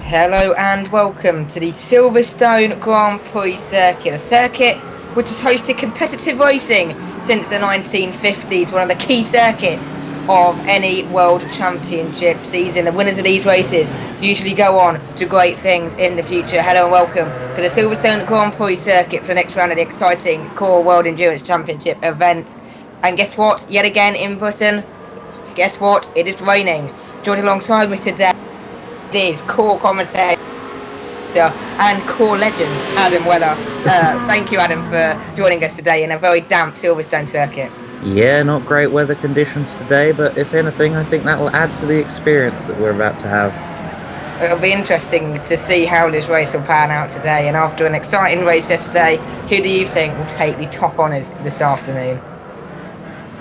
Hello and welcome to the Silverstone Grand Prix circuit, a circuit which has hosted competitive racing since the 1950s, one of the key circuits of any World Championship season. The winners of these races usually go on to great things in the future. Hello and welcome to the Silverstone Grand Prix circuit for the next round of the exciting Core World Endurance Championship event. And guess what? Yet again in Britain, guess what? It is raining. Joining alongside me today is core commentator and core legend Adam Weller. Thank you, Adam, for joining us today in a very damp Silverstone circuit. Yeah, not great weather conditions today, but if anything, I think that will add to the experience that we're about to have. It'll be interesting to see how this race will pan out today, and after an exciting race yesterday, who do you think will take the top honours this afternoon?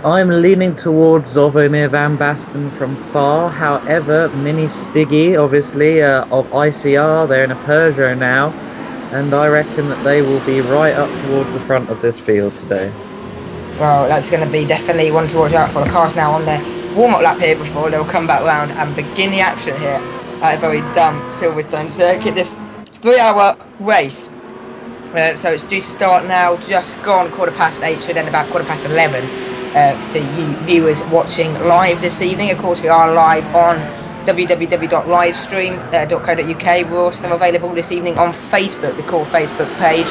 I'm leaning towards Zvomir van Basten from far. However, Mini Stiggy, obviously, of ICR, they're in a Peugeot now, and I reckon that they will be right up towards the front of this field today. Well, that's going to be definitely one to watch out for. The car's now on their warm-up lap here before they'll come back round and begin the action here at a very damp Silverstone circuit. This 3-hour race. So it's due to start now, just gone 8:15, should end about 11:15. For you viewers watching live this evening. Of course, we are live on www.livestream.co.uk. We're also available this evening on Facebook, the core Facebook page.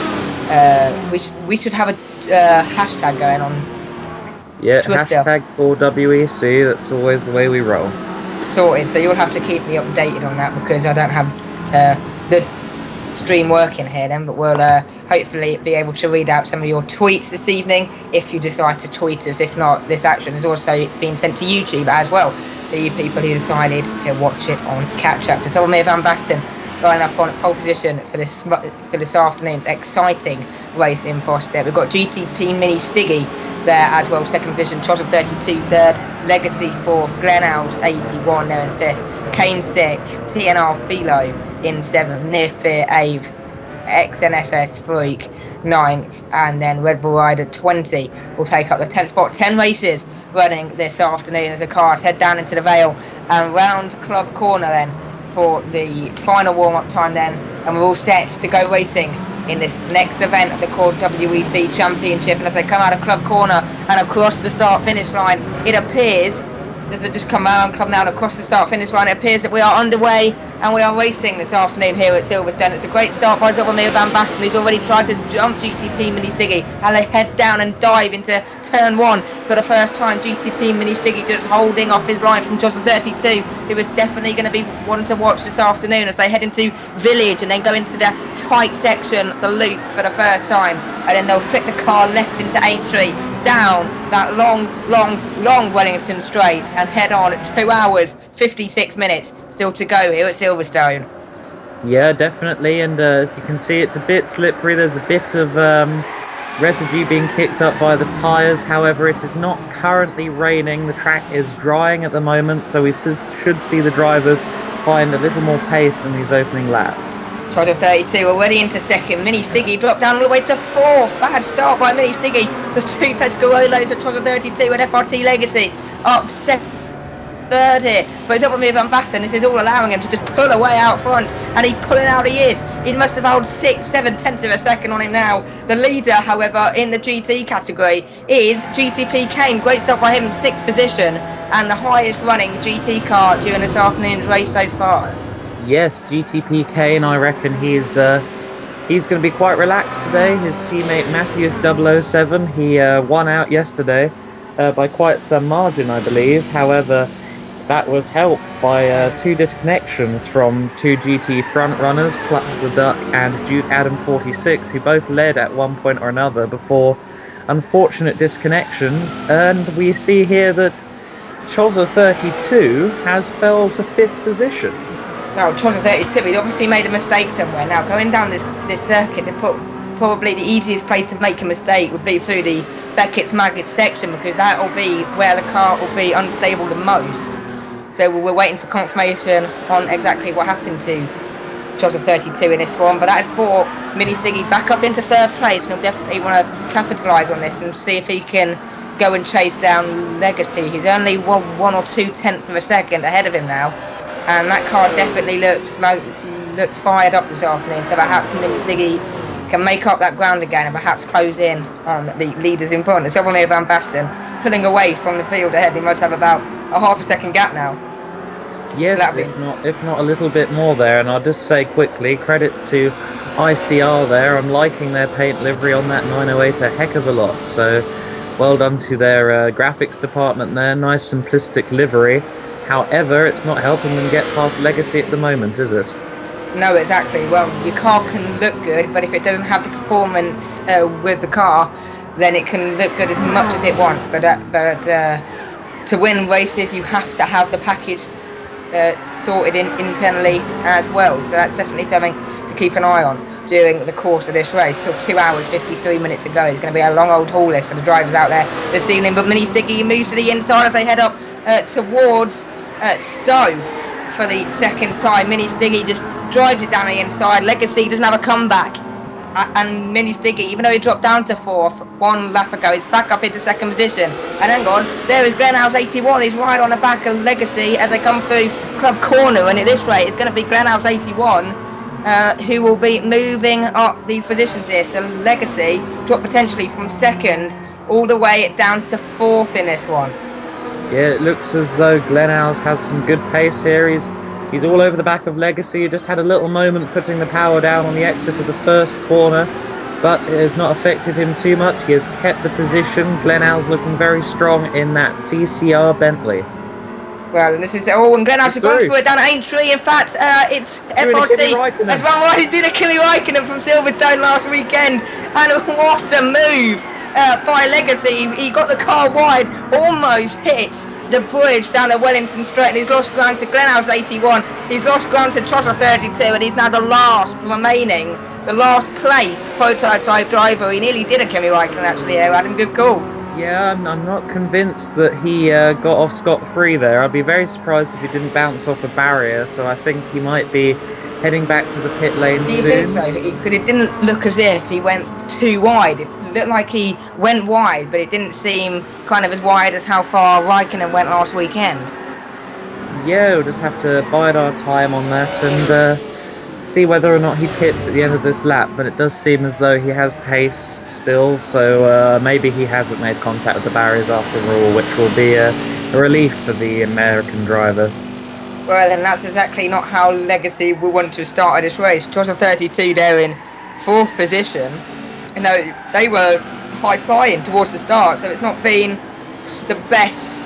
We should have a hashtag going on. Yeah, Twitter. hashtag for WEC, that's always the way we roll. Sorted, so you'll have to keep me updated on that because I don't have the stream working here then, but we'll hopefully be able to read out some of your tweets this evening if you decide to tweet us. If not, this action has also been sent to YouTube as well for you people who decided to watch it on catch up. So Zvomir van Basten line up on pole position for this afternoon's exciting race in Foster. We've got GTP Mini Stiggy there as well, second position, Chosov 32 third, Legacy fourth, Glen 81 there in fifth, Kane sixth, TNR Philo in 7th, Near Fear 8th, XNFS Freak 9th, and then Red Bull Rider 20 will take up the 10th spot. 10 races running this afternoon as the cars head down into the Vale and round Club Corner then for the final warm-up time then, and we're all set to go racing in this next event of the Core WEC Championship. And as they come out of Club Corner and across the start-finish line, it appears, as they just come out now and across the start-finish line, it appears that we are underway and we are racing this afternoon here at Silverstone. It's a great start by Zvomir van Basten, who's already tried to jump GTP Mini Stiggy, and they head down and dive into turn 1 for the first time. GTP Mini Stiggy just holding off his line from Joseph 32, who is definitely going to be one to watch this afternoon as they head into Village and then go into the tight section, the loop, for the first time, and then they'll flick the car left into Aintree, down that long Wellington straight and head on at 2 hours 56 minutes still to go here at Silverstone. Yeah, definitely, and as you can see, it's a bit slippery. There's a bit of residue being kicked up by the tyres. However, it is not currently raining. The track is drying at the moment, so we should see the drivers find a little more pace in these opening laps. Chosov 32 already into second. Mini Stiggy dropped down all the way to fourth. Bad start by Mini Stiggy. The two Pescarolos of Chosov 32 and FRT Legacy up third here. But Zvomir van Basten, this is all allowing him to just pull away out front, and he's pulling out he is. He must have held 6-7 tenths of a second on him now. The leader, however, in the GT category is GTP Kane. Great start by him in 6th position, and the highest running GT car during this afternoon's race so far. Yes, GTP Kane, I reckon he's going to be quite relaxed today. His teammate Matthews 007, he won out yesterday by quite some margin, I believe. However, that was helped by 2 disconnections from 2 GT front runners, Plus the Duck and Duke Adam 46, who both led at one point or another before unfortunate disconnections. And we see here that Chosov 32 has fell to 5th position. Now, Chosov 32, he's obviously made a mistake somewhere. Now, going down this circuit, probably the easiest place to make a mistake would be through the Beckett's Maggot section, because that will be where the car will be unstable the most. So we're waiting for confirmation on exactly what happened to Chosov 32 in this one. But that has brought Mini Stiggy back up into 3rd place, and he'll definitely want to capitalise on this and see if he can go and chase down Legacy, who's only 1 or 2 tenths of a second ahead of him now. And that car definitely looks like looks fired up this afternoon, so perhaps Mini Stiggy can make up that ground again and perhaps close in on the leaders in front. It's Sylvester Van Basten pulling away from the field ahead. He must have about a half a second gap now. Yes, so if not a little bit more there. And I'll just say quickly, credit to ICR there. I'm liking their paint livery on that 908 a heck of a lot. So well done to their graphics department there. Nice simplistic livery. However, it's not helping them get past Legacy at the moment, is it? No, exactly. Well, your car can look good, but if it doesn't have the performance with the car, then it can look good as much as it wants. But to win races, you have to have the package sorted internally as well. So that's definitely something to keep an eye on during the course of this race. Till 2 hours 53 minutes ago, it's going to be a long old haul list for the drivers out there this evening. But Mini Sticky moves to the inside as they head up towards Stowe for the second time. Mini Stiggy just drives it down the inside. Legacy doesn't have a comeback, and Mini Stiggy, even though he dropped down to fourth one lap ago, is back up into second position. And hang on, there is Glenhouse 81. He's right on the back of Legacy as they come through Club Corner, and at this rate it's going to be Glenhouse 81 who will be moving up these positions here. So Legacy drop potentially from second all the way down to fourth in this one. Yeah, it looks as though Glenhouse has some good pace here. He's all over the back of Legacy. He just had a little moment putting the power down on the exit of the first corner, but it has not affected him too much. He has kept the position. Glenhouse looking very strong in that CCR Bentley. Well, and this is and Glenhouse has gone through it down at Aintree. In fact, it's FRT has run right into the Kimi Räikkönen from Silverstone last weekend, and what a move by Legacy. He got the car wide, almost hit the bridge down the Wellington Straight, and he's lost ground to Glenhouse 81. He's lost ground to Trotter 32, and he's now the last placed prototype driver. He nearly did a Kimi Räikkönen actually there, Adam. Good call. Yeah, I'm not convinced that he got off scot-free there. I'd be very surprised if he didn't bounce off a barrier, so I think he might be heading back to the pit lane soon. Do you think so? Because it didn't look as if he went too wide. It looked like he went wide, but it didn't seem kind of as wide as how far Räikkönen went last weekend. Yeah, we'll just have to bide our time on that and see whether or not he pits at the end of this lap. But it does seem as though he has pace still, so maybe he hasn't made contact with the barriers after all, which will be a relief for the American driver. Well, and that's exactly not how Legacy will want to start this race. Trotter 32 there in fourth position. You know, they were high-flying towards the start, so it's not been the best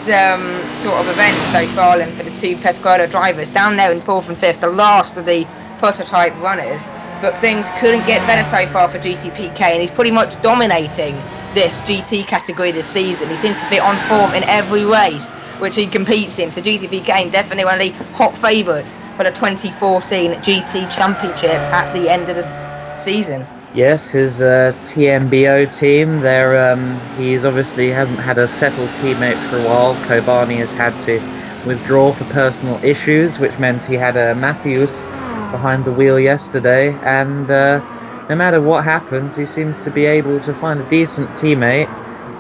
sort of event so far then for the two Pescara drivers. Down there in fourth and fifth, the last of the prototype runners. But things couldn't get better so far for GTPK, and he's pretty much dominating this GT category this season. He seems to be on form in every race which he competes in, so GTPK definitely one of the hot favourites for the 2014 GT Championship at the end of the season. Yes, his TMBO team there, he's obviously hasn't had a settled teammate for a while. Kobani has had to withdraw for personal issues, which meant he had Matthews behind the wheel yesterday, and no matter what happens, he seems to be able to find a decent teammate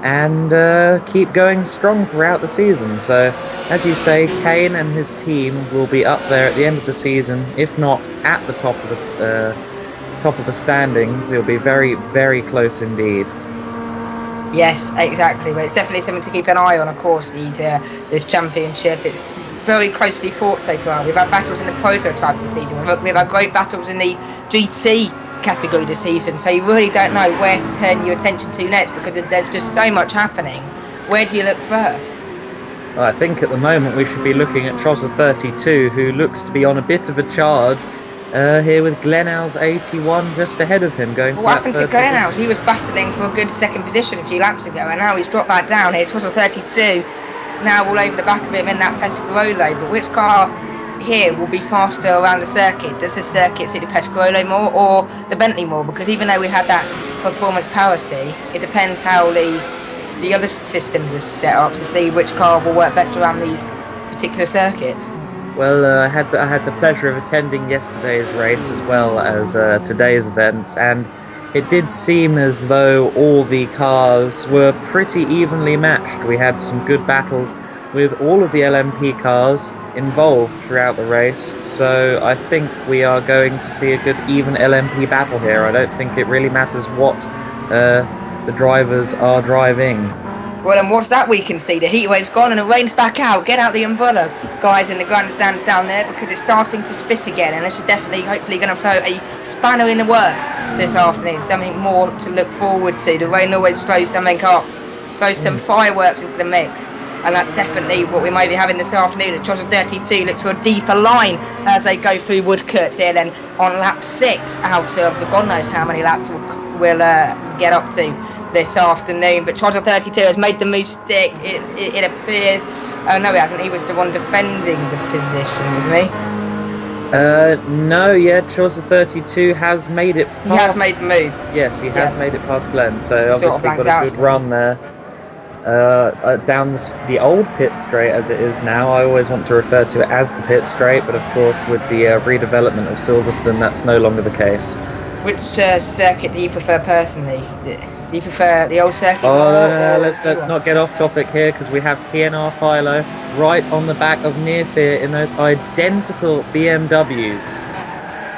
and keep going strong throughout the season. So, as you say, Kane and his team will be up there at the end of the season, if not at the top of the standings. It'll be very, very close indeed. Yes, exactly. But it's definitely something to keep an eye on. Of course, this championship. It's very closely fought so far. We've had battles in the prototypes this season. We've had great battles in the GT category this season, so you really don't know where to turn your attention to next because there's just so much happening. Where do you look first? Well, I think at the moment we should be looking at Trotter 32, who looks to be on a bit of a charge here with Glenhouse 81 just ahead of him. Going. What happened to Glenhouse? He was battling for a good second position a few laps ago, and now he's dropped back down here. Trotter 32 now all over the back of him in that Pescarolo, but which car here will be faster around the circuit? Does the circuit suit the Pescarolo more or the Bentley more? Because even though we had that performance power seat, it depends how the other systems are set up to see which car will work best around these particular circuits. Well, I had the pleasure of attending yesterday's race as well as today's event, and it did seem as though all the cars were pretty evenly matched. We had some good battles with all of the LMP cars, involved throughout the race. So I think we are going to see a good even LMP battle here. I don't think it really matters what the drivers are driving. Well, and what's that we can see? The heat wave's gone and the rain's back out. Get out the umbrella, guys, in the grandstands down there, because it's starting to spit again, and this is definitely, hopefully, going to throw a spanner in the works this afternoon. Something more to look forward to. The rain always throws something up, throws some fireworks into the mix, and that's definitely what we may be having this afternoon. The Charles of 32 looks for a deeper line as they go through Woodcourt here. Then on lap 6 out of the God knows how many laps we'll get up to this afternoon, but Charles of 32 has made the move stick. It appears. No, he hasn't. He was the one defending the position, wasn't he? No, yeah, Charles of 32 has made it past. He has made the move. Yes, he has made it past Glenn, so obviously got a good run there. Down the old pit straight as it is now. I always want to refer to it as the pit straight, but of course with the redevelopment of Silverstone, that's no longer the case. Which circuit do you prefer personally? Do you prefer the old circuit? Oh, no, let's not get off topic here, because we have TNR Philo right on the back of Nearfear in those identical BMWs.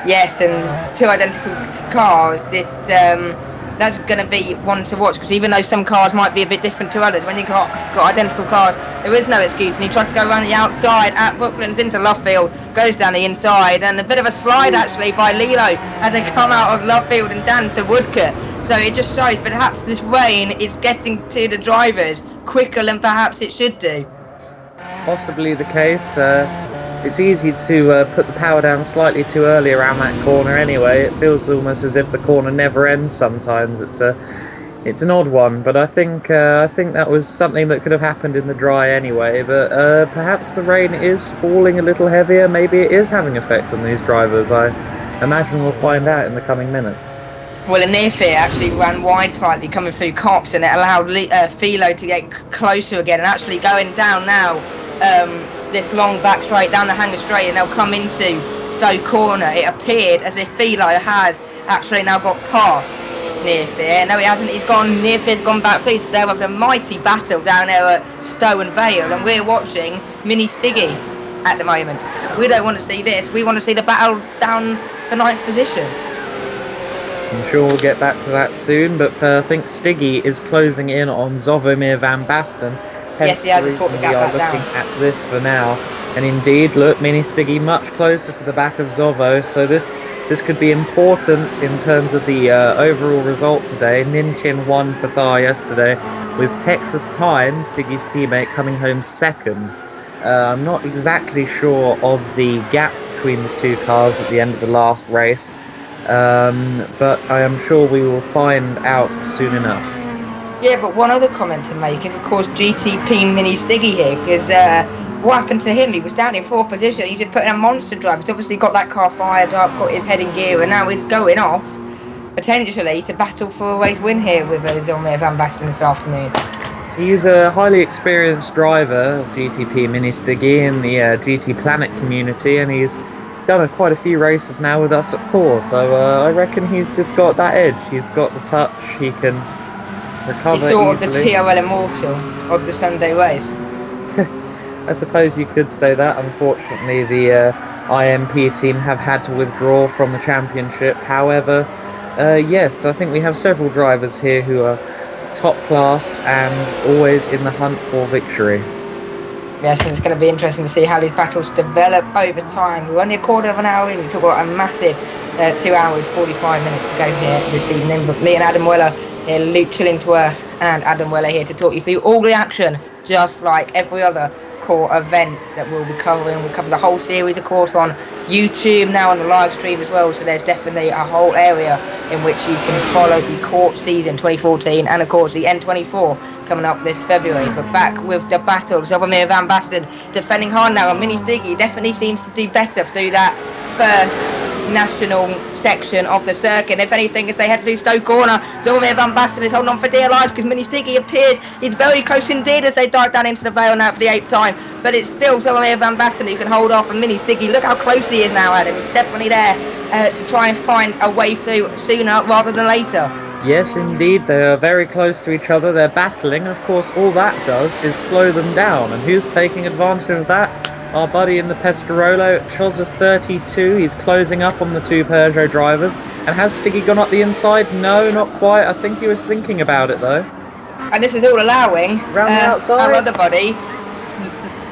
Yes, and 2 identical cars. This that's going to be one to watch, because even though some cars might be a bit different to others, when you've got identical cars, there is no excuse. And he tried to go around the outside at Brooklands into Lovefield, goes down the inside, and a bit of a slide actually by Lilo as they come out of Lovefield and down to Woodcourt. So it just shows perhaps this rain is getting to the drivers quicker than perhaps it should do. Possibly the case. It's easy to put the power down slightly too early around that corner anyway. It feels almost as if the corner never ends sometimes. It's an odd one, but I think that was something that could have happened in the dry anyway. But perhaps the rain is falling a little heavier. Maybe it is having an effect on these drivers. I imagine we'll find out in the coming minutes. Well, a Nearfear actually ran wide slightly coming through Cops, and it allowed Philo to get closer again and actually going down now. This long back straight down the hanger straight, and they'll come into Stowe Corner. It appeared as if Philo has actually now got past Nearfear. No, he hasn't. Nearfear's gone back through, so they're having a mighty battle down there at Stowe and Vale, and we're watching Mini Stiggy at the moment. We don't want to see this. We want to see the battle down the 9th position. I'm sure we'll get back to that soon, but I think Stiggy is closing in on Zovomir Van Basten. Yes, he has. He's brought the gap back down. We are looking at this for now, and indeed, look, Mini Stiggy much closer to the back of Zovo. So this could be important in terms of the overall result today. Ninchin won for Thar yesterday, with Texas Time, Stiggy's teammate, coming home second. I'm not exactly sure of the gap between the two cars at the end of the last race, but I am sure we will find out soon enough. Yeah, but one other comment to make is, of course, GTP Mini Stiggy here, because what happened to him? He was down in 4th position. He just put in a monster drive. He's obviously got that car fired up, got his head in gear, and now he's going off, potentially, to battle for a race win here with Zolmir Van Basten this afternoon. He's a highly experienced driver, GTP Mini Stiggy, in the GT Planet community, and he's done quite a few races now with us at Core, so I reckon he's just got that edge. He's got the touch, he can recover He's sort easily. of the TRL Immortal of the Sunday race. I suppose you could say that. Unfortunately, the IMP team have had to withdraw from the championship. However, yes, I think we have several drivers here who are top class and always in the hunt for victory. Yes, and it's going to be interesting to see how these battles develop over time. We're only a quarter of an hour in. We took about a massive 2 hours, 45 minutes to go here this evening. But me and Adam Weller here, Luke Chillingsworth and Adam Weller here to talk you through all the action, just like every other core event that we'll be covering. We'll cover the whole series, of course, on YouTube now, on the live stream as well. So there's definitely a whole area in which you can follow the court season 2014 and, of course, the N24 coming up this February. But back with the battle, Zolmir Van Basten defending hard now, and Mini Stiggy definitely seems to do better through that first national section of the circuit. If anything, as they head through Stowe Corner, Zolmir Van Basten is holding on for dear life, because Mini Stiggy appears he's very close indeed as they dive down into the Vale now for the 8th time. But it's still Zolmir Van Basten who can hold off, and Mini Stiggy, look how close he is now, Adam. He's definitely there to try and find a way through sooner rather than later. Yes, indeed, they are very close to each other. They're battling, and of course all that does is slow them down. And who's taking advantage of that? our buddy in the Pescarolo, Chozza 32. He's closing up on the two Peugeot drivers. And has Stiggy gone up the inside? No, not quite. I think he was thinking about it, though. And this is all allowing Round the outside. our other buddy,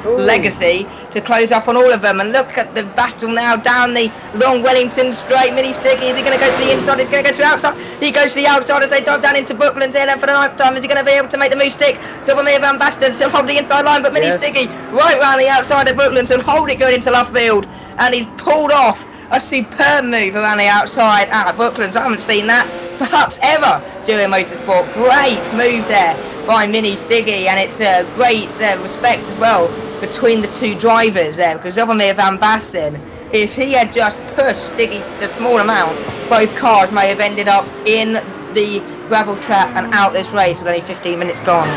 Ooh. Legacy, to close up on all of them. And look at the battle now down the long Wellington straight. Mini Stiggy, is he going to go to the inside? Is he going to go to the outside? He goes to the outside as they dive down into Brooklands here for the ninth time. Is he going to be able to make the move stick? Silvermere Van Basten still hold the inside line, but Mini Stiggy right round the outside of Brooklands and hold it going into Loughfield. And he's pulled off a superb move around the outside out of Brooklands. I haven't seen that perhaps ever during motorsport. Great move there by Mini Stiggy, and it's a great respect as well between the two drivers there, because Silvermere Van Basten, if he had just pushed Stiggy the small amount, both cars may have ended up in the gravel trap and out this race with only 15 minutes gone.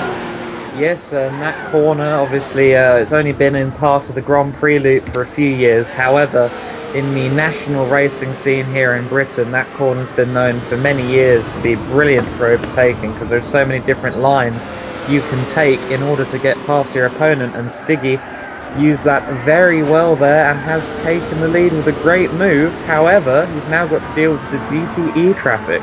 Yes, and that corner, obviously, it's only been in part of the Grand Prix loop for a few years. However, in the national racing scene here in Britain, that corner's been known for many years to be brilliant for overtaking, because there's so many different lines you can take in order to get past your opponent, and Stiggy used that very well there and has taken the lead with a great move. However, he's now got to deal with the GTE traffic.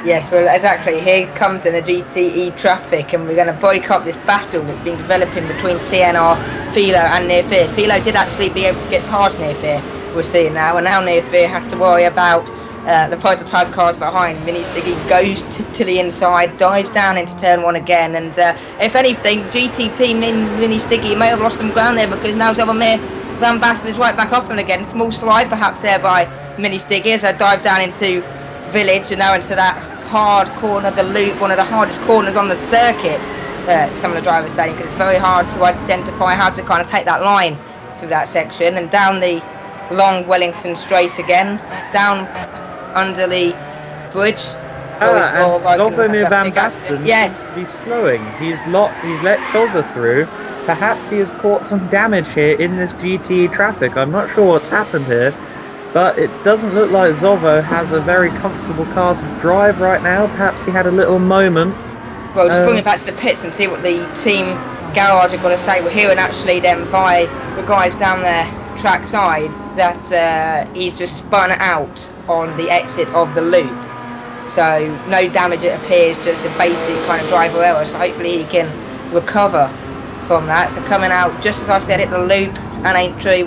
Yes, well, exactly. Here comes in the GTE traffic, and we're going to break up this battle that's been developing between TNR, Philo, and Near Fear. Philo did actually be able to get past Near Fear, we're seeing now, and now Near Fear has to worry about the prototype cars behind. Mini Stiggy goes to the inside, dives down into turn one again, and if anything, GTP Mini Stiggy may have lost some ground there, because now Silvermere Van Basten is right back off him again. Small slide perhaps there by Mini Stiggy as I dive down into Village and now into that hard corner of the loop, one of the hardest corners on the circuit, some of the drivers saying, because it's very hard to identify how to kind of take that line through that section. And down the long Wellington straight again, down under the bridge. Silvermere Van Basten seems to be slowing. He's let Chozza through. Perhaps he has caught some damage here in this GTE traffic. I'm not sure what's happened here, but it doesn't look like Zovo has a very comfortable car to drive right now. Perhaps he had a little moment. Well, just bring it back to the pits and see what the team garage are going to say. We're hearing actually then by the guys down there track side that he's just spun out on the exit of the loop. So no damage, it appears, just a basic kind of driver error. So hopefully he can recover from that. So coming out, just as I said, at the loop and Aintree,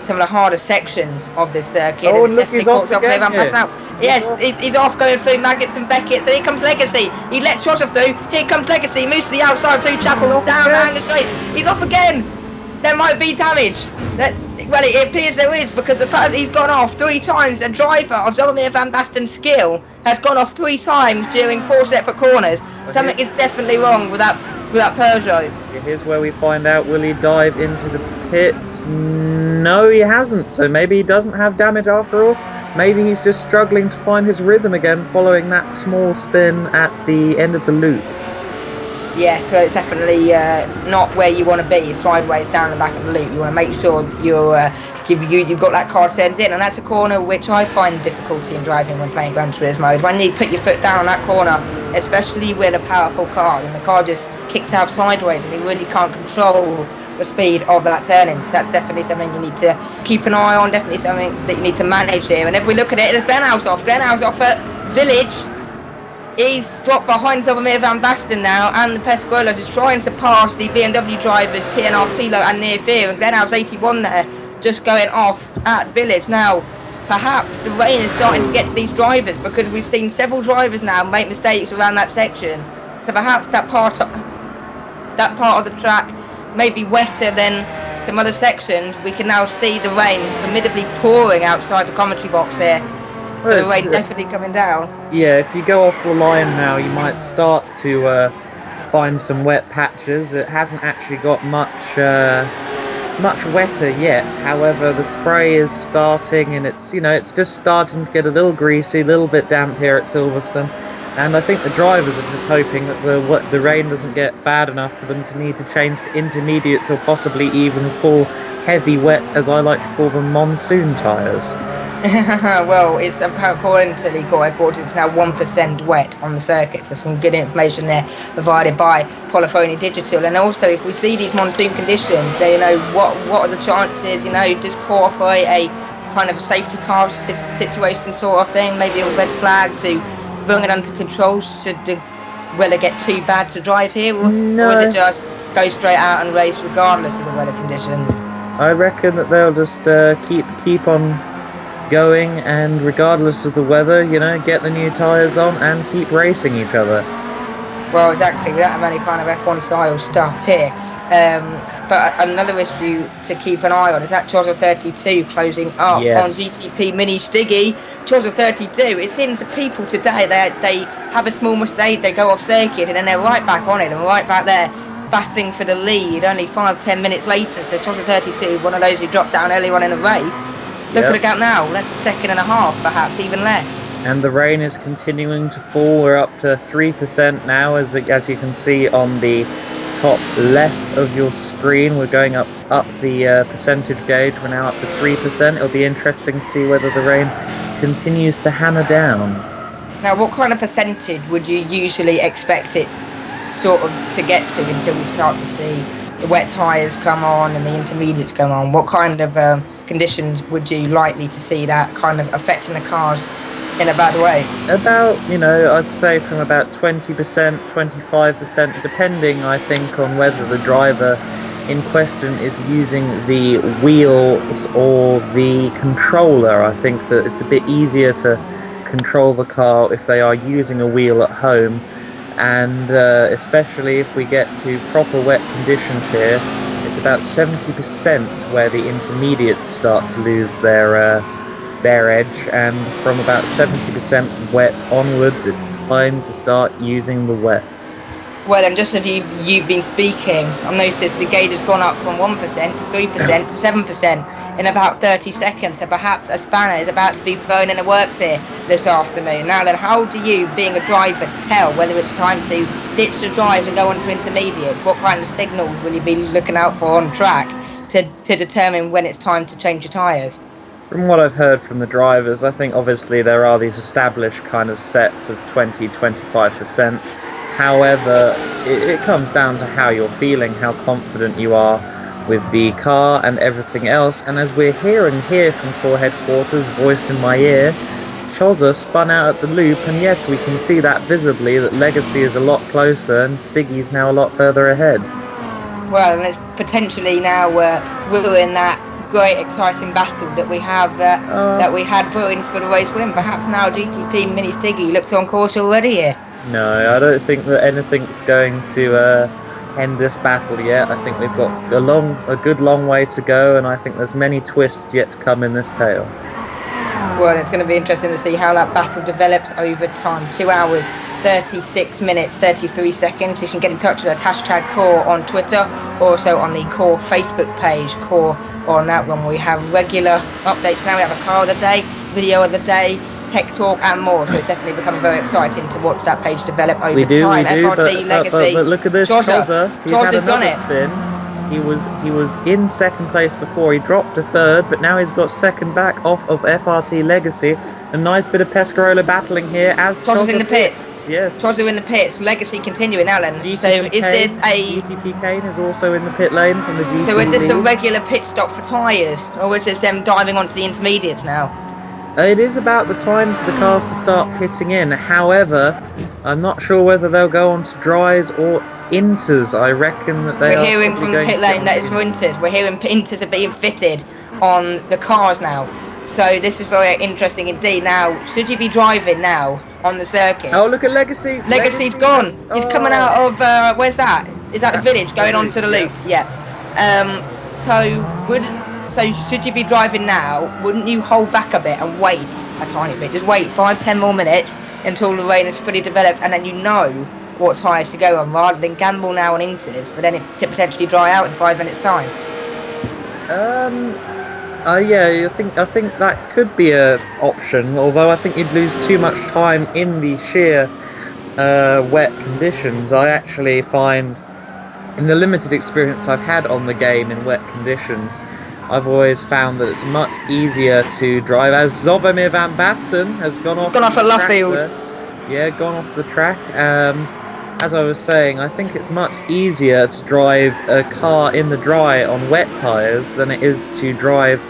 some of the harder sections of this circuit. Oh, and look, he's off again here. Yes, he's off going through Maggots and Beckett's, and here comes Legacy. He let Chozza through. Here comes Legacy. Moves to the outside through Chapel, down the straight. He's off again. There might be damage. Well, it appears there is, because the fact that he's gone off 3 times. The driver of Silvermere Van Basten's skill has gone off 3 times during 4 separate corners. Something is definitely wrong with that Peugeot. Here's where we find out, will he dive into the pits? No, he hasn't, so maybe he doesn't have damage after all. Maybe he's just struggling to find his rhythm again following that small spin at the end of the loop. Yes, well, it's definitely not where you want to be. It's sideways down the back of the loop. You want to make sure you've got that car sent in, and that's a corner which I find difficulty in driving when playing Gran Turismo, is when you put your foot down on that corner, especially with a powerful car, and the car just kicks out sideways and you really can't control the speed of that turning. So that's definitely something you need to keep an eye on, definitely something that you need to manage here. And if we look at it, there's Glenhouse off at Village. He's dropped behind Silvermere Van Basten now, and the Pescarolos is trying to pass the BMW drivers TNR, Philo and Near Fear, and Glenhouse 81 there, just going off at Village. Now, perhaps the rain is starting to get to these drivers, because we've seen several drivers now make mistakes around that section. So perhaps that part of the track may be wetter than some other sections. We can now see the rain formidably pouring outside the commentary box here. So the rain definitely coming down. Yeah, if you go off the line now, you might start to find some wet patches. It hasn't actually got much wetter yet. However, the spray is starting, and it's just starting to get a little greasy, a little bit damp here at Silverstone. And I think the drivers are just hoping that the rain doesn't get bad enough for them to need to change to intermediates, or possibly even full heavy wet, as I like to call them, monsoon tyres. Well, it's according to legal records, it's now 1% wet on the circuit. So some good information there provided by Polyphony Digital. And also, if we see these monsoon conditions, then what are the chances? Does qualify a kind of safety car situation sort of thing? Maybe a red flag to bring it under control should the weather get too bad to drive here, or is it just go straight out and race regardless of the weather conditions? I reckon that they'll just keep on going, and regardless of the weather, get the new tyres on and keep racing each other. Well, exactly. We don't have any kind of F1 style stuff here. But another issue to keep an eye on is that Choza 32 closing up on GTP Mini Stiggy. Choza 32, it seems that people today, they have a small mistake, they go off circuit, and then they're right back on it and right back there battling for the lead only 5-10 minutes later. So Choza 32, one of those who dropped down early on in the race. Look at the gap now, that's a second and a half, perhaps even less. And the rain is continuing to fall. We're up to 3% now, as you can see on the top left of your screen. We're going up the percentage gauge. We're now up to 3%. It'll be interesting to see whether the rain continues to hammer down. Now, what kind of percentage would you usually expect it sort of to get to until we start to see the wet tyres come on and the intermediates come on? What kind of conditions would you likely to see that kind of affecting the cars in a bad way? About, I'd say from about 20%, 25%, depending, I think, on whether the driver in question is using the wheels or the controller. I think that it's a bit easier to control the car if they are using a wheel at home, and especially if we get to proper wet conditions here, it's about 70% where the intermediates start to lose their edge, and from about 70% wet onwards, it's time to start using the wets. Well, and just as you've been speaking, I've noticed the gauge has gone up from 1% to 3% to 7% in about 30 seconds. So perhaps a spanner is about to be thrown in the works here this afternoon. Now then, how do you, being a driver, tell whether it's time to ditch the drives and go on to intermediates? What kind of signals will you be looking out for on track to determine when it's time to change your tyres? From what I've heard from the drivers, I think obviously there are these established kind of sets of 20-25%. However, it comes down to how you're feeling, how confident you are with the car and everything else. And as we're hearing here from core headquarters, voice in my ear, Choza spun out at the loop, and yes, we can see that visibly, that Legacy is a lot closer and Stiggy's now a lot further ahead. Well, and it's potentially now ruin that great exciting battle that we have that we had brewing for the race win. Perhaps now GTP Mini Stiggy looks on course already here. No, I don't think that anything's going to end this battle yet. I think we've got a good long way to go, and I think there's many twists yet to come in this tale. Well, it's going to be interesting to see how that battle develops over time. 2 hours, 36 minutes, 33 seconds. You can get in touch with us, #Core on Twitter, also on the Core Facebook page, Core on that one. We have regular updates now. We have a car of the day, video of the day, tech talk and more, so it's definitely becoming very exciting to watch that page develop over time. FRD Legacy. But look at this, Choza. He's had Choza's done another it. Spin. He was in second place before. He dropped to third, but now he's got second back off of FRT Legacy. A nice bit of Pescarolo battling here as Choza's in the pits. Yes. Choza in the pits. Legacy continuing, Alan. GTP So is this a GTP Kane is also in the pit lane from the GTP. So is this a regular pit stop for tyres, or is this them diving onto the intermediates now? It is about the time for the cars to start pitting in. However, I'm not sure whether they'll go on to dries or inters. I reckon that We're hearing from the pit lane that it's for inters. We're hearing inters are being fitted on the cars now. So this is very interesting indeed. Now, should you be driving now on the circuit? Oh, look at Legacy. Legacy's gone. He's coming out of, where's that? Is that the village going on to the loop? Yeah. So should you be driving now, wouldn't you hold back a bit and wait a tiny bit? Just wait 5-10 more minutes until the rain is fully developed, and then you know what tyres to go on, rather than gamble now on inters, but then it to potentially dry out in 5 minutes' time. Yeah, I think that could be an option, although I think you'd lose too much time in the sheer wet conditions. I actually find, in the limited experience I've had on the game in wet conditions, I've always found that it's much easier to drive, as Zovomir van Basten has gone off at Luffield. Yeah, gone off the track. As I was saying, I think it's much easier to drive a car in the dry on wet tyres than it is to drive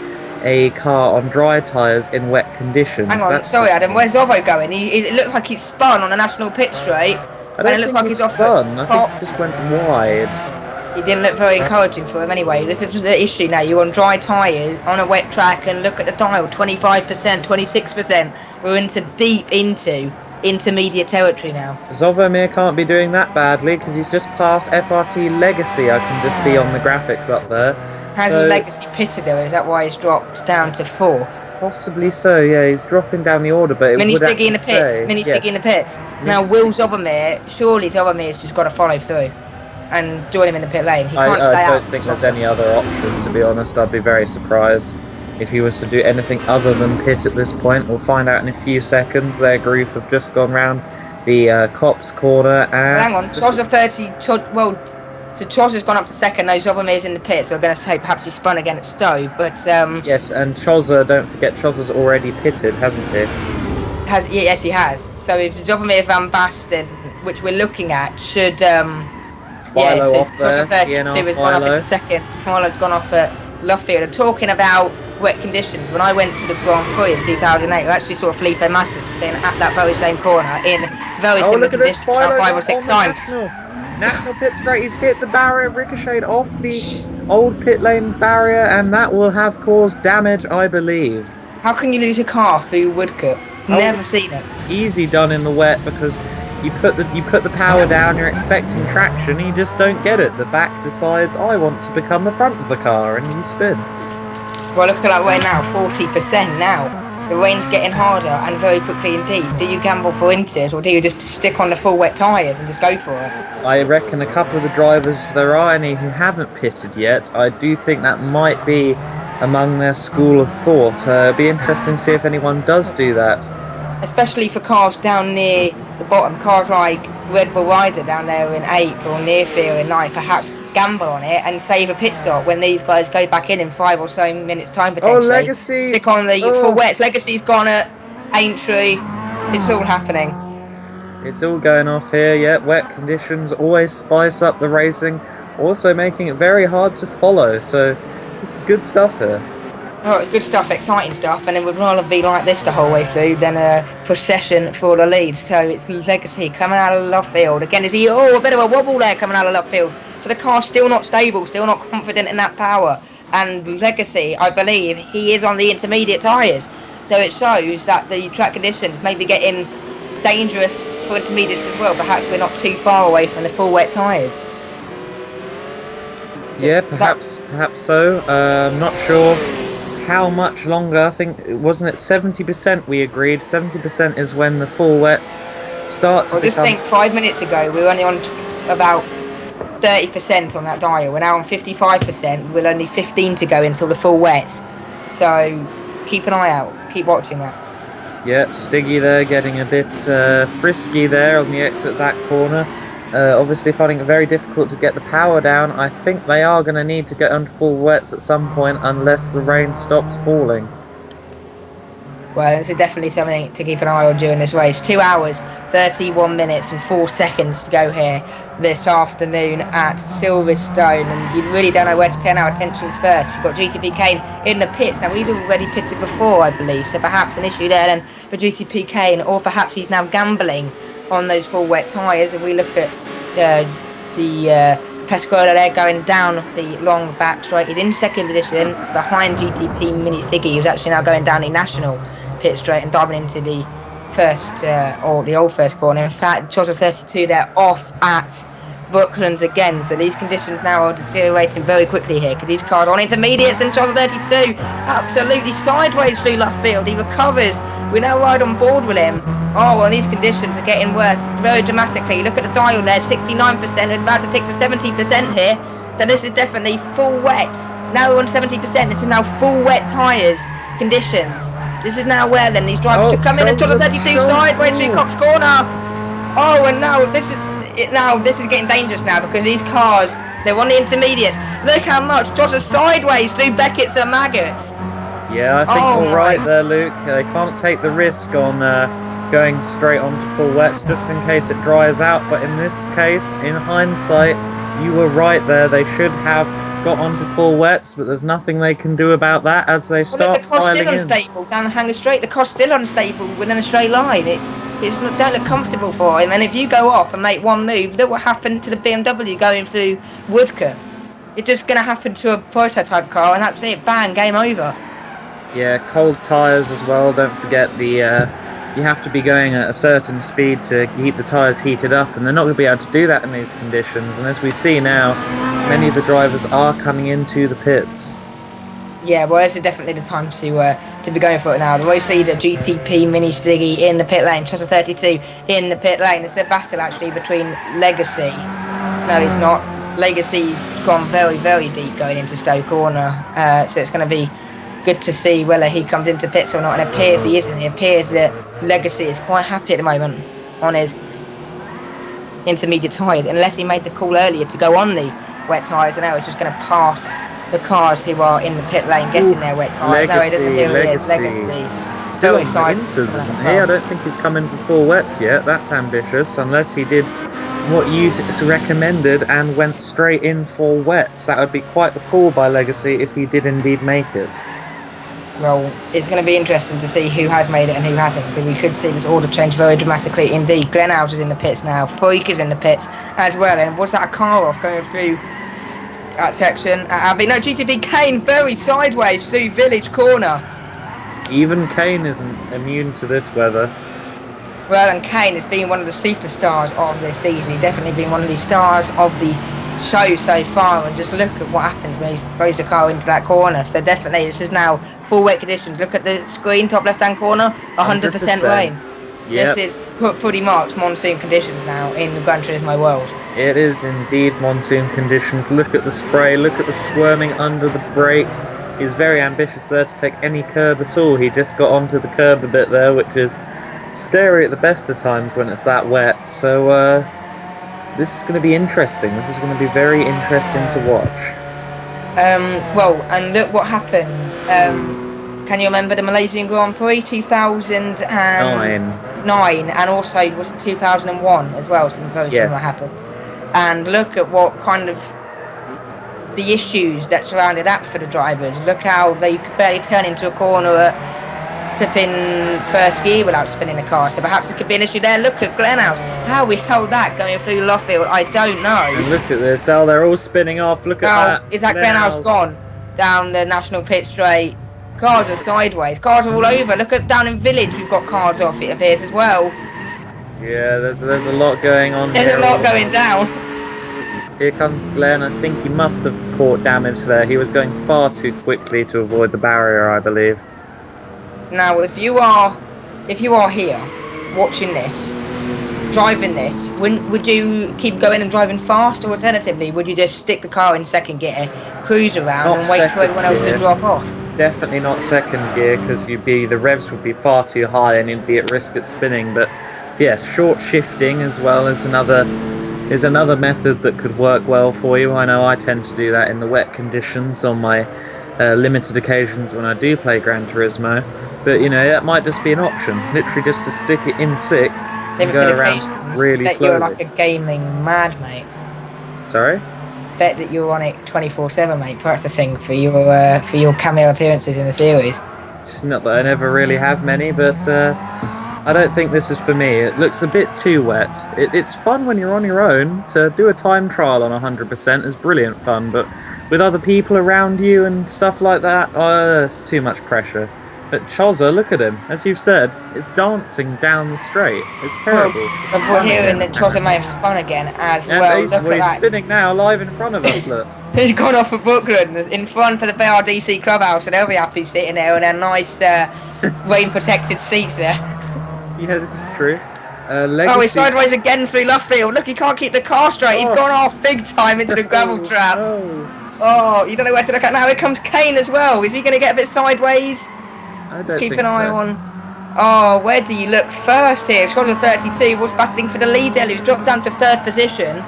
a car on dry tyres in wet conditions. Hang on, sorry Adam, where's Zovo going? It looks like he's spun on a national pit straight. I don't think he's spun, I think he just went wide. It didn't look very encouraging for him anyway. This is the issue now. You're on dry tyres on a wet track, and look at the dial, 25%, 26%. We're deep into intermediate territory now. Zovomir can't be doing that badly because he's just passed FRT Legacy. I can just see on the graphics up there. Has Legacy pitted though? Is that why he's dropped down to 4? Possibly so, yeah. He's dropping down the order, but Mini Stiggy in the pits. Mini Stiggy in the pits. Now, will Zovomir? Surely Zovomir's just got to follow through and join him in the pit lane. He can't stay out. I don't think there's any other option, to be honest. I'd be very surprised if he was to do anything other than pit at this point. We'll find out in a few seconds. Their group have just gone round the Cops corner. And hang on, Chos of 30. So Chos has gone up to second. Now Zovomir's in the pit, so we're going to say perhaps he spun again at Stowe. But yes, and Chozza, don't forget, Chozza's already pitted, hasn't he? Yes, he has. So if Zovomir van Basten, which we're looking at, should Chos of 32 has gone up into second. Pholo's gone off at Luffield. And talking about wet conditions, when I went to the Grand Prix in 2008, I actually saw Felipe Massa being at that very same corner in very similar conditions about 5 or 6 times. National pit straight, he's hit the barrier, ricocheted off the old pit lane's barrier, and that will have caused damage, I believe. How can you lose a car through woodcut? Never seen it. Easy done in the wet, because you put the power down, you're expecting traction, you just don't get it. The back decides, I want to become the front of the car, and you spin. Well, look at that way now, 40% now. The rain's getting harder and very quickly indeed. Do you gamble for inters, or do you just stick on the full wet tyres and just go for it? I reckon a couple of the drivers, if there are any who haven't pitted yet, I do think that might be among their school of thought. It'd be interesting to see if anyone does do that. Especially for cars down near the bottom, cars like Red Bull Rider down there in 8th or Nearfield in 9th, perhaps gamble on it and save a pit stop when these guys go back in 5 or so minutes time potentially. Oh, Legacy! Stick on the full wets. Legacy's gone at Aintree. It's all happening. It's all going off here, yeah. Wet conditions always spice up the racing, also making it very hard to follow, so this is good stuff here. Oh, it's good stuff, exciting stuff, and it would rather be like this the whole way through than a procession for the lead. So it's Legacy coming out of left field. Again, is he, a bit of a wobble there coming out of left field. So the car's still not stable, still not confident in that power. And Legacy, I believe, he is on the intermediate tyres. So it shows that the track conditions may be getting dangerous for intermediates as well. Perhaps we're not too far away from the full wet tyres. Yeah, perhaps so. Not sure how much longer. I think, wasn't it 70% we agreed? 70% is when the full wets start to become... Just think 5 minutes ago we were only on about 30% on that dial. We're now on 55%. We're only 15 to go until the full wets. So keep an eye out. Keep watching that. Yeah, Stiggy there getting a bit frisky there on the exit of that corner. Obviously finding it very difficult to get the power down. I think they are going to need to get under full wets at some point unless the rain stops falling. Well, this is definitely something to keep an eye on during this race. 2 hours, 31 minutes and 4 seconds to go here this afternoon at Silverstone. And you really don't know where to turn our attentions first. We've got GTP Kane in the pits. Now, he's already pitted before, I believe. So perhaps an issue there then for GTP Kane. Or perhaps he's now gambling on those full wet tyres. If we look at the Pescola there going down the long back straight, he's in second position behind GTP Mini Stiggy, who's actually now going down the national pit straight and diving into the first or the old first corner. In fact, Chos of 32 they're off at Brooklands again, so these conditions now are deteriorating very quickly here because these cars are on intermediates and Chos of 32 absolutely sideways through left field. He recovers. We're now right on board with him. Oh, well, these conditions are getting worse very dramatically. Look at the dial there, 69%. It's about to tick to 70% here. So this is definitely full wet. Now we're on 70%. This is now full wet tyres conditions. This is now where then these drivers should come in and Chos of 32 sideways through Cox corner. Oh, and now this is getting dangerous now because these cars They're on the intermediate. Look how much. Josh is sideways through Beckett's and Maggots. Yeah, I think Oh you're my. right there, Luke. They can't take the risk on going straight onto full wets just in case it dries out. But in this case, in hindsight, you were right there. They should have got onto full wets, but there's nothing they can do about that as they start Well, look, the car's piling still in. unstable down the hanger straight. The car's still unstable within a straight line. It's not, don't look comfortable for him. And if you go off and make one move, look what happened to the BMW going through Woodcote. It's just going to happen to a prototype car, and that's it. Bang, game over. Yeah, cold tyres as well. Don't forget the you have to be going at a certain speed to keep the tyres heated up, and they're not going to be able to do that in these conditions. And as we see now, many of the drivers are coming into the pits. Yeah, well, this is definitely the time to be going for it now. The race leader, GTP Mini Stiggy in the pit lane, Chester 32 in the pit lane. It's a battle actually between Legacy. No, it's not. Legacy's gone very, very deep going into Stoke Corner, so it's going to be good to see whether he comes into pits or not. And it appears he isn't. It appears that Legacy is quite happy at the moment on his intermediate tyres, unless he made the call earlier to go on the wet tyres, and now it's just going to pass the cars who are in the pit lane getting their wet tyres. No, he doesn't. Here he is. Legacy. Still on the winters, isn't he? I don't think he's come in for full wets yet. That's ambitious, unless he did what you recommended and went straight in for wets. That would be quite the call by Legacy if he did indeed make it. Well, it's going to be interesting to see who has made it and who hasn't, because we could see this order change very dramatically indeed. Glenhouse is in the pits now, Freak is in the pits as well, and was that a car off going through that section at Abbey? No, GTP Kane very sideways through Village Corner. Even Kane isn't immune to this weather. Well, and Kane has been one of the superstars of this season. He's definitely been one of the stars of the show so far, and just look at what happens when he throws the car into that corner. So definitely this is now full wet conditions. Look at the screen, top left hand corner, 100% rain. Yep. This is fully marked monsoon conditions now in the Gran Turismo world. It is indeed monsoon conditions. Look at the spray, look at the squirming under the brakes. He's very ambitious there to take any curb at all. He just got onto the curb a bit there, which is scary at the best of times when it's that wet. So this is going to be interesting. This is going to be very interesting to watch. Well, and look what happened. Can you remember the Malaysian Grand Prix 2009? And also was it 2001 as well? Something very similar happened. And look at what kind of the issues that surrounded that for the drivers. Look how they could barely turn into a corner at tipping first gear without spinning the car. So perhaps there could be an issue there. Look at Glenhouse. How we held that going through Loffield, I don't know. And look at this. Oh, they're all spinning off. Look at that. Is that Glenhouse gone down the National Pit Straight? Cars are sideways. Cars are all over. Look at down in Village. We've got cars off, it appears, as well. Yeah, there's a lot going on. There's a lot going down. Here comes Glenn. I think he must have caught damage there. He was going far too quickly to avoid the barrier, I believe. Now, if you are here watching this, driving this, would you keep going and driving fast, or alternatively, would you just stick the car in second gear, cruise around, and wait for everyone else to drop off? Definitely not second gear, because the revs would be far too high and you'd be at risk at spinning. But yes, short shifting as well is another method that could work well for you. I know I tend to do that in the wet conditions on my limited occasions when I do play Gran Turismo. But that might just be an option. Literally just to stick it in sick and go around really slowly. You're like a gaming mad, mate. Sorry? Bet that you're on it 24/7, mate. Perhaps a thing for your cameo appearances in the series. It's not that I never really have many, but I don't think this is for me. It looks a bit too wet. It's fun when you're on your own. To do a time trial on 100% is brilliant fun, but with other people around you and stuff like that, it's too much pressure. But Chozza, look at him. As you've said, is dancing down the straight. It's terrible. We're hearing that Chozza may have spun again as well. Look at that. He's spinning now, live in front of us, look. He's gone off of Brooklyn in front of the BRDC clubhouse, and they'll be happy sitting there in their nice rain-protected seats there. Yeah, this is true. He's sideways again through Luffield. Look, he can't keep the car straight. He's gone off big time into the gravel trap. Oh, you don't know where to look at now. Here comes Kane as well. Is he going to get a bit sideways? Let's keep an eye on. Oh, where do you look first here? Squadron 32 was battling for the lead there. He's dropped down to third position.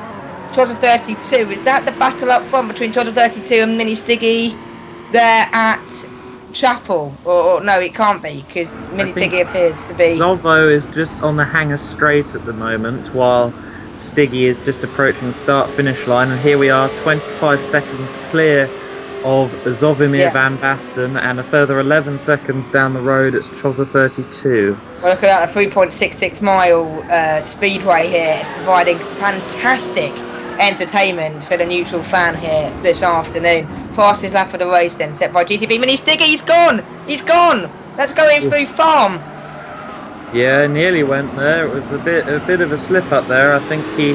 Choz of 32. Is that the battle up front between Choz of 32 and Mini Stiggy there at Chapel? Or no, it can't be, because Mini Stiggy appears to be... Zovo is just on the hanger straight at the moment, while Stiggy is just approaching the start-finish line, and here we are, 25 seconds clear of Zovimir Van Basten, and a further 11 seconds down the road, it's Choz 32. Well, look at that, a 3.66 mile speedway here. It's providing fantastic entertainment for the neutral fan here this afternoon. Fastest lap of the race then, set by GTP Mini Stiggy. He's gone! He's gone! That's going through farm. Yeah, nearly went there. It was a bit of a slip up there. I think he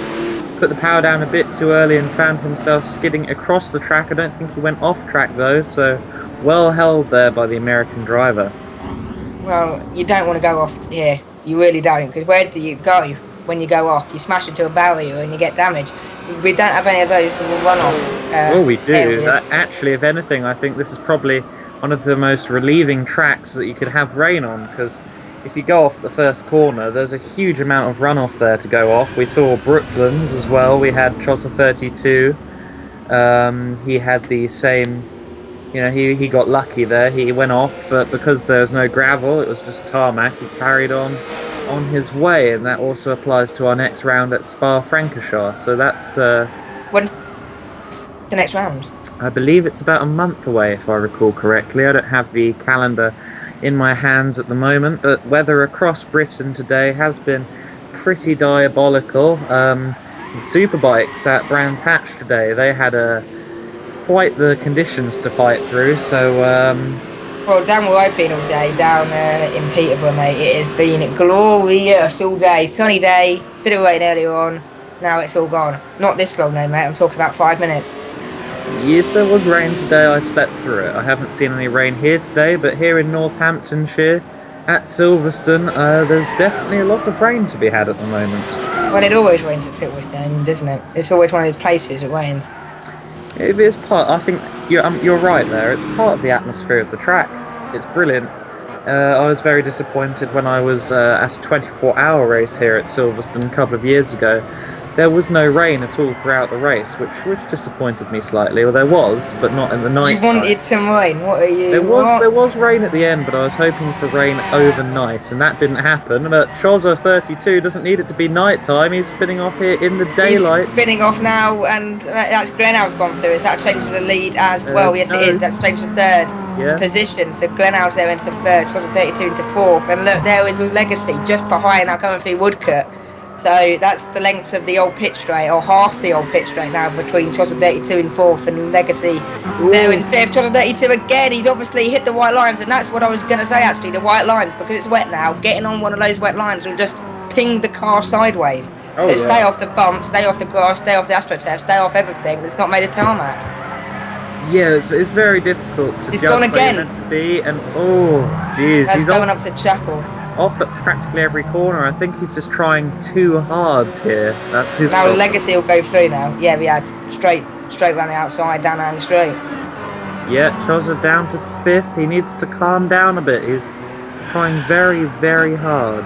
put the power down a bit too early and found himself skidding across the track. I don't think he went off track though, so well held there by the American driver. Well, you don't want to go off here. You really don't, because where do you go when you go off? You smash into a barrier and you get damaged. We don't have any of those that will run off. Well, we do. Actually, if anything, I think this is probably one of the most relieving tracks that you could have rain on, because if you go off at the first corner, there's a huge amount of runoff there to go off. We saw Brooklands as well. We had Choz 32. He had the same, he got lucky there. He went off, but because there was no gravel, it was just tarmac, he carried on his way, and that also applies to our next round at Spa-Francorchamps. So that's... When the next round? I believe it's about a month away, if I recall correctly. I don't have the calendar in my hands at the moment, but weather across Britain today has been pretty diabolical. Superbikes at Brands Hatch today, they had quite the conditions to fight through, so well, down where I've been all day, down in Peterborough, mate, it has been glorious all day. Sunny day, bit of rain earlier on, now it's all gone. Not this long though, mate, I'm talking about 5 minutes. If there was rain today, I slept through it. I haven't seen any rain here today, but here in Northamptonshire, at Silverstone, there's definitely a lot of rain to be had at the moment. Well, it always rains at Silverstone, doesn't it? It's always one of those places it rains. It is part. I think you're right there. It's part of the atmosphere of the track. It's brilliant. I was very disappointed when I was at a 24-hour race here at Silverstone a couple of years ago. There was no rain at all throughout the race, which disappointed me slightly. Well, there was, but not in the night. You wanted some rain. What are you? There was rain at the end, but I was hoping for rain overnight, and that didn't happen. But Choz 32 doesn't need it to be night time. He's spinning off here in the daylight. He's spinning off now, and that's Glenelg's gone through. Is that changed the lead as well? Yes, it is. That's changed to third position. So Glenelg's there into third, Choz 32 into fourth, and look, there is Legacy just behind now coming through Woodcote. So that's the length of the old pit straight, or half the old pit straight now, between Choz 32 in fourth and Legacy there in fifth. Choz 32 again, he's obviously hit the white lines, and that's what I was going to say actually, the white lines, because it's wet now, getting on one of those wet lines will just ping the car sideways. Stay off the bump, stay off the grass, stay off the AstroTurf, stay off everything that's not made of tarmac. Yeah, it's very difficult to he's judge gone again. Where you're meant to be, and he's going up to Chapel. Off at practically every corner. I think he's just trying too hard here. That's his problem. Legacy will go through now. Yeah, he has. Straight around the outside, down the straight. Yeah, Choz down to fifth. He needs to calm down a bit. He's trying very, very hard.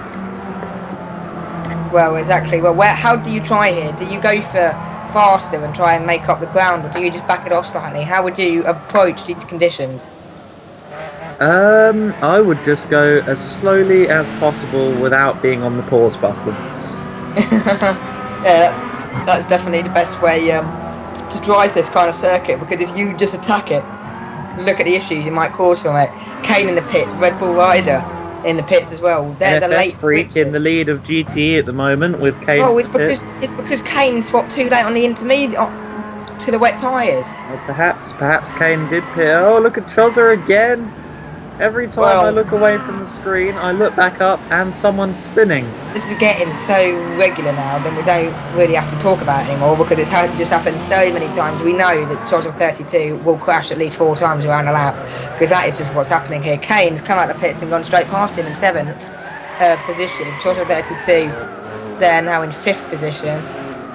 Well, exactly. Well, how do you try here? Do you go for faster and try and make up the ground, or do you just back it off slightly? How would you approach these conditions? I would just go as slowly as possible without being on the pause button. Yeah, that's definitely the best way to drive this kind of circuit, because if you just attack it, look at the issues you might cause from it. Kane in the pits, Red Bull Rider in the pits as well. They're the late Freak switches. in the lead of GTE at the moment with Kane. Oh, it's because Kane swapped too late on the intermediate to the wet tyres. Well, perhaps Kane did pit. Oh, look at Choz again. Every time I look away from the screen, I look back up and someone's spinning. This is getting so regular now that we don't really have to talk about it anymore, because it's just happened so many times. We know that Choz 32 will crash at least 4 times around the lap, because that is just what's happening here. Kane's come out of the pits and gone straight past him in 7th position. Choz 32, they're now in 5th position.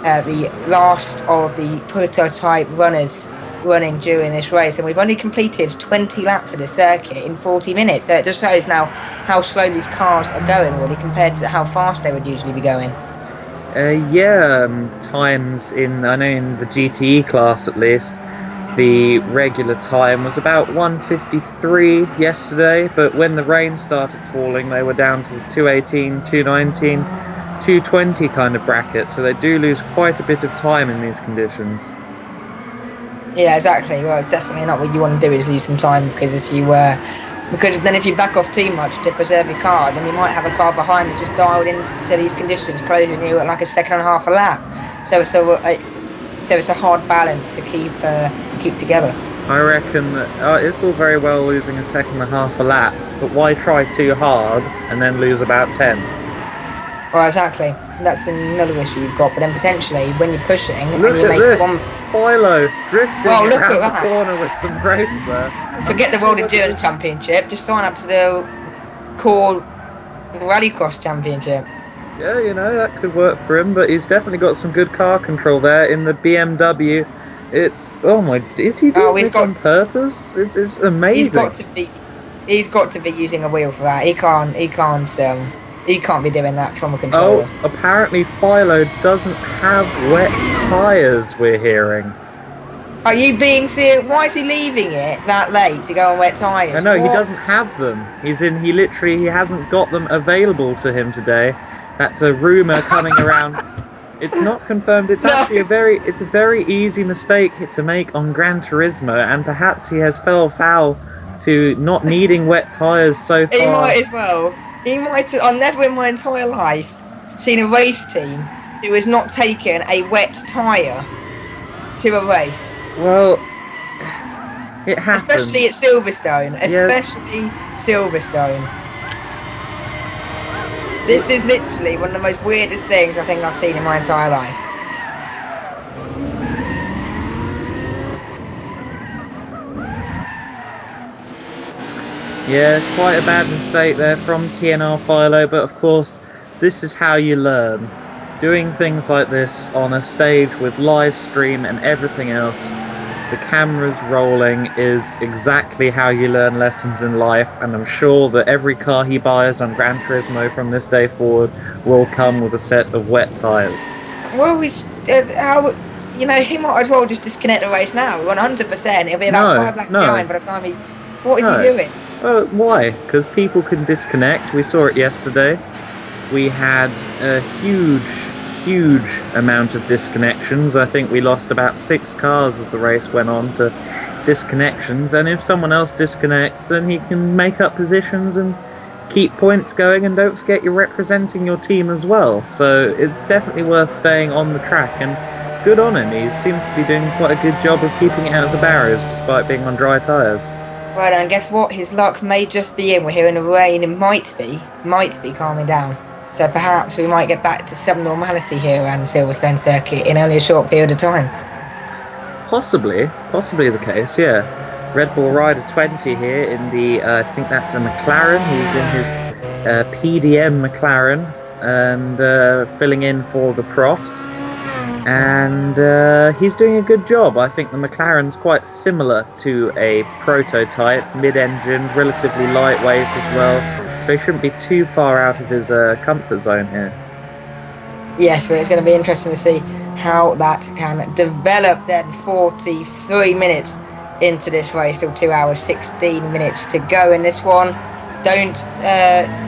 The last of the prototype runners running during this race, and we've only completed 20 laps of this circuit in 40 minutes, so it just shows now how slow these cars are going really compared to how fast they would usually be going. Yeah, times I know in the GTE class at least, the regular time was about 1:53 yesterday, but when the rain started falling, they were down to the 2:18, 2:19, 2:20 kind of bracket, so they do lose quite a bit of time in these conditions. Yeah, exactly. Well, it's definitely not what you want to do is lose some time because because then if you back off too much to preserve your car, then you might have a car behind that just dialed into these conditions, closing you at like a second and a half a lap. So it's a hard balance to keep together. I reckon that it's all very well losing a second and a half a lap, but why try too hard and then lose about 10? Well, exactly. That's another issue you've got. But then potentially, when you're pushing, Look and you at make this! one, Philo drifting well, look around at the that. corner with some grace there. Forget the World Endurance Championship. Just sign up to the core Rallycross Championship. Yeah, you know, that could work for him, but he's definitely got some good car control there in the BMW. Oh my, is he doing this on purpose? It's amazing. He's got to be using a wheel for that. He can't be doing that from a controller. Oh, apparently Philo doesn't have wet tyres, we're hearing. Are you being serious? Why is he leaving it that late to go on wet tyres? I know, he doesn't have them. He hasn't got them available to him today. That's a rumour coming around. It's not confirmed. It's actually a very easy mistake to make on Gran Turismo, and perhaps he has fell foul to not needing wet tyres so far. He might as well. I've never in my entire life seen a race team who has not taken a wet tyre to a race. Well, it happens. Especially at Silverstone. Yes. Especially Silverstone. This is literally one of the most weirdest things I think I've seen in my entire life. Yeah, quite a bad mistake there from TNR Philo, but of course, this is how you learn. Doing things like this on a stage with live stream and everything else, the cameras rolling, is exactly how you learn lessons in life, and I'm sure that every car he buys on Gran Turismo from this day forward will come with a set of wet tyres. Well, he might as well just disconnect the race now. 100%. He'll be about 5 laps behind by the time he... What is he doing? Well, why? Because people can disconnect. We saw it yesterday. We had a huge amount of disconnections. I think we lost about 6 cars as the race went on to disconnections, and if someone else disconnects, then he can make up positions and keep points going, and don't forget you're representing your team as well, so it's definitely worth staying on the track, and good on him. He seems to be doing quite a good job of keeping it out of the barriers despite being on dry tyres. Right, and guess what? His luck may just be in. We're hearing the rain. It might be calming down. So perhaps we might get back to some normality here around the Silverstone circuit in only a short period of time. Possibly the case, yeah. Red Bull Rider 20 here in the, I think that's a McLaren. He's in his PDM McLaren and filling in for the profs. And he's doing a good job. I think the McLaren's quite similar to a prototype, mid-engine, relatively lightweight as well. So he shouldn't be too far out of his comfort zone here. Yes, but it's going to be interesting to see how that can develop then. 43 minutes into this race, still 2 hours, 16 minutes to go in this one. Don't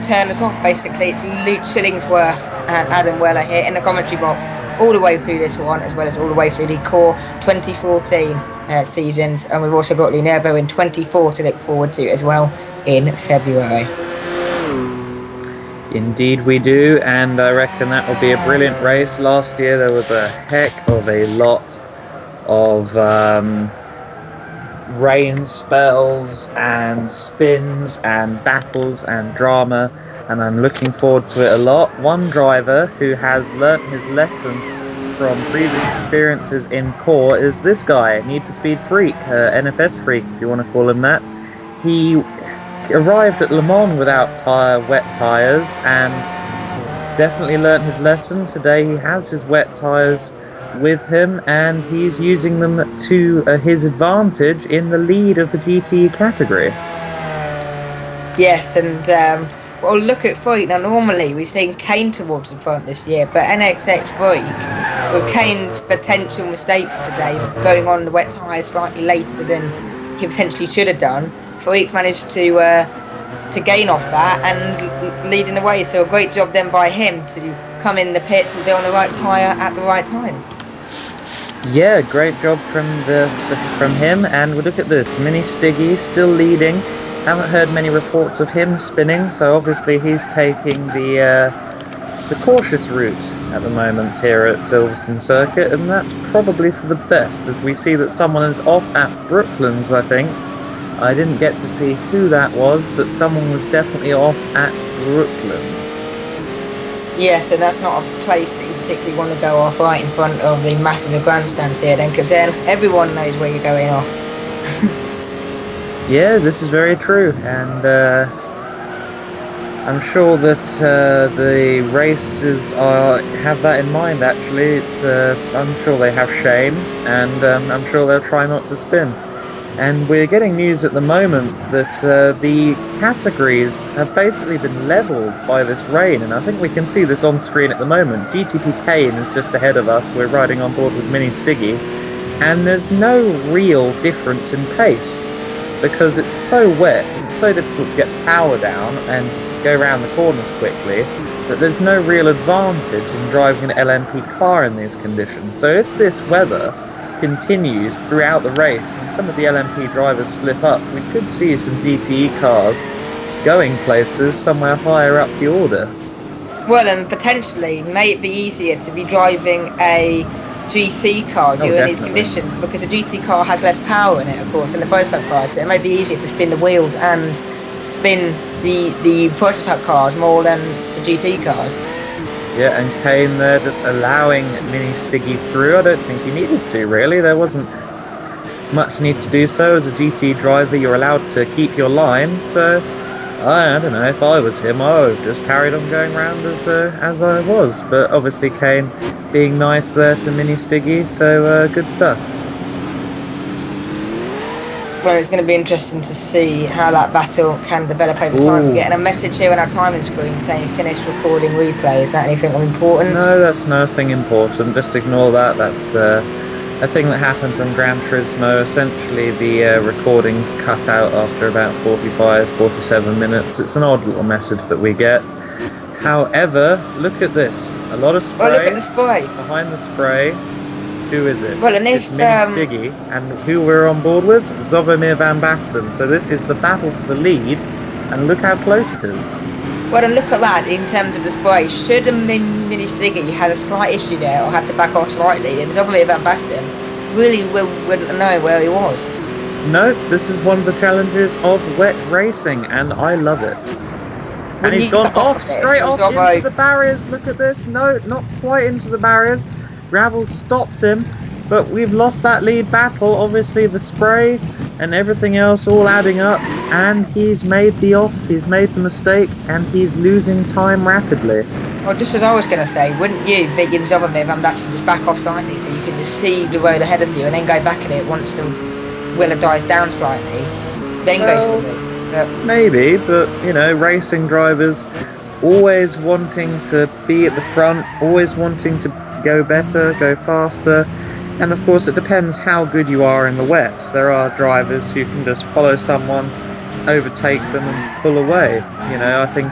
turn us off, basically. It's Luke Shillingsworth and Adam Weller here in the commentary box all the way through this one, as well as all the way through the core 2014 seasons. And we've also got Linervo in 24 to look forward to as well in February. Indeed we do, and I reckon that will be a brilliant race. Last year there was a heck of a lot of rain spells and spins and battles and drama, and I'm looking forward to it a lot. One driver who has learnt his lesson from previous experiences in core is this guy, Need for Speed Freak, NFS Freak if you want to call him that. He arrived at Le Mans without wet tyres and definitely learnt his lesson. Today he has his wet tyres with him and he's using them to his advantage in the lead of the GT category. Yes, and Well, look at Freak. Now, normally we've seen Kane towards the front this year, but NXX Freak, with Kane's potential mistakes today, going on the wet tyres slightly later than he potentially should have done, Freak's managed to gain off that and leading the way. So a great job then by him to come in the pits and be on the right tyre at the right time. Yeah, great job from him. And we look at this, Mini Stiggy still leading. Haven't heard many reports of him spinning, so obviously he's taking the cautious route at the moment here at Silverstone Circuit, and that's probably for the best, as we see that someone is off at Brooklands, I think. I didn't get to see who that was, but someone was definitely off at Brooklands. Yes, and that's not a place that you particularly want to go off right in front of the masses of grandstands here then, because then everyone knows where you're going off. Yeah, this is very true, and I'm sure that the races have that in mind. Actually, I'm sure they have shame, and I'm sure they'll try not to spin. And we're getting news at the moment that the categories have basically been leveled by this rain, and I think we can see this on screen at the moment. GTP Kane is just ahead of us. We're riding on board with Mini Stiggy, and there's no real difference in pace because it's so wet and it's so difficult to get power down and go around the corners quickly that there's no real advantage in driving an LMP car in these conditions. So if this weather continues throughout the race and some of the LMP drivers slip up, we could see some GTE cars going places somewhere higher up the order. Well, and potentially may it be easier to be driving a GT car during these conditions, because a GT car has less power in it, of course, than the prototype car, so it may be easier to spin the wheels and spin the prototype cars more than the GT cars. Yeah, and Kane there just allowing Mini Stiggy through. I don't think he needed to, really. There wasn't much need to do so. As a GT driver, you're allowed to keep your line, so I don't know, if I was him, I would have just carried on going round as I was. But obviously Kane being nice there to Mini Stiggy, so good stuff. Well, it's going to be interesting to see how that battle can develop over time. We're getting a message here on our timing screen saying finished recording replay. Is that anything of importance? No, that's nothing important. Just ignore that. That's a thing that happens on Gran Turismo. Essentially, the recordings cut out after about 45, 47 minutes. It's an odd little message that we get. However, look at this. A lot of spray. Oh, look at the spray. Behind the spray. Who is it? Well, and it's Mini Stiggy, and who we're on board with? Zovomir Van Basten. So this is the battle for the lead, and look how close it is. Well, and look at that in terms of the spray. Should a Mini Stiggy had a slight issue there or had to back off slightly, then Zovomir Van Basten really wouldn't have known where he was. No, this is one of the challenges of wet racing, and I love it. And he's gone off straight off into the barriers. Look at this. No, not quite into the barriers. Gravel's stopped him, but we've lost that lead battle. Obviously the spray and everything else all adding up, and he's made the mistake, and he's losing time rapidly. Well, just as I was going to say, wouldn't you big him Zovomir Van Basten just back off slightly so you can just see the road ahead of you and then go back at it once the wheeler dies down slightly, then go for the lead? But maybe, but you know, racing drivers always wanting to be at the front, always wanting to go better, go faster, and of course it depends how good you are in the wets. There are drivers who can just follow someone, overtake them and pull away. You know, I think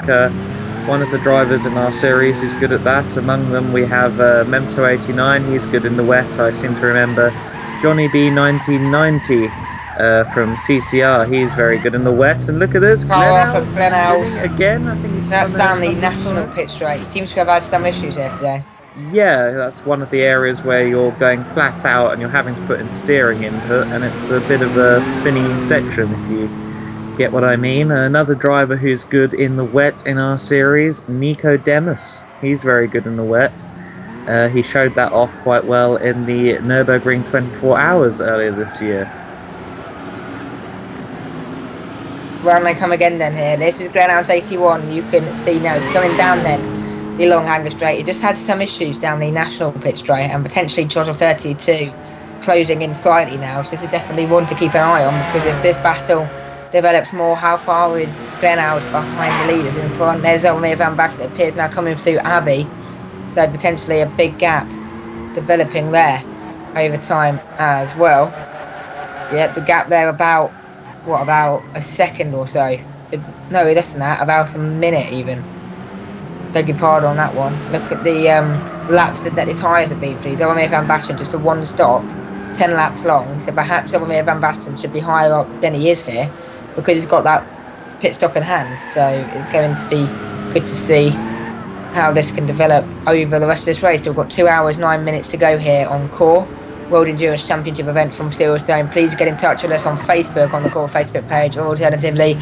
one of the drivers in our series is good at that. Among them we have Memto89, he's good in the wet. I seem to remember Johnny B1990 from CCR, he's very good in the wet. And look at this, Glenhouse again. I think he's that's down the national pit straight. He seems to have had some issues there today. Yeah, that's one of the areas where you're going flat out and you're having to put in steering input, and it's a bit of a spinny section, if you get what I mean. Another driver who's good in the wet in our series, Nico Demus. He's very good in the wet. He showed that off quite well in the Nürburgring 24 Hours earlier this year. Round they come again then here. This is Glenhouse 81. You can see now it's coming down then. The long hanger straight. It just had some issues down the national pit straight, and potentially Chottle 32 closing in slightly now. So this is definitely one to keep an eye on, because if this battle develops more. How far is Gran behind the leaders in front? There's Zelmir Van Basten. It appears now coming through Abbey. So potentially a big gap developing there over time as well. Yeah, the gap there about a second or so. No, less than that, about a minute even. Beg your pardon on that one. Look at the laps that the tyres have been, please. Zelmir Van Basten just a one stop, 10 laps long. So perhaps Zelmir Van Basten should be higher up than he is here because he's got that pit stop in hand. So it's going to be good to see how this can develop over the rest of this race. We've got 2 hours, 9 minutes to go here on Core World Endurance Championship event from Silverstone. Please get in touch with us on Facebook, on the Core Facebook page, or alternatively,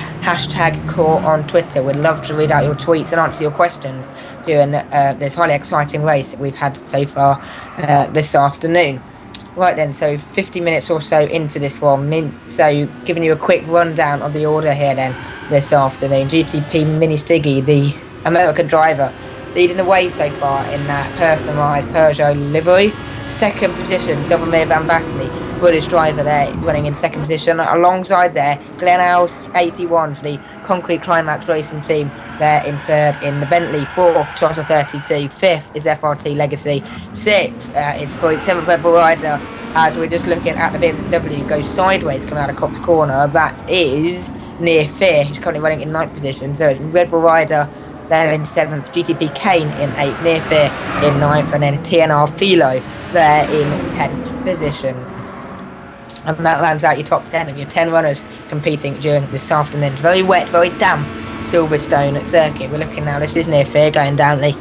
#Core on Twitter. We'd love to read out your tweets and answer your questions during this highly exciting race that we've had so far this afternoon. Right then, so 50 minutes or so into this one. So giving you a quick rundown of the order here then this afternoon. GTP Mini Stiggy, the American driver, leading the way so far in that personalised Peugeot livery. Second position, Zelmir Van Basten, British driver there, running in second position. Alongside there, Glen 81 for the Concrete Climax Racing team there in third in the Bentley. Fourth, Toyota 32. Fifth is FRT Legacy. Sixth is Freud. Seventh, Red Bull Rider. As we're just looking at the BMW go sideways coming out of Cox Corner, that is Near Fear, who's currently running in ninth position. So it's Red Bull Rider there in seventh, GTP Kane in eighth, Near Fear in ninth, and then TNR Philo there in 10th position. And that lands out your top 10 of your 10 runners competing during this afternoon. It's very wet, very damp Silverstone circuit. We're looking now, this is Near Fear going down the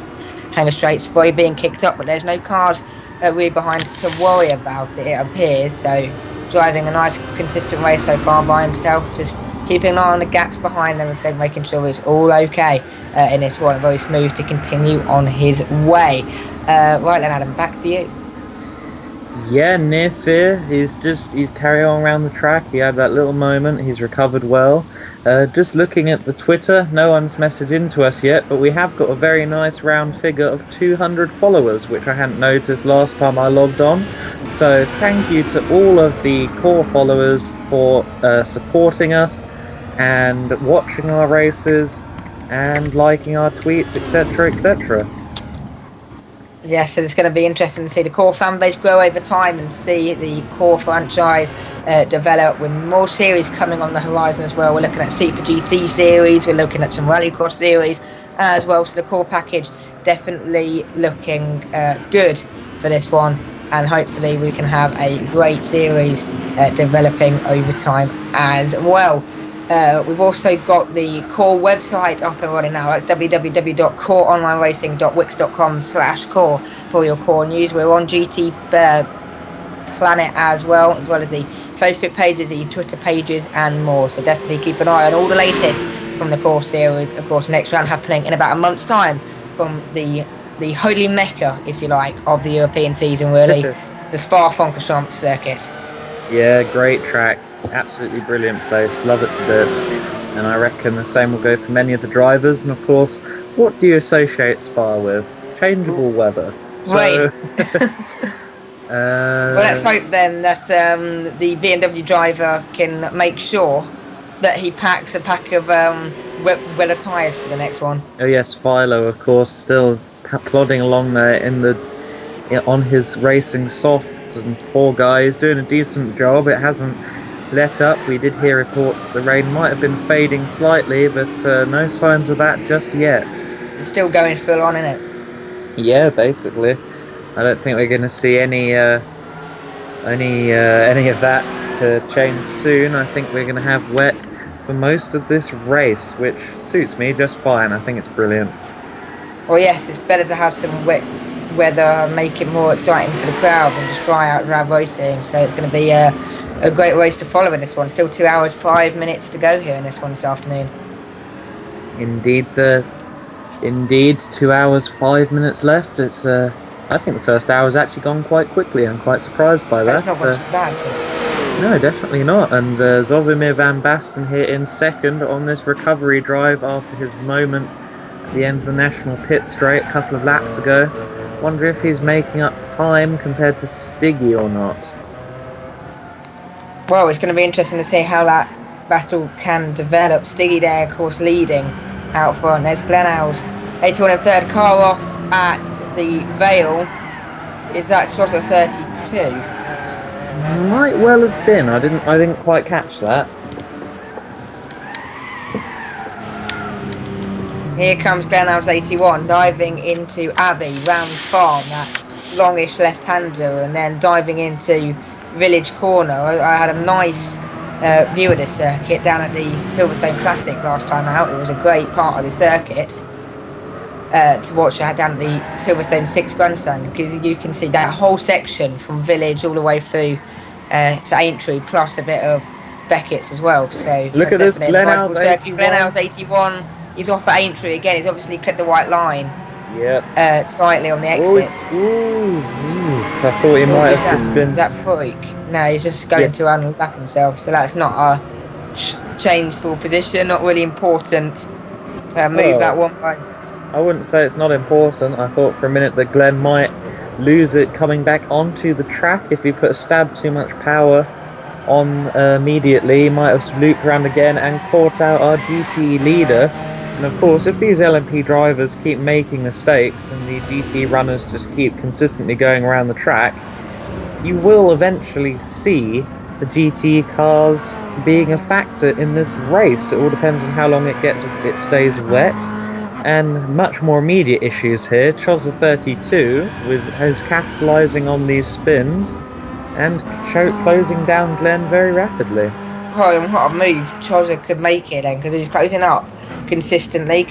Hanger Straight, Spray being kicked up, but there's no cars really behind to worry about it appears. So driving a nice consistent race so far by himself, just keeping an eye on the gaps behind everything, making sure it's all okay in this one. Very smooth to continue on his way. Right then, Adam, back to you. Yeah, Near Fear, he's carrying on around the track. He had that little moment, he's recovered well. Just looking at the Twitter, no one's messaged into us yet, but we have got a very nice round figure of 200 followers, which I hadn't noticed last time I logged on. So thank you to all of the core followers for supporting us and watching our races and liking our tweets, etc, etc. Yes, so it's going to be interesting to see the Core fan base grow over time and see the Core franchise develop with more series coming on the horizon as well. We're looking at Super GT series, we're looking at some Rallycross series as well. So the Core package definitely looking good for this one, and hopefully we can have a great series developing over time as well. We've also got the Core website up and running now. It's www.coreonlineracing.wix.com/core for your Core news. We're on GT Planet as well as the Facebook pages, the Twitter pages and more. So definitely keep an eye on all the latest from the Core series. Of course, next round happening in about a month's time from the holy mecca, if you like, of the European season, really. The Spa-Francorchamps circuit. Yeah, great track. Absolutely brilliant place, love it to bits, and I reckon the same will go for many of the drivers. And of course, what do you associate Spa with? Changeable weather. So, well, let's hope then that the BMW driver can make sure that he packs a pack of weather tyres for the next one. Oh yes, Philo, of course, still plodding along there on his racing softs, and poor guy is doing a decent job. It hasn't let up. We did hear reports that the rain might have been fading slightly, but no signs of that just yet. It's still going full on, isn't it? Yeah, basically. I don't think we're going to see any of that to change soon. I think we're going to have wet for most of this race, which suits me just fine. I think it's brilliant. Well, yes, it's better to have some wet weather, make it more exciting for the crowd than just dry out round racing. So it's going to be a great race to follow in this one. Still 2 hours 5 minutes to go here in this one this afternoon. Indeed, 2 hours 5 minutes left. It's I think the first hour's actually gone quite quickly. I'm quite surprised by that. That's not much as bad, so. No, definitely not. And Zelmir Van Basten here in second on this recovery drive after his moment at the end of the national pit straight a couple of laps ago. Wonder if he's making up time compared to Stiggy or not. Well, it's going to be interesting to see how that battle can develop. Stiggy there, of course, leading out front. There's Glenhouse, 81 in third. Car off at the Vale. Is that shot of 32? Might well have been. I didn't quite catch that. Here comes Glenhouse 81 diving into Abbey round farm, that longish left-hander, and then diving into Village Corner. I had a nice view of this circuit down at the Silverstone Classic last time out. It was a great part of the circuit to watch down at the Silverstone 6 Grandstand, because you can see that whole section from Village all the way through to Aintree, plus a bit of Beckett's as well. So look at this, Glenhouse 81. Glenhouse 81. He's off at Aintree again. He's obviously clipped the white line. Yep. Slightly on the exit. I thought he might have just been. Is that freak? No, he's just going to unlap himself. So that's not a change full position. Not really important. Move that one by. I wouldn't say it's not important. I thought for a minute that Glenn might lose it coming back onto the track if he put a stab too much power on immediately. He might have looped around again and caught out our GT leader. And of course, if these LMP drivers keep making mistakes and the GT runners just keep consistently going around the track, you will eventually see the GT cars being a factor in this race. It all depends on how long it gets, if it stays wet. And much more immediate issues here. Chozza 32 is capitalising on these spins and closing down Glenn very rapidly. Oh, and what a move Chozza could make it then, because he's closing up consistently,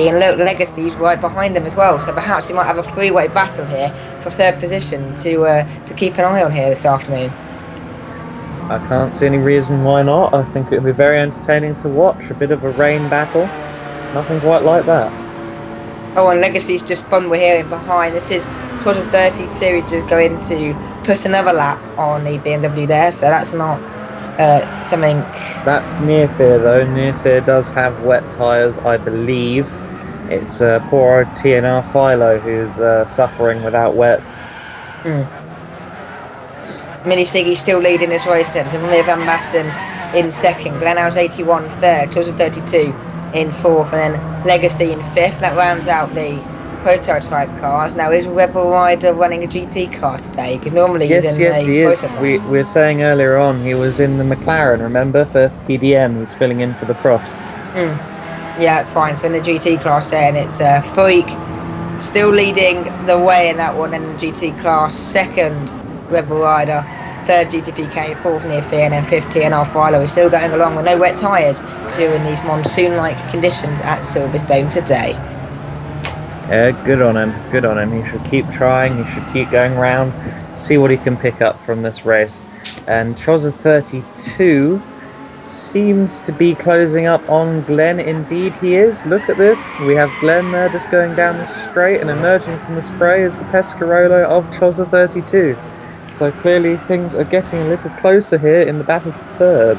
and look, Legacy's right behind him as well, so perhaps he might have a three-way battle here for third position to keep an eye on here this afternoon. I can't see any reason why not. I think it would be very entertaining to watch. A bit of a rain battle. Nothing quite like that. Oh, and Legacy's just spun, we're hearing behind. This is sort of 32, just going to put another lap on the BMW there, so that's not something. That's Near Fear though. Near Fear does have wet tyres, I believe. It's poor old TNR Philo who's suffering without wets. Mini Stiggy's still leading this race then. So Van Basten in second, Glenhouse 81 third, Chozza 32 in fourth, and then Legacy in fifth. That rounds out the prototype cars. Now, is Rebel Rider running a GT car today? Because normally he is. We were saying earlier on he was in the McLaren, remember, for PDM. He's filling in for the profs. Yeah, that's fine. So in the GT class there, and it's Freak still leading the way in that one, and the GT class second Rebel Rider, third GTPK, fourth Near Fear, and then fifth TNR Philo is still going along with no wet tyres during these monsoon-like conditions at Silverstone today. Yeah, good on him. He should keep trying, he should keep going around, see what he can pick up from this race. And Chozza 32 seems to be closing up on Glenn. Indeed he is. Look at this. We have Glenn there just going down the straight, and emerging from the spray is the Pescarolo of Chozza 32. So clearly things are getting a little closer here in the battle for third.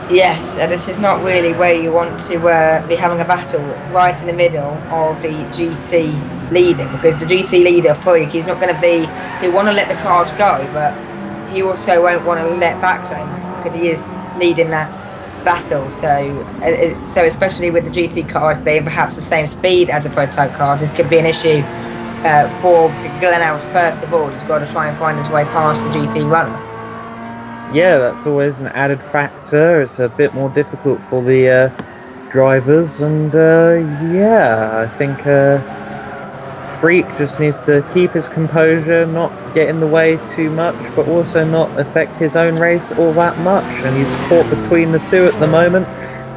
Yes, this is not really where you want to be having a battle, right in the middle of the GT leader, because the GT leader, Freak, he's not going to be, he'll want to let the cars go, but he also won't want to let back to him, because he is leading that battle. So especially with the GT cars being perhaps the same speed as the prototype cars, this could be an issue for Glenhouse first of all. He's got to try and find his way past the GT runner. Yeah, that's always an added factor. It's a bit more difficult for the drivers, and I think Freak just needs to keep his composure, not get in the way too much, but also not affect his own race all that much, and he's caught between the two at the moment.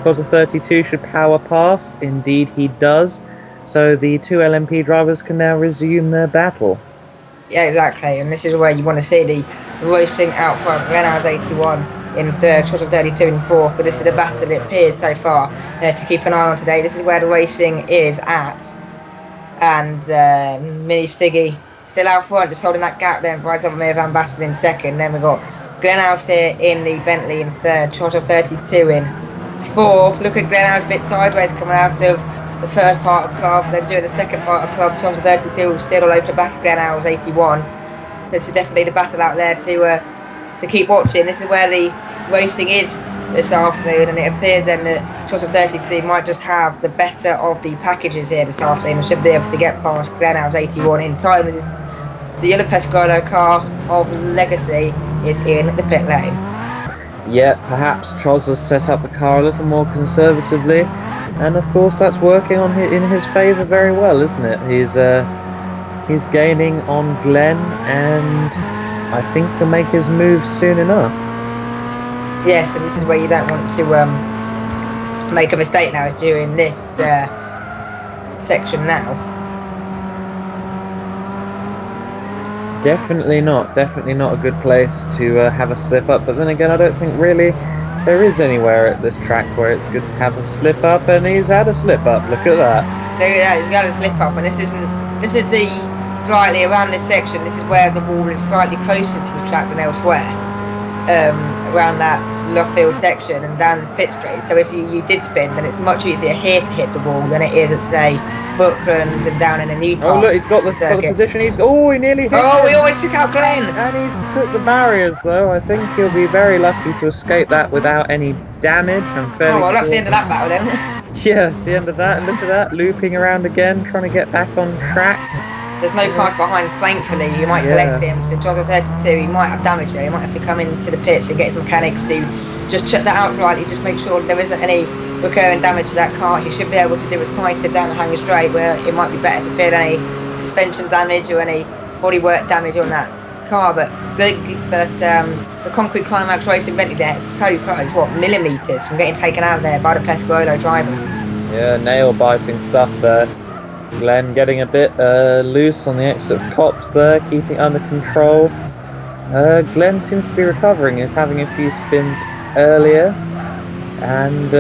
Chozza 32 should power pass. Indeed he does. So the two LMP drivers can now resume their battle. Yeah, exactly, and this is where you want to see the racing out front. Glenhouse 81 in third, Chozza 32 in fourth, but this is the battle it appears so far to keep an eye on today. This is where the racing is at, and Mini Stiggy still out front, just holding that gap then, right over Van Basten in second. Then we've got Glenhouse here in the Bentley in third, Chozza 32 in fourth. Look at Glenhouse a bit sideways coming out of the first part of club, then doing the second part of club. Chozza 32 still all over the back of Glenhouse 81. So this is definitely the battle out there to keep watching. This is where the racing is this afternoon, and it appears then that Total 32 might just have the better of the packages here this afternoon and should be able to get past Glenhouse 81 in time as the yellow Pescado car of Legacy is in the pit lane. Yeah, perhaps Troz has set up the car a little more conservatively, and of course that's working in his favour very well, isn't it? He's gaining on Glenn, and I think he'll make his move soon enough. Yes, and this is where you don't want to make a mistake now, is during this section now. Definitely not a good place to have a slip up, but then again I don't think really there is anywhere at this track where it's good to have a slip up, and he's had a slip up. Look at that. He's got a slip up, and this is the slightly around this section, this is where the wall is slightly closer to the track than elsewhere, around that Loughill section and down this pit straight. So if you did spin, then it's much easier here to hit the wall than it is at, say, Brooklands and down in a new part. Oh look, he's got the position. He nearly hit him. He always took out Glenn. And he's took the barriers though. I think he'll be very lucky to escape that without any damage. Well, that's the end of that battle then. Yes, the end of that. And look at that, looping around again, trying to get back on track. There's no cars behind, thankfully. You might collect him. So Jozo 32, he might have damage there. He might have to come into the pits and get his mechanics to just check that out slightly, just make sure there isn't any recurring damage to that car. He should be able to do a slicer down the Hanger Straight where it might be better to feel any suspension damage or any bodywork damage on that car. But the Concrete Climax Racing Bentley there, it's so close, millimetres from getting taken out of there by the Pescarolo driver. Yeah, nail-biting stuff there. Glenn getting a bit loose on the exit of Cops there, keeping it under control. Glenn seems to be recovering. He's having a few spins earlier, and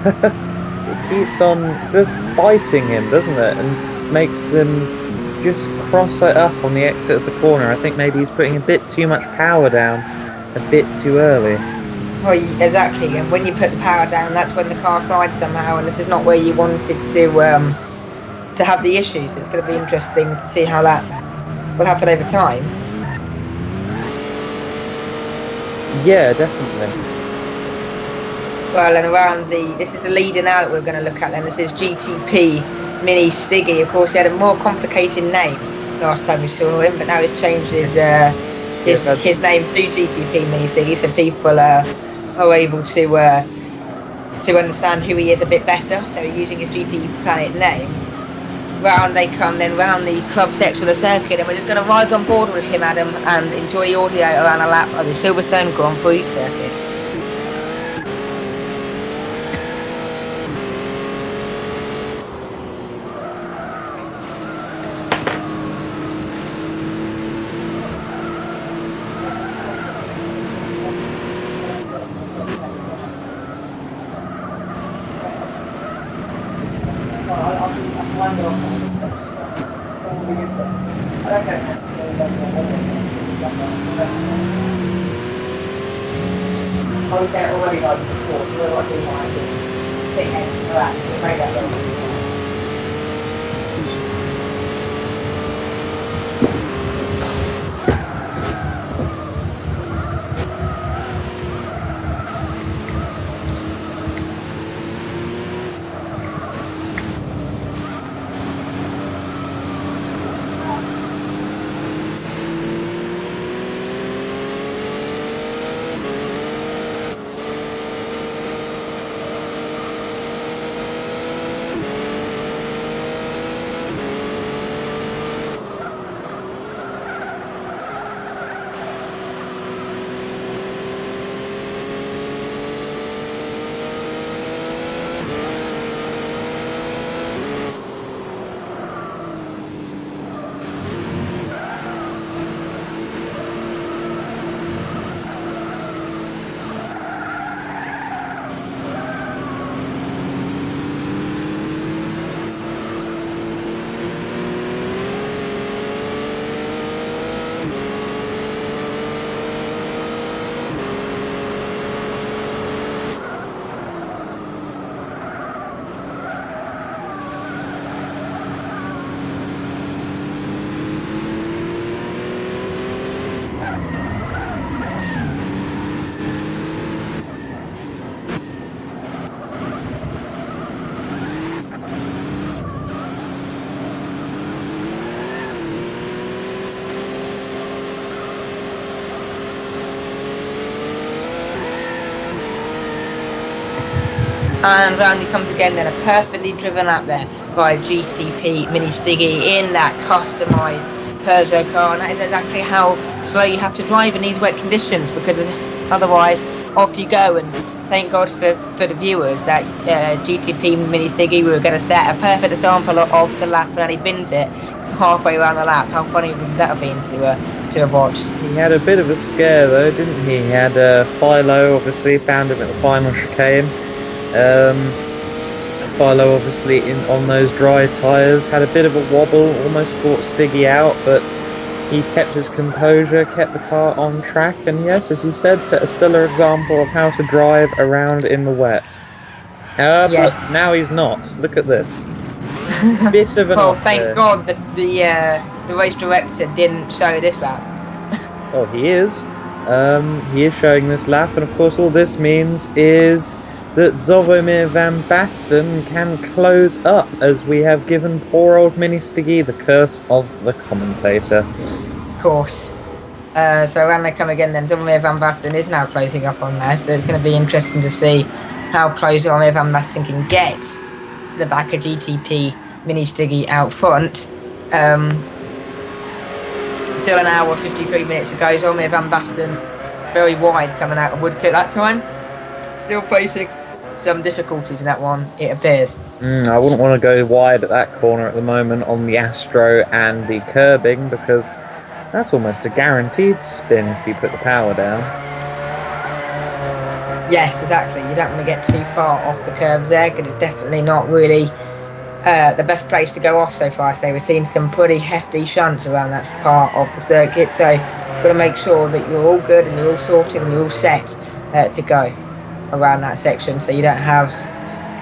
it keeps on just biting him, doesn't it? And makes him just cross it up on the exit of the corner. I think maybe he's putting a bit too much power down a bit too early. Well, exactly, and when you put the power down, that's when the car slides somehow, and this is not where you wanted to have the issue, so it's going to be interesting to see how that will happen over time. Yeah, definitely. Well, and around this is the leader now that we're going to look at then. This is GTP Mini Stiggy. Of course, he had a more complicated name last time we saw him, but now he's changed his name to GTP Mini Stiggy, so people are able to understand who he is a bit better. So he's using his GT Planet name. Round they come, then round the club section of the circuit, and we're just going to ride on board with him, Adam, and enjoy the audio around a lap of the Silverstone Grand Prix circuit. And round he comes again, then a perfectly driven lap there by GTP Mini Stiggy in that customised Peugeot car. And that is exactly how slow you have to drive in these wet conditions, because otherwise off you go. And thank God for the viewers that GTP Mini Stiggy, we were going to set a perfect example of the lap, and he bins it halfway around the lap. How funny would that have been to have watched? He had a bit of a scare though, didn't he? He had Philo, obviously, found him at the final chicane. Philo, obviously, on those dry tyres, had a bit of a wobble, almost caught Stiggy out, but he kept his composure, kept the car on track, and yes, as he said, set a stellar example of how to drive around in the wet. Yes. But now he's not. Look at this. Bit of an well, off thank there. God that the race director didn't show this lap. Oh, he is. He is showing this lap, and of course all this means is that Zvomir van Basten can close up, as we have given poor old Mini Stiggy the curse of the commentator. Of course. So when they come again, then Zvomir van Basten is now closing up on there, so it's going to be interesting to see how close Zvomir van Basten can get to the back of GTP Mini Stiggy out front. Still an hour 53 minutes to go. Zvomir van Basten very wide coming out of Woodcote that time. Still facing some difficulties in that one, it appears. I wouldn't want to go wide at that corner at the moment on the Astro and the curbing, because that's almost a guaranteed spin if you put the power down. Yes, exactly. You don't want to get too far off the curves there, because it's definitely not really the best place to go off so far today. We've seen some pretty hefty shunts around that part of the circuit, so you've got to make sure that you're all good and you're all sorted and you're all set to go around that section, so you don't have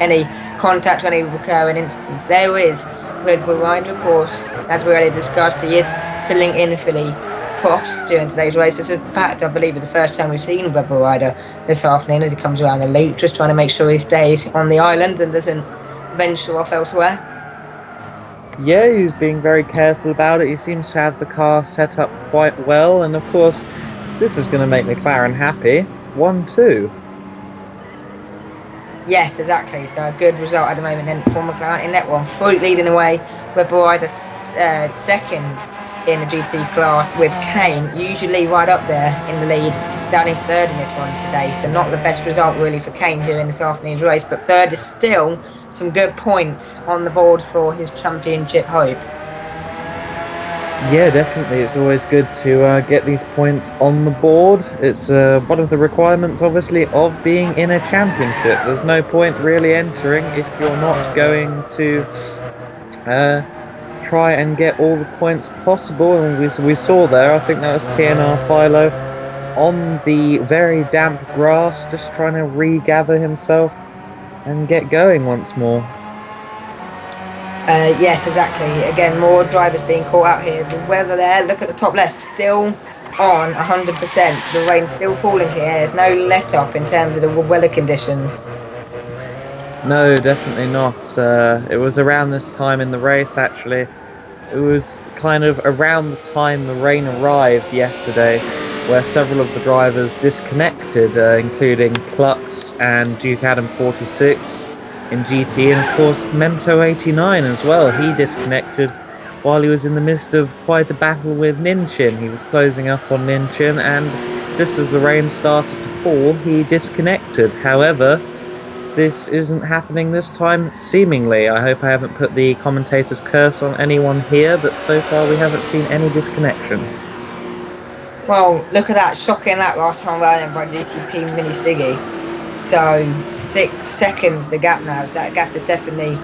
any contact or any recurring incidents. There is Red Bull Rider, of course, as we already discussed. He is filling in for Lee Crofts during today's race. It's in fact, I believe, it's the first time we've seen Red Bull Rider this afternoon as he comes around the loop, just trying to make sure he stays on the island and doesn't venture off elsewhere. Yeah, he's being very careful about it. He seems to have the car set up quite well, and of course this is going to make McLaren happy. 1-2. Yes, exactly. So a good result at the moment then for McLaren in that one. Freud leading away, Red Bull Rider second in the GT class, with Kane usually right up there in the lead, down in third in this one today. So not the best result really for Kane during this afternoon's race, but third is still some good points on the board for his championship hope. Yeah, definitely. It's always good to get these points on the board. It's one of the requirements, obviously, of being in a championship. There's no point really entering if you're not going to try and get all the points possible. And we saw there, I think that was TNR Philo, on the very damp grass, just trying to regather himself and get going once more. Yes, exactly. Again, more drivers being caught out here. The weather there, look at the top left, still on 100%. So the rain's still falling here. There's no let up in terms of the weather conditions. No, definitely not. It was around this time in the race, actually. It was kind of around the time the rain arrived yesterday, where several of the drivers disconnected, including Plux and Duke Adam 46 in GT, and of course Memto 89 as well. He disconnected while he was in the midst of quite a battle with Ninchin. He was closing up on Ninchin, and just as the rain started to fall, he disconnected. However, this isn't happening this time, seemingly. I hope I haven't put the commentator's curse on anyone here, but so far we haven't seen any disconnections. Well, look at that, shocking lap last time around by GTP Mini Stiggy. So 6 seconds the gap now, so that gap is definitely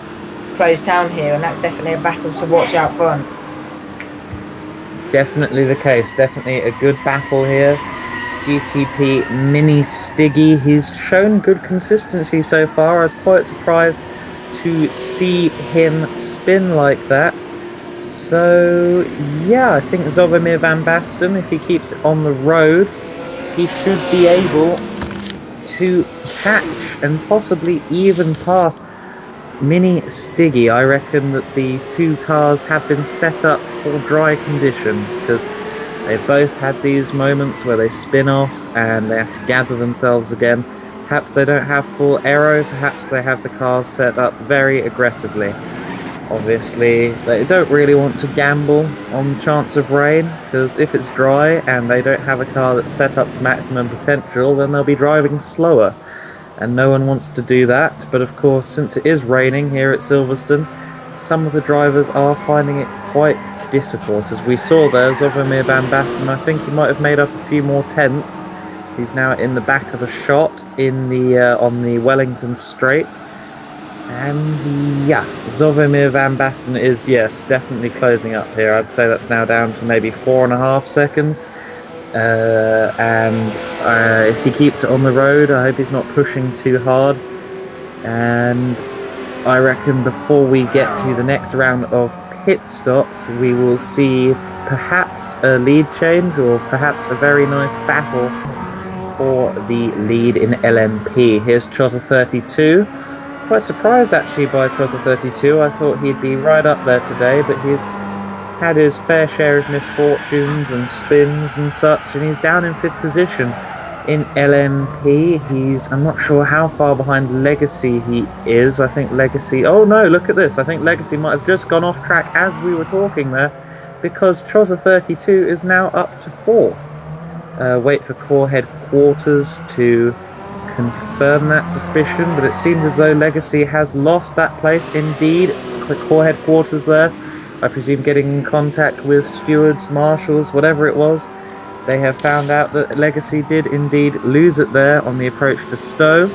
closed down here, and that's definitely a battle to watch out front. Definitely the case, definitely a good battle here. GTP Mini Stiggy, he's shown good consistency so far. I was quite surprised to see him spin like that. So yeah, I think Zvomir van Basten, if he keeps it on the road, he should be able to catch and possibly even pass Mini Stiggy. I reckon that the two cars have been set up for dry conditions, because they've both had these moments where they spin off and they have to gather themselves again. Perhaps they don't have full aero, perhaps they have the cars set up very aggressively. Obviously, they don't really want to gamble on the chance of rain, because if it's dry and they don't have a car that's set up to maximum potential, then they'll be driving slower. And no one wants to do that, but of course, since it is raining here at Silverstone, some of the drivers are finding it quite difficult. As we saw there, Zvomir Van Basten, I think he might have made up a few more tenths. He's now in the back of the shot in the on the Wellington Straight. And yeah, Zvomir Van Basten is, yes, definitely closing up here. I'd say that's now down to maybe 4.5 seconds. If he keeps it on the road, I hope he's not pushing too hard. And I reckon before we get to the next round of pit stops, we will see perhaps a lead change or perhaps a very nice battle for the lead in LMP. Here's Chozza32. Quite surprised actually by Chozza32. I thought he'd be right up there today, but he's had his fair share of misfortunes and spins and such, and he's down in 5th position in LMP. I'm not sure how far behind Legacy he is. I think Legacy, oh no, look at this. I think Legacy might have just gone off track as we were talking there, because Chozza32 is now up to 4th. Wait for core headquarters to confirm that suspicion, but it seems as though Legacy has lost that place. Indeed, core headquarters there, I presume getting in contact with stewards, marshals, whatever it was. They have found out that Legacy did indeed lose it there on the approach to Stowe.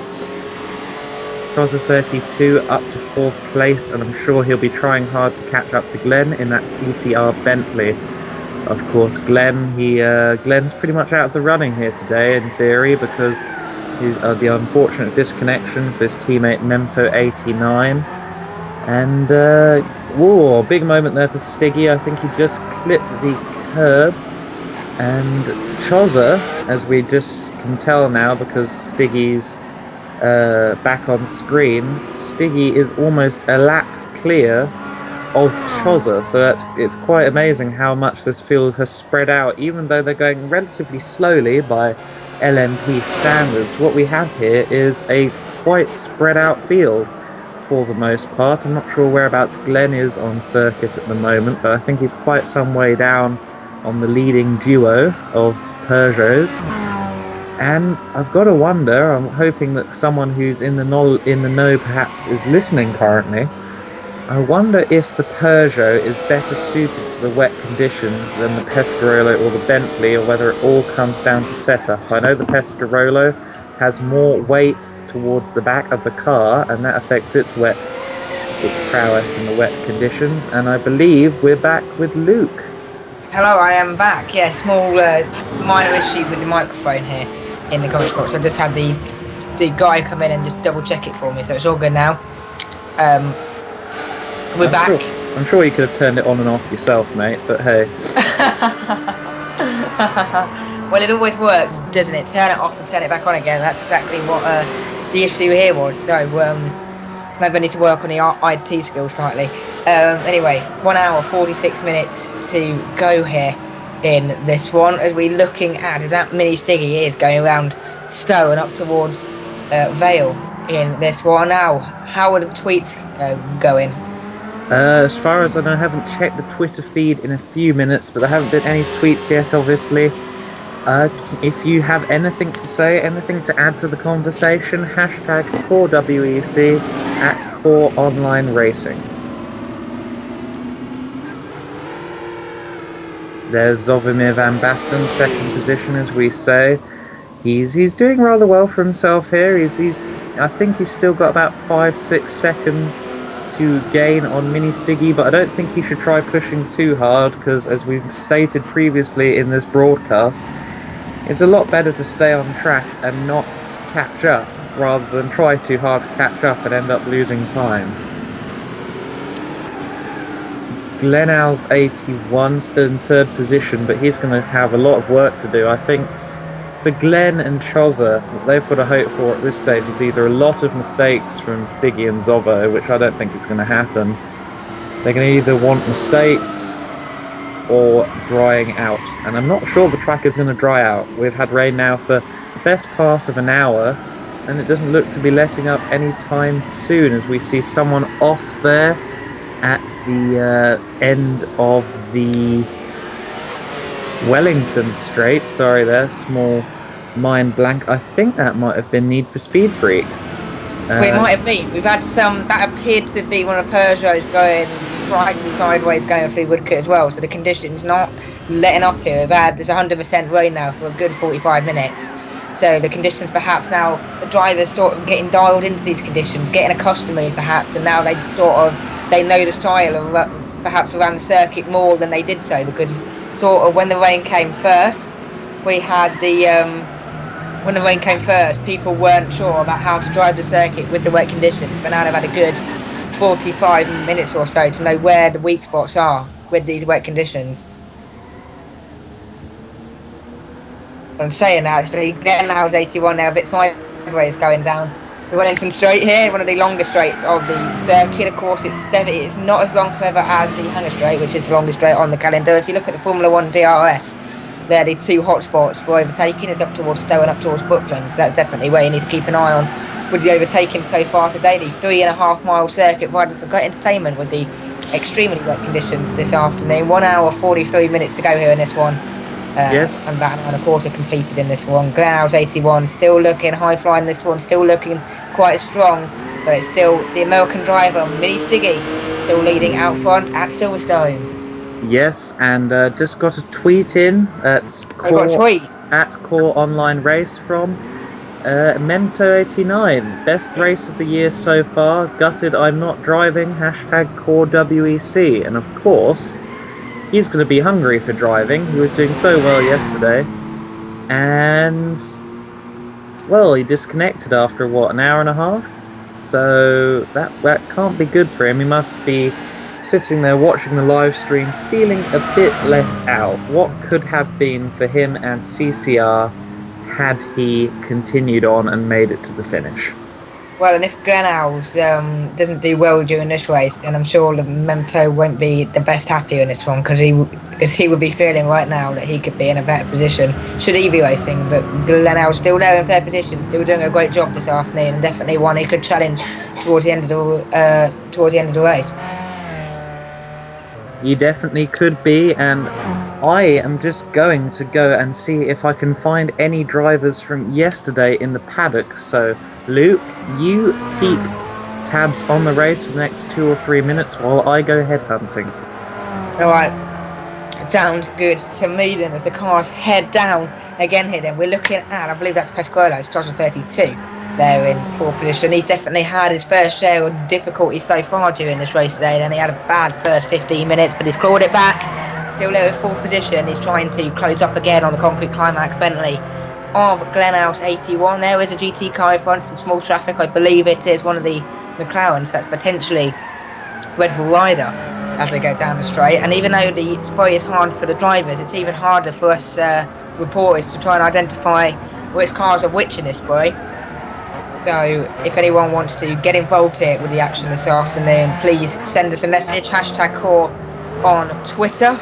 Chozza32 up to 4th place, and I'm sure he'll be trying hard to catch up to Glenn in that CCR Bentley. Of course, Glenn's pretty much out of the running here today, in theory, because the unfortunate disconnection for his teammate Memto89. And, whoa, big moment there for Stiggy. I think he just clipped the curb. And Chozza, as we just can tell now, because Stiggy's back on screen, Stiggy is almost a lap clear of Chozza. So it's quite amazing how much this field has spread out, even though they're going relatively slowly by LMP standards. What we have here is a quite spread out field for the most part. I'm not sure whereabouts Glenn is on circuit at the moment, but I think he's quite some way down on the leading duo of Peugeots. And I've got to wonder, I'm hoping that someone who's in the know perhaps is listening currently. I wonder if the Peugeot is better suited to the wet conditions than the Pescarolo or the Bentley, or whether it all comes down to setup. I know the Pescarolo has more weight towards the back of the car, and that affects its prowess in the wet conditions. And I believe we're back with Luke. Hello, I am back. Yeah, small minor issue with the microphone here in the comment box. I just had the guy come in and just double check it for me, so it's all good now. We're back. I'm sure you could have turned it on and off yourself, mate, but hey. Well, it always works, doesn't it? Turn it off and turn it back on again. That's exactly what the issue here was. So maybe I need to work on the IT skills slightly. Anyway, 1 hour, 46 minutes to go here in this one, as we're looking at that mini Stiggy is going around Stowe and up towards Vale in this one. Now, how are the tweets going? As far as I know, I haven't checked the Twitter feed in a few minutes, but there haven't been any tweets yet, obviously. If you have anything to say, anything to add to the conversation, hashtag CoreWEC at Core Online Racing. There's Zvomir Van Basten, 2nd position, as we say. He's doing rather well for himself here. I think he's still got about 5-6 seconds to gain on Mini Stiggy, but I don't think he should try pushing too hard, because as we've stated previously in this broadcast, it's a lot better to stay on track and not catch up, rather than try too hard to catch up and end up losing time. Glenal's 81, still in 3rd position, but he's going to have a lot of work to do. I think for Glenn and Chozza, what they've got to hope for at this stage is either a lot of mistakes from Stiggy and Zovo, which I don't think is going to happen. They're going to either want mistakes or drying out, and I'm not sure the track is going to dry out. We've had rain now for the best part of an hour, and it doesn't look to be letting up anytime soon, as we see someone off there at the end of the Wellington Straight. Sorry there, small mind blank. I think that might have been Need for Speed Freak. Well, it might have been. We've had some, that appeared to be one of Peugeot's going slightly sideways going through Woodcote as well, so the conditions not letting up here. There's 100% rain now for a good 45 minutes. So the conditions perhaps now, the drivers sort of getting dialed into these conditions, getting accustomed to it perhaps, and now they know the style of perhaps around the circuit more than they did so, because sort of when the rain came first, when the rain came first, people weren't sure about how to drive the circuit with the wet conditions, but now they've had a good 45 minutes or so to know where the weak spots are with these wet conditions. I'm saying that, actually, Glenhouse 81 now, a bit sideways going down the Wellington Straight here, one of the longer straights of the circuit. Of course, it's not as long forever as the Hangar Straight, which is the longest straight on the calendar. If you look at the Formula 1 DRS, they're the two hotspots for overtaking. It's up towards Stowe and up towards Brooklands. So that's definitely where you need to keep an eye on with the overtaking so far today. The 3.5 mile circuit providing some great entertainment with the extremely wet conditions this afternoon. 1 hour 43 minutes to go here in this one. Yes. And about an hour and a quarter completed in this one. Glenhouse 81 still looking high flying this one, still looking quite strong, but it's still the American driver, Millie Stiggy, still leading out front at Silverstone. Yes, and just got a tweet in at Core Online Race from Mento89. Best race of the year so far. Gutted I'm not driving. #Core WEC. And of course, he's going to be hungry for driving. He was doing so well yesterday. And, well, he disconnected after, an hour and a half? So that can't be good for him. He must be sitting there watching the live stream, feeling a bit left out. What could have been for him and CCR had he continued on and made it to the finish? Well, and if Glenhouse doesn't do well during this race, then I'm sure the Memento won't be the best happy in this one, because he would be feeling right now that he could be in a better position should he be racing. But Glenhouse still there in third position, still doing a great job this afternoon, and definitely one he could challenge towards the end of the race. He definitely could be, and I am just going to go and see if I can find any drivers from yesterday in the paddock. So, Luke, you keep tabs on the race for the next 2 or 3 minutes while I go headhunting. Alright, sounds good to me then, as the cars head down again here then. We're looking at, I believe that's Pasqualo's, 32. There in fourth position. He's definitely had his fair share of difficulty so far during this race today. Then he had a bad first 15 minutes, but he's clawed it back. Still there in fourth position. He's trying to close up again on the concrete climax. Bentley of Glenhouse 81. There is a GT car in front, some small traffic. I believe it is one of the McLarens. That's potentially Red Bull Rider as they go down the straight. And even though the spray is hard for the drivers, it's even harder for us reporters to try and identify which cars are which in this spray. So if anyone wants to get involved here with the action this afternoon, please send us a message, #Core on Twitter.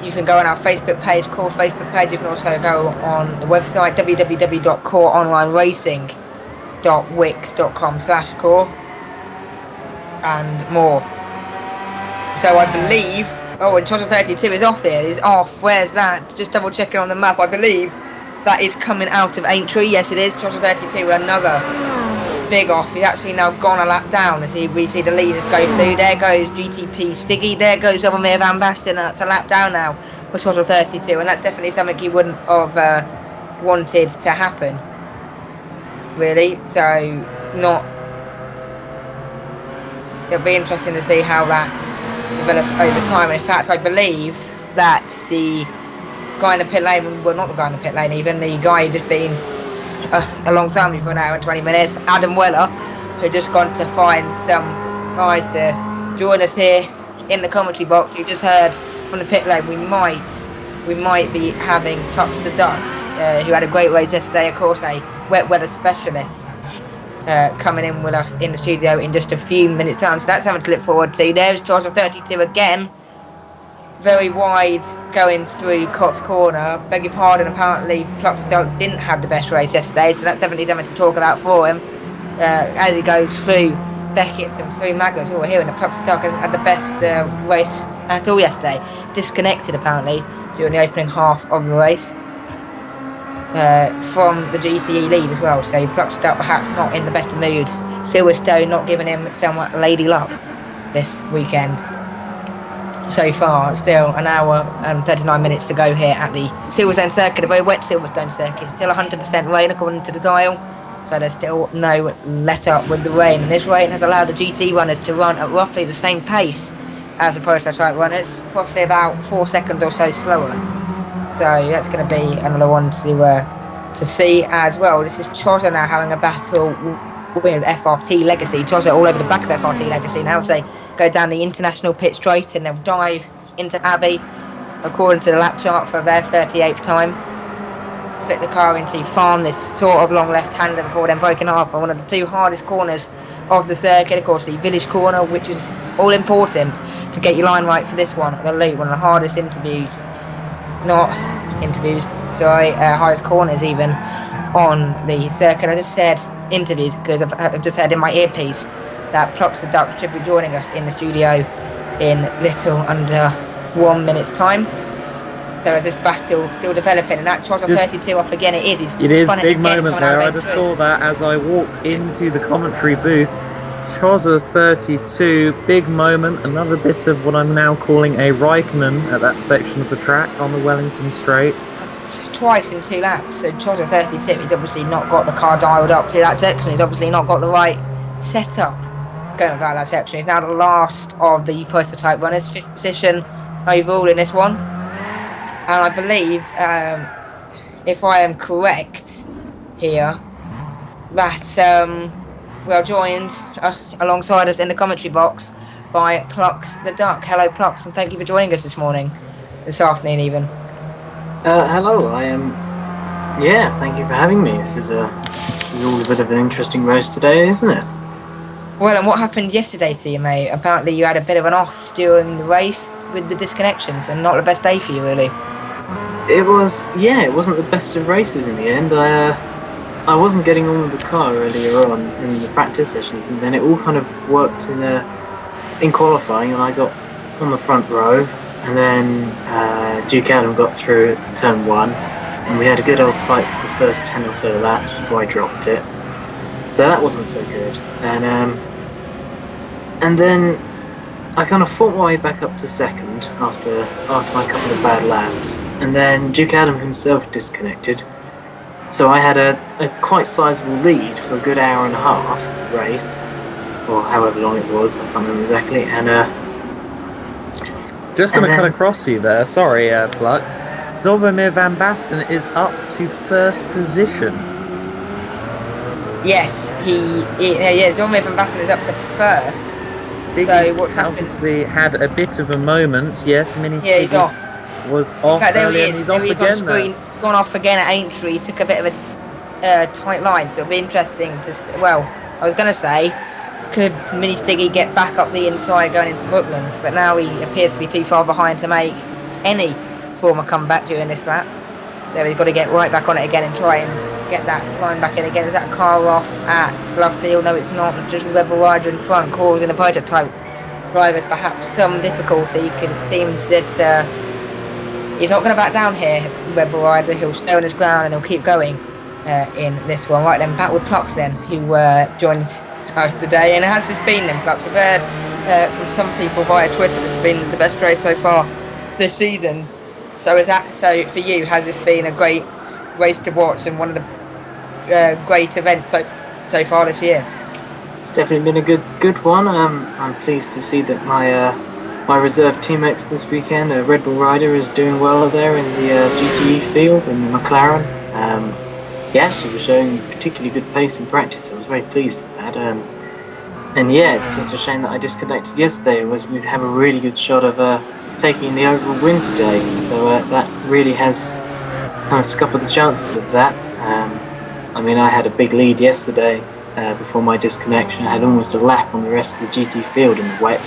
You can go on our Facebook page, Core Facebook page. You can also go on the website, www.coreonlineracing.wix.com/core and more. So I believe, and Total 32 is off there. It's off. Where's that? Just double checking on the map. I believe that is coming out of Aintree. Yes, it is. Total 32 with another big off. He's actually now gone a lap down as we see the leaders go through. There goes GTP Stiggy. There goes Obamir Van Basten. That's a lap down now for Total 32. And that's definitely something he wouldn't have wanted to happen, really. So, it'll be interesting to see how that develops over time. And in fact, I believe that the guy in the pit lane, well, not the guy in the pit lane even, the guy who just been alongside me for an hour and 20 minutes, Adam Weller, who just gone to find some guys to join us here in the commentary box. You just heard from the pit lane we might be having Tucks the Duck, who had a great race yesterday, of course, a wet weather specialist, coming in with us in the studio in just a few minutes time. So that's something to look forward to. There's Charles of 32 again, very wide going through Cox Corner. Beg your pardon, apparently Pluxdale didn't have the best race yesterday, so that's definitely something to talk about for him. As he goes through Beckett's and through Maggot's, all here, and Pluxdale hasn't had the best race at all yesterday. Disconnected apparently during the opening half of the race from the GTE lead as well, so Pluxdale perhaps not in the best of moods. Silverstone not giving him somewhat lady luck this weekend. So far, still an hour and 39 minutes to go here at the Silverstone circuit, a very wet Silverstone circuit. Still 100% rain according to the dial, so there's still no let up with the rain. And this rain has allowed the GT runners to run at roughly the same pace as the prototype runners, roughly about 4 seconds or so slower. So that's going to be another one to see as well. This is Chozza now having a battle with FRT Legacy. Chozza all over the back of FRT Legacy now as they go down the international pit straight, and they'll dive into Abbey according to the lap chart for their 38th time. Flip the car into Farm, this sort of long left-hander before then broken off by one of the two hardest corners of the circuit, of course the Village corner, which is all important to get your line right for this one. The loop, one of the hardest hardest corners even on the circuit. I just said interviews because I've just heard in my earpiece that Plops the Duck should be joining us in the studio in little under 1 minute's time. So as this battle still developing, and that Chozza 32 off again, it is. It is big moment there. I just saw that as I walked into the commentary booth. Chozza 32, big moment. Another bit of what I'm now calling a Raikkonen at that section of the track on the Wellington Straight. That's twice in 2 laps. So Chozza 32, he's obviously not got the car dialed up to that section. He's obviously not got the right setup going about that section. He's now the last of the prototype runners, 5th position overall in this one. And I believe, if I am correct here, that we are joined alongside us in the commentary box by Plux the Duck. Hello, Plux, and thank you for joining us this afternoon even. Hello, I am. Thank you for having me. This is all a bit of an interesting race today, isn't it? Well, and what happened yesterday to you, mate? Apparently you had a bit of an off during the race with the disconnections, and not the best day for you, really. It wasn't the best of races in the end. I wasn't getting on with the car earlier on in the practice sessions, and then it all kind of worked in qualifying, and I got on the front row, and then Duke Adam got through at turn 1, and we had a good old fight for the first 10 or so laps before I dropped it. So that wasn't so good. And then I kind of fought my way back up to second after my couple of bad laps, and then Duke Adam himself disconnected. So I had a quite sizable lead for a good hour and a half race, or however long it was, I can't remember exactly. And just going to cut across you there, sorry, Plux. Zolvomir Van Basten is up to 1st position. Yes, Zolvomir Van Basten is up to 1st. Stiggy's so what's obviously had a bit of a moment. Yes, Mini Stiggy he's off. Was off. In fact, there earlier, he is. He's There off he is again on screen. He's gone off again at Aintree. He took a bit of a tight line, so it'll be interesting to see. Well, I was going to say, could Mini Stiggy get back up the inside going into Brooklands? But now he appears to be too far behind to make any form of comeback during this lap. There he's got to get right back on it again and try and get that line back in again. Is that car off at Lovefield? No, it's not. Just Rebel Rider in front, causing the prototype drivers perhaps some difficulty, because it seems that he's not going to back down here, Rebel Rider. He'll stay on his ground and he'll keep going in this one. Right then, back with Plux then, who joins us today, and it has just been then, Plux. We've heard from some people via Twitter it's been the best race so far this season. So for you, has this been a great race to watch and one of the great events so far this year? It's definitely been a good one. I'm pleased to see that my reserve teammate for this weekend, Red Bull Rider, is doing well there in the GTE field in the McLaren. She was showing particularly good pace in practice. I was very pleased with that. And it's just a shame that I disconnected yesterday. We'd have a really good shot of taking the overall win today. So that really has kind of scuppered the chances of that. I had a big lead yesterday. Before my disconnection, I had almost a lap on the rest of the GT field in the wet,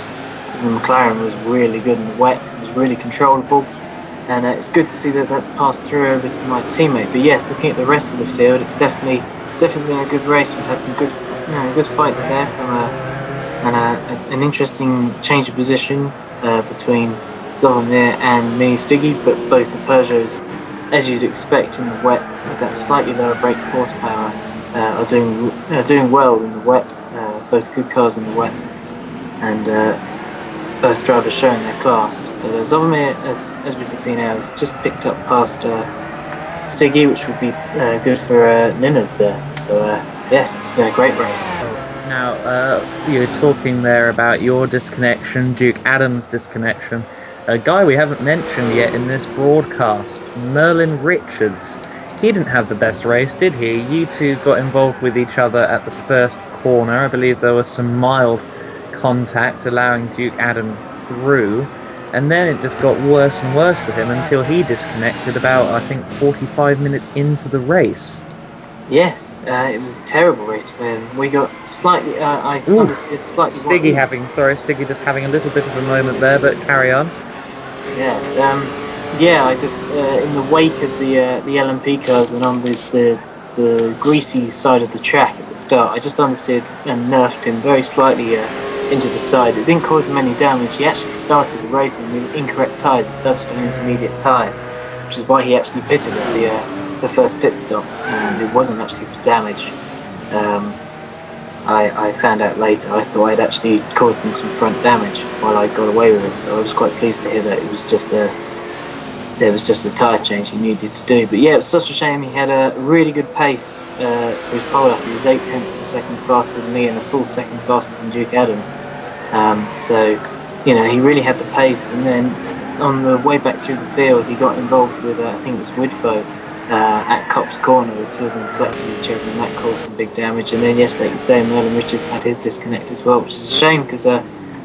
because the McLaren was really good in the wet. It was really controllable, and it's good to see that that's passed through over to my teammate. But yes, looking at the rest of the field, it's definitely been a good race. We've had some good fights there from an interesting change of position between Zolomir and Mini Stiggy, but both the Peugeots, as you'd expect in the wet, with that slightly lower brake horsepower, are doing well in the wet. Both good cars in the wet, and both drivers showing their class. But Zolomir, as we can see now, has just picked up past Stiggy, which would be good for Ninna's there. So yes, it's been a great race. Now, you were talking there about your disconnection, Duke Adams' disconnection. A guy we haven't mentioned yet in this broadcast, Merlin Richards. He didn't have the best race, did he? You two got involved with each other at the first corner. I believe there was some mild contact allowing Duke Adam through. And then it just got worse and worse for him until he disconnected about, I think, 45 minutes into the race. Yes, it was a terrible race for him. We got slightly, Stiggy just having a little bit of a moment there, but carry on. Yes, I just, in the wake of the LMP cars and on the greasy side of the track at the start, I just understeered and nerfed him very slightly into the side. It didn't cause him any damage. He actually started the race on the incorrect tyres. He started on intermediate tyres, which is why he actually pitted at the first pit stop, and it wasn't actually for damage. I found out later. I thought I'd actually caused him some front damage while I got away with it, so I was quite pleased to hear that it was just a tyre change he needed to do. But yeah, it was such a shame. He had a really good pace for his pole-up. He was 0.8 of a second faster than me and a full second faster than Duke Adam. So, he really had the pace. And then on the way back through the field, he got involved with, I think it was Woodfoe, at Cops Corner. The two of them collected each other, and that caused some big damage. And then, yes, like you say, Merlin Richards had his disconnect as well, which is a shame because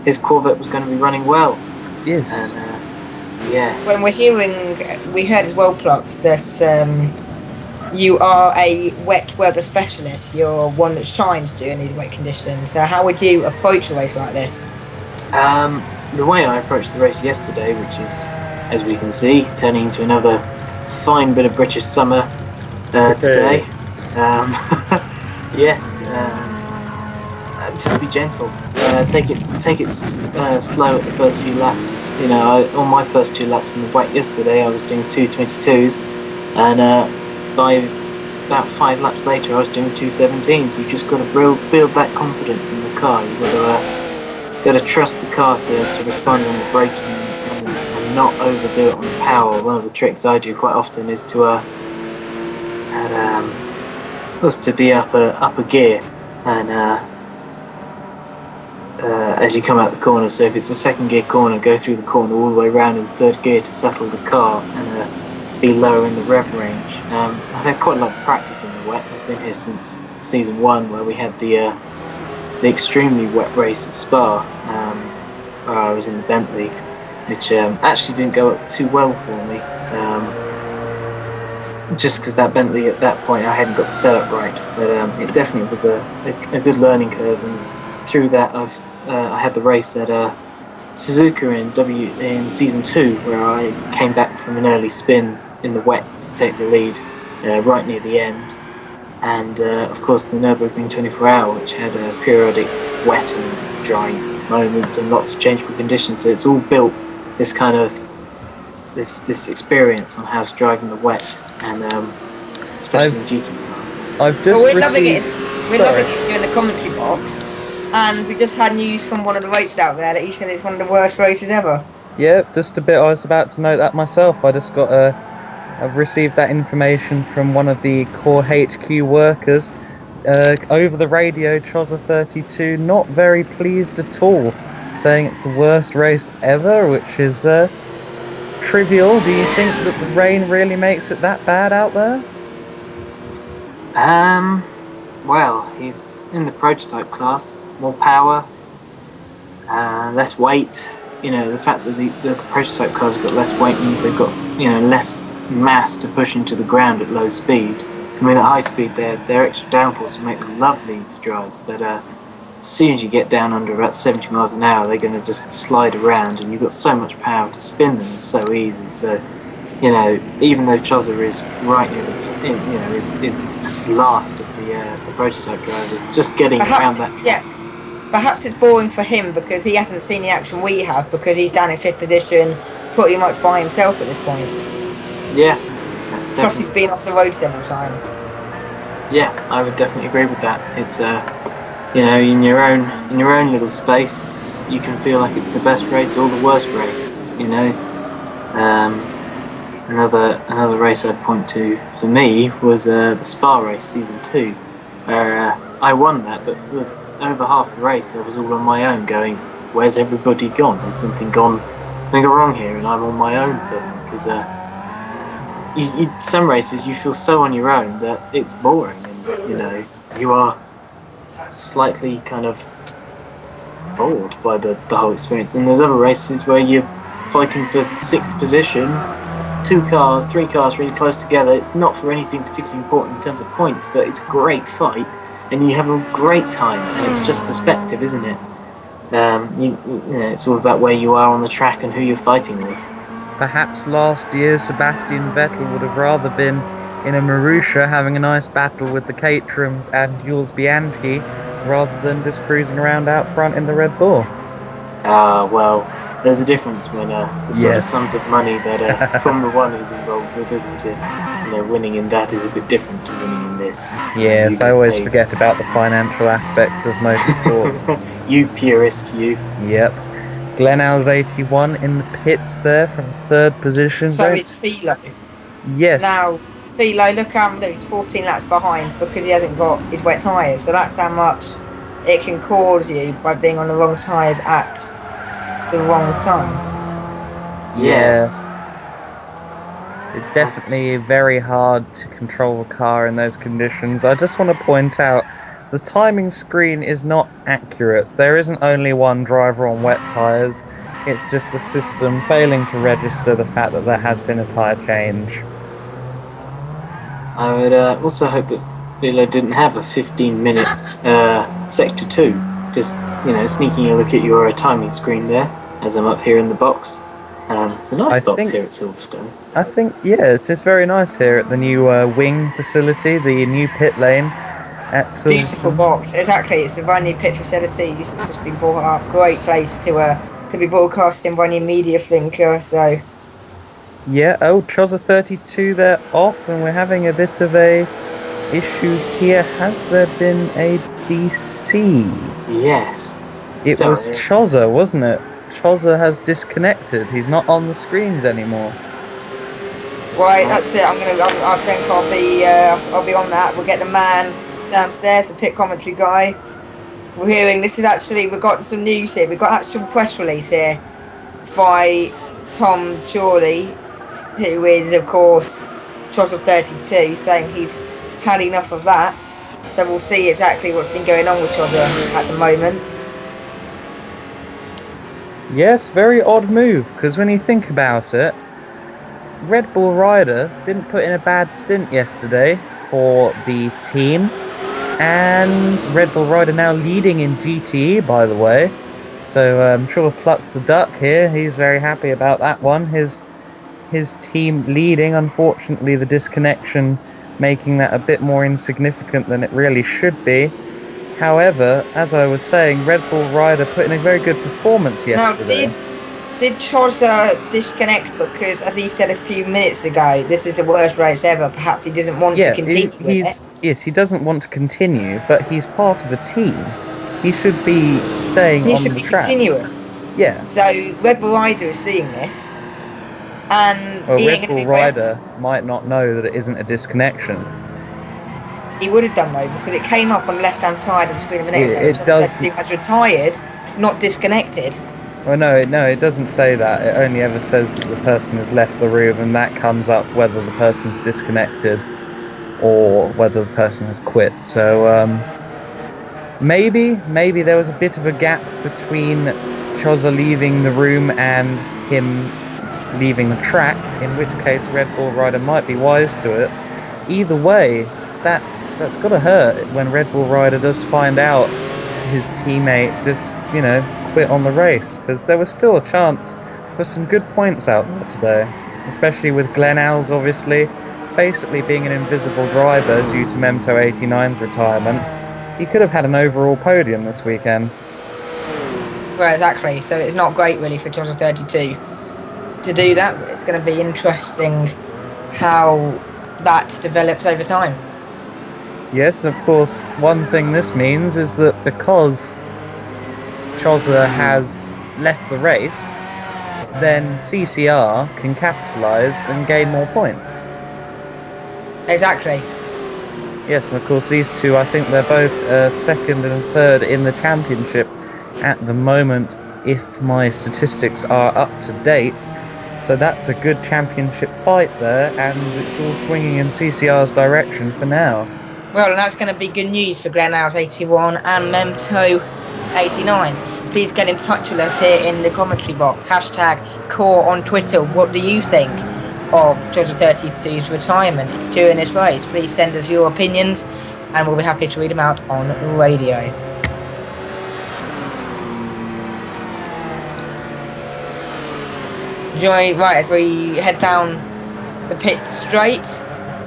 his Corvette was going to be running well. Yes. And, yes. When we heard as well, Plox, that you are a wet weather specialist. You're one that shines during these wet conditions. So how would you approach a race like this? The way I approached the race yesterday, which is, as we can see, turning into another fine bit of British summer today. Yes. Just be gentle. Take it slow at the first few laps. On my first 2 laps in the wet yesterday, I was doing 2:22s, and by about 5 laps later, I was doing 2:17s. So you just got to build that confidence in the car. You got to trust the car to respond on the braking and not overdo it on the power. One of the tricks I do quite often is to be up a gear and. As you come out the corner, so if it's a second gear corner, go through the corner all the way around in third gear to settle the car and be lower in the rev range. I've had quite a lot of practice in the wet. I've been here since season 1, where we had the extremely wet race at Spa, where I was in the Bentley, which actually didn't go up too well for me, just because that Bentley at that point I hadn't got the setup right, but it definitely was a good learning curve, and through that I had the race at Suzuka in season 2, where I came back from an early spin in the wet to take the lead right near the end, and of course the Nürburgring 24 Hour, which had periodic wet and dry moments and lots of changeable conditions. So it's all built this kind of this experience on how to drive in the wet, and especially in GT cars. I've just we're loving it here in the commentary box. And we just had news from one of the races out there that he said it's one of the worst races ever. Yeah, just a bit. I was about to note that myself. I just got I've received that information from one of the core HQ workers over the radio. Chozza32 not very pleased at all, saying it's the worst race ever, which is trivial. Do you think that the rain really makes it that bad out there? Well, he's in the prototype class, more power, less weight. The fact that the prototype cars have got less weight means they've got less mass to push into the ground at low speed. I mean, at high speed, their extra downforce will make them lovely to drive, but as soon as you get down under about 70 miles an hour, they're going to just slide around, and you've got so much power to spin them. It's so easy. So, you know, even though Chozza is right near is last of the prototype drivers, just getting around that. Yeah, perhaps it's boring for him because he hasn't seen the action we have, because he's down in 5th position, pretty much by himself at this point. Yeah, that's Plus, he's been off the road several times. Yeah, I would definitely agree with that. It's you know, in your own little space, you can feel like it's the best race or the worst race. You know, another race I'd point to for me was the Spa race, season 2, where I won that, but for over half the race I was all on my own, going, "Where's everybody gone? Has something gone wrong here?" And I'm on my own suddenly, because some races you feel so on your own that it's boring, and you know, you are slightly kind of bored by the whole experience. And there's other races where you're fighting for 6th position, 2 cars, 3 cars really close together. It's not for anything particularly important in terms of points, but it's a great fight and you have a great time, and it's just perspective, isn't it? You know, it's all about where you are on the track and who you're fighting with. Perhaps last year Sebastian Vettel would have rather been in a Marussia having a nice battle with the Caterhams and Jules Bianchi, rather than just cruising around out front in the Red Bull. Well, there's a difference when the sort of sums of money that Formula 1 is involved with, isn't it? You know, winning in that is a bit different to winning in this. Yes, I always forget about the financial aspects of motorsports. You purist, you. Yep. Glenel's 81 in the pits there from 3rd position. So it's Philo. Yes. Now, Philo, look how he's 14 laps behind because he hasn't got his wet tyres. So that's how much it can cause you by being on the wrong tyres at the wrong time. Yes. Yeah. It's definitely very hard to control a car in those conditions. I just want to point out, the timing screen is not accurate. There isn't only one driver on wet tyres. It's just the system failing to register the fact that there has been a tyre change. I would also hope that Philo didn't have a 15-minute Sector 2. Just, you know, sneaking a look at your timing screen there, as I'm up here in the box. It's a nice box here at Silverstone. I think, yeah, it's just very nice here at the new wing facility, the new pit lane at Silverstone. Beautiful box, exactly. It's a brand new pit facility. It's just been brought up. Great place to be broadcasting by any media thinker. So. Yeah. Oh, Chozza 32 there off, and we're having a bit of a issue here. Has there been a DC? Yes. It was Chozza, wasn't it? Chozza has disconnected. He's not on the screens anymore. Right, that's it. I think I'll be on that. We'll get the man downstairs, the pit commentary guy. We're hearing we've got some news here. We've got actual press release here by Tom Chorley, who is of course Chozza 32, saying he'd had enough of that. So we'll see exactly what's been going on with Chozza at the moment. Yes, very odd move, because when you think about it, Red Bull Rider didn't put in a bad stint yesterday for the team, and Red Bull Rider now leading in GTE, by the way. So I'm sure Pluck's the duck here. He's very happy about that one. His team leading, unfortunately the disconnection making that a bit more insignificant than it really should be. However, as I was saying, Red Bull Rider put in a very good performance yesterday. Now, did Chozza disconnect because, as he said a few minutes ago, this is the worst race ever? Perhaps he doesn't want to continue with it. Yes, he doesn't want to continue, but he's part of a team. He should be staying on the track. He should be continuing. Yeah. So Red Bull Rider is seeing this, and Red Bull Rider might not know that it isn't a disconnection. He would have done though, because it came off on the left-hand side of the screen a minute ago. It does. He has retired, not disconnected. Well, no, it doesn't say that. It only ever says that the person has left the room, and that comes up whether the person's disconnected or whether the person has quit. So maybe there was a bit of a gap between Chozza leaving the room and him leaving the track, in which case Red Bull Rider might be wise to it. Either way, that's got to hurt when Red Bull Rider does find out his teammate just, quit on the race, because there was still a chance for some good points out there today, especially with Glenn Alls obviously basically being an invisible driver due to Memto 89's retirement. He could have had an overall podium this weekend. Well, exactly. So it's not great really for Jota 32 to do that. It's going to be interesting how that develops over time. Yes, and of course, one thing this means is that because Chozza has left the race, then CCR can capitalise and gain more points. Exactly. Yes, and of course these two, I think they're both second and third in the championship at the moment, if my statistics are up to date. So that's a good championship fight there, and it's all swinging in CCR's direction for now. Well, and that's going to be good news for Glen Alls 81 and Memto 89. Please get in touch with us here in the commentary box. #Core on Twitter. What do you think of Jota 32's retirement during this race? Please send us your opinions, and we'll be happy to read them out on the radio. Right, as we head down the pit straight,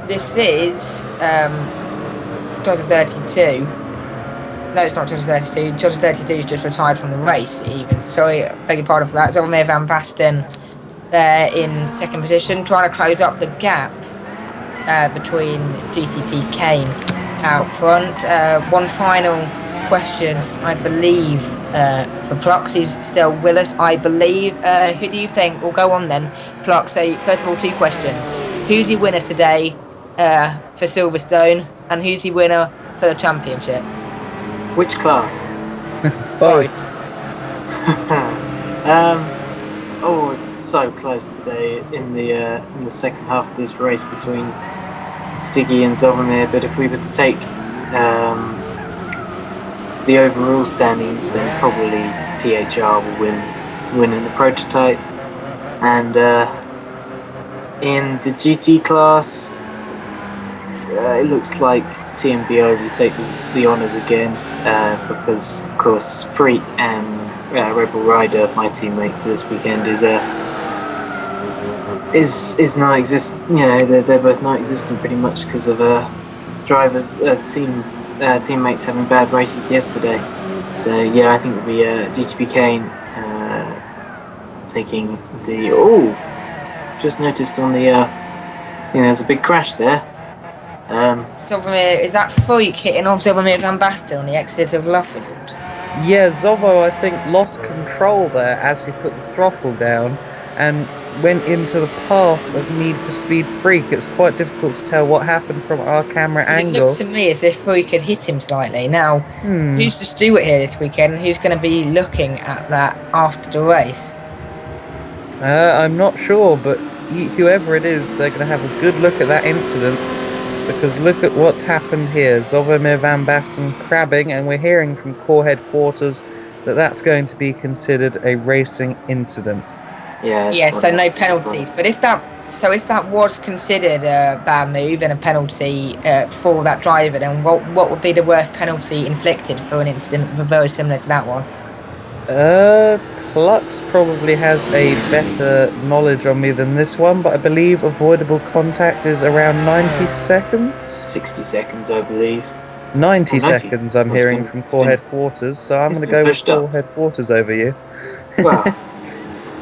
this is Jota 32. No, it's not Jota 32. Jota 32 is just retired from the race, even. Sorry, I beg your pardon for that. Zolomir Van Basten there in second position, trying to close up the gap between GTP Kane out front. One final question, I believe, for Plux. He's still with us, I believe. Who do you think? We'll go on then, Plux. So, first of all, two questions. Who's the winner today for Silverstone, and who's the winner for the championship? Which class? Both. Oh, it's so close today in the second half of this race between Stiggy and Zolomir. But if we were to take the overall standings, then probably THR will win in the prototype. And in the GT class, it looks like TMBO will take the honours again, because of course Freak and Rebel Rider, my teammate for this weekend, is non-existent. They're both non-existent pretty much because of drivers, teammates having bad races yesterday. So yeah, I think it'll be GTP Kane taking the. Oh, just noticed on the there's a big crash there. Zolomir, is that Freak hitting off Zolomir Van Basten on the exit of Luffield? Yeah, Zovo, I think, lost control there as he put the throttle down and went into the path of Need for Speed Freak. It's quite difficult to tell what happened from our camera angle. It looks to me as if Freak had hit him slightly. Now, who's the steward here this weekend? Who's going to be looking at that after the race? I'm not sure, but whoever it is, they're going to have a good look at that incident. Because look at what's happened here. Zolomir Van Basten crabbing, and we're hearing from core headquarters that that's going to be considered a racing incident. Yeah, so no penalties. But if that was considered a bad move and a penalty for that driver, then what would be the worst penalty inflicted for an incident very similar to that one? Plux probably has a better knowledge on me than this one, but I believe avoidable contact is around 90 seconds? 60 seconds, I believe. 90 seconds, I'm hearing from core headquarters, so I'm going to go with core headquarters over you. Well,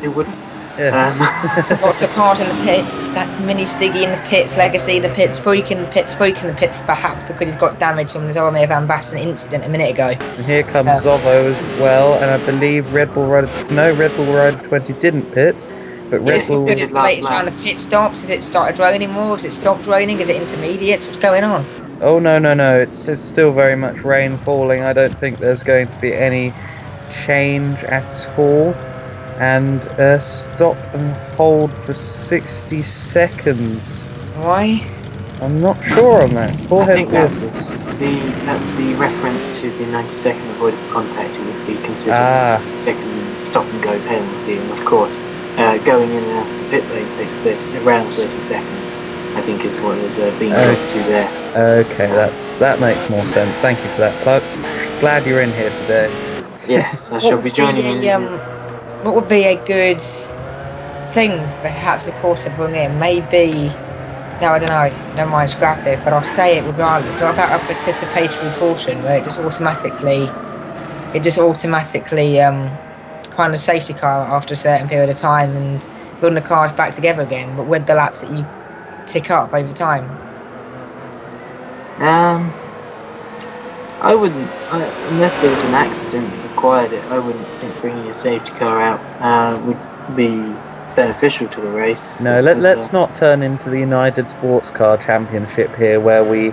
it wouldn't. Yeah. Lots of cars in the pits. That's Mini Stiggy in the pits, Legacy in the pits, Freak in the pits, perhaps because he's got damage from the Zolomir Van Basten incident a minute ago. And here comes Zovo as well, and I believe Red Bull Rider 20 didn't pit, but Red Bull... Is it the latest round of pit stops? Has it started raining more? Has it stopped raining? Is it intermediates? What's going on? Oh, no, it's still very much rain falling. I don't think there's going to be any change at all. And stop and hold for 60 seconds. Why? I'm not sure on that. I think that's the reference to the 90-second avoidable contact. It would be considered a 60-second stop and go penalty. And of course, going in and out of the pit lane takes around 30 seconds. I think is what is being referred to there. Okay, that makes more sense. Thank you for that, Plux. glad you're in here today. Yes, I shall be joining in. What would be a good thing, perhaps a course to bring in? Maybe. No, I don't know. Never mind, scrap it. But I'll say it regardless. What about a participatory portion where it just automatically kind of safety car after a certain period of time and building the cars back together again, but with the laps that you tick up over time? I wouldn't, unless there was an accident that required it, I wouldn't think bringing a safety car out would be beneficial to the race. No, let's not turn into the United Sports Car Championship here, where we,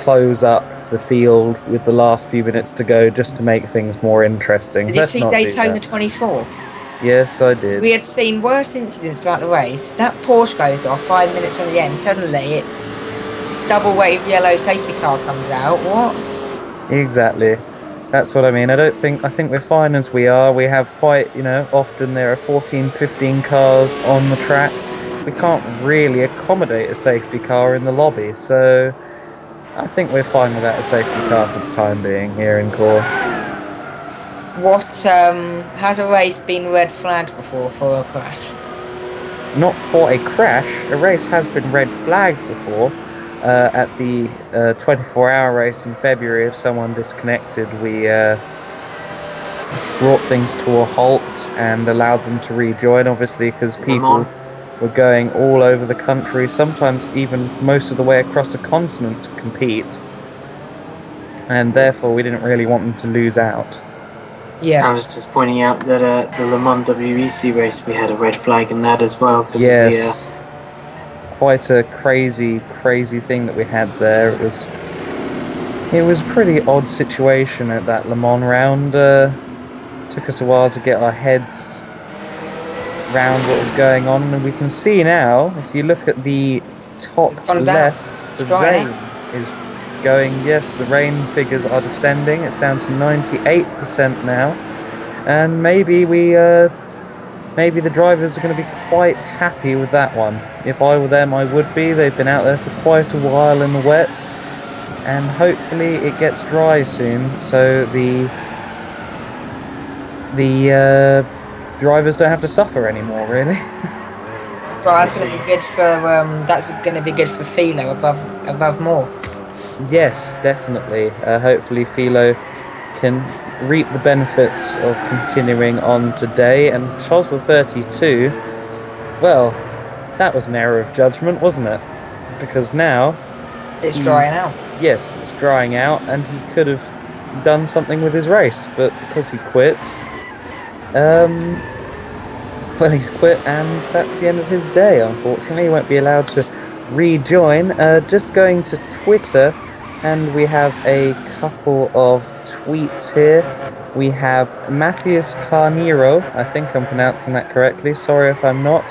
close up the field with the last few minutes to go just to make things more interesting. Did you see Daytona 24? Yes, I did. We had seen worse incidents throughout the race. That Porsche goes off 5 minutes on the end. Suddenly, it's double wave yellow safety car comes out. What? Exactly. That's what I mean. I think we're fine as we are. We have quite, often there are 14, 15 cars on the track. We can't really accommodate a safety car in the lobby, so I think we're fine without a safety car for the time being here in Core. What, has a race been red flagged before for a crash? Not for a crash. A race has been red flagged before. At the 24-hour race in February, if someone disconnected, we brought things to a halt and allowed them to rejoin, obviously, because people were going all over the country, sometimes even most of the way across the continent to compete, and therefore we didn't really want them to lose out. Yeah. I was just pointing out that the Le Mans WEC race, we had a red flag in that as well. Yes. Of the, quite a crazy thing that we had there. It was a pretty odd situation at that Le Mans round. Took us a while to get our heads around what was going on, and we can see now, if you look at the top left, the rain is going, yes, the rain figures are descending. It's down to 98% now, and maybe the drivers are going to be quite happy with that one. If I were them, I would be. They've been out there for quite a while in the wet, and hopefully it gets dry soon, so the drivers don't have to suffer anymore, really. Well, that's going to be good for Philo above more. Yes, definitely. Hopefully Philo can reap the benefits of continuing on today. And Chosler 32, well, that was an error of judgment, wasn't it? Because now it's drying out. Yes, it's drying out, and he could have done something with his race, but because he quit, well, he's quit, and that's the end of his day, unfortunately. He won't be allowed to rejoin. Just going to Twitter, and we have a couple of tweets here. We have Matthias Carnero, I think I'm pronouncing that correctly, sorry if I'm not.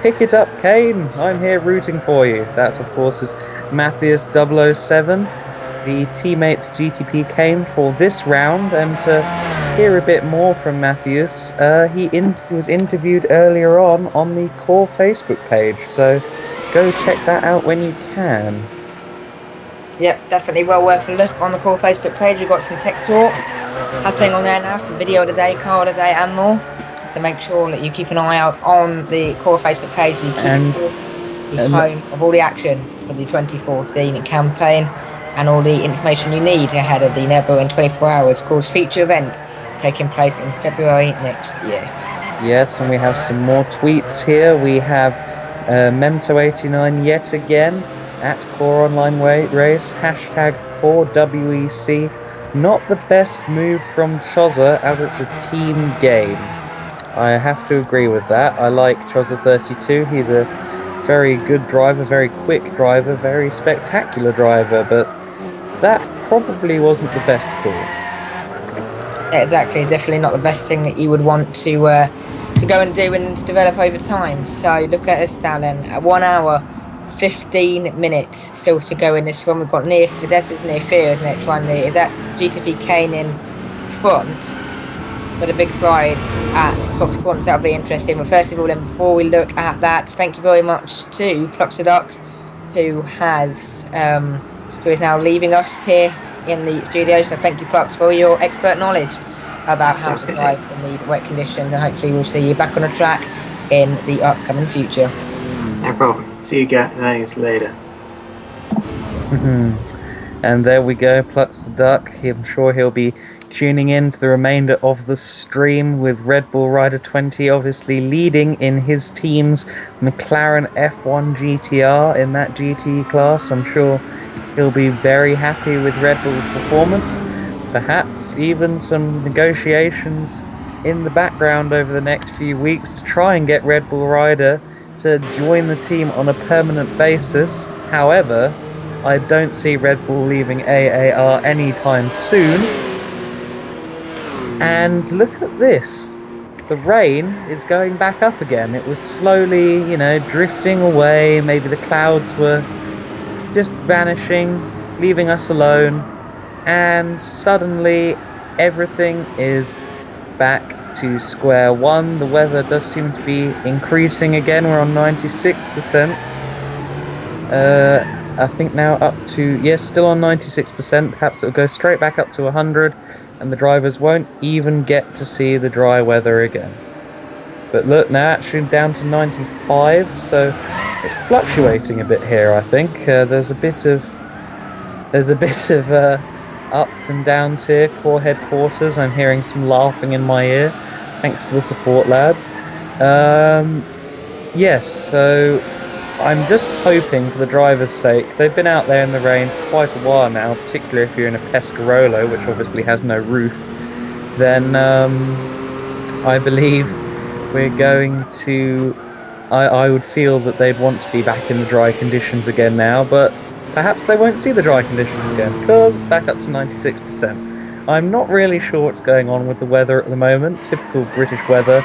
Pick it up, Kane, I'm here rooting for you. That, of course, is Matthias 007, the teammate GTP Kane for this round. And to hear a bit more from Matthias, he was interviewed earlier on the Core Facebook page, so go check that out when you can. Yep, definitely well worth a look on the Core Facebook page. We've got some tech talk happening on there now, some video of the day, car of the day, and more. So make sure that you keep an eye out on the Core Facebook page. You keep the home of all the action for the 2014 campaign and all the information you need ahead of the Nürburgring 24 Hours Course feature event taking place in February next year. Yes, and we have some more tweets here. We have Memto89 yet again at Core Online Race, hashtag Core WEC. Not the best move from Chozza, as it's a team game. I have to agree with that. I like Chozza 32. He's a very good driver, very quick driver, very spectacular driver, but that probably wasn't the best call. Yeah, exactly. Definitely not the best thing that you would want to go and do and to develop over time. So look at us now then. 1 hour, 15 minutes still to go in this one. We've got Fidesz near Fear, isn't it? Is that GTP Kane in front? With a big slide at Cox Quants, that'll be interesting. But first of all, then, before we look at that, thank you very much to Pluxaduck, who is now leaving us here in the studio. So thank you, Plux, for your expert knowledge about That's how to okay. drive in these wet conditions. And hopefully we'll see you back on the track in the upcoming future. No problem. See you guys later. And there we go, Plux the Duck. I'm sure he'll be tuning in to the remainder of the stream with Red Bull Rider 20 obviously leading in his team's McLaren F1 GTR in that GT class. I'm sure he'll be very happy with Red Bull's performance. Perhaps even some negotiations in the background over the next few weeks to try and get Red Bull Rider to join the team on a permanent basis. However, I don't see Red Bull leaving AAR anytime soon. And look at this. The rain is going back up again. It was slowly, drifting away. Maybe the clouds were just vanishing, leaving us alone. And suddenly, everything is back to square one. The weather does seem to be increasing again. We're on 96%. I think now up to, still on 96%. Perhaps it'll go straight back up to 100, and the drivers won't even get to see the dry weather again. But look, now actually down to 95, so it's fluctuating a bit here, I think. There's a bit of ups and downs here. Core headquarters, I'm hearing some laughing in my ear. Thanks for the support, lads. Yes, so I'm just hoping for the driver's sake. They've been out there in the rain for quite a while now, particularly if you're in a Pescarolo, which obviously has no roof. Then I believe we're going to... I would feel that they'd want to be back in the dry conditions again now, but perhaps they won't see the dry conditions again, because it's back up to 96%. I'm not really sure what's going on with the weather at the moment. Typical British weather.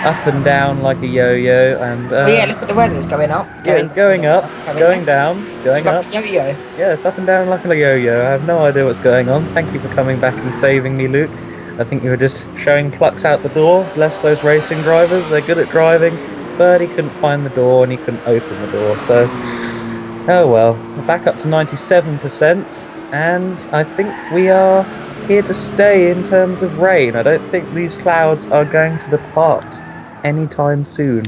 Up and down like a yo-yo, and look at the weather that's going up. Yeah, it's going up, it's going down, it's going up. Like a yo-yo. Yeah, it's up and down like a yo-yo. I have no idea what's going on. Thank you for coming back and saving me, Luke. I think you were just showing Plux out the door. Bless those racing drivers, they're good at driving, but he couldn't find the door and he couldn't open the door, so... Oh well, we're back up to 97%, and I think we are here to stay in terms of rain. I don't think these clouds are going to depart anytime soon.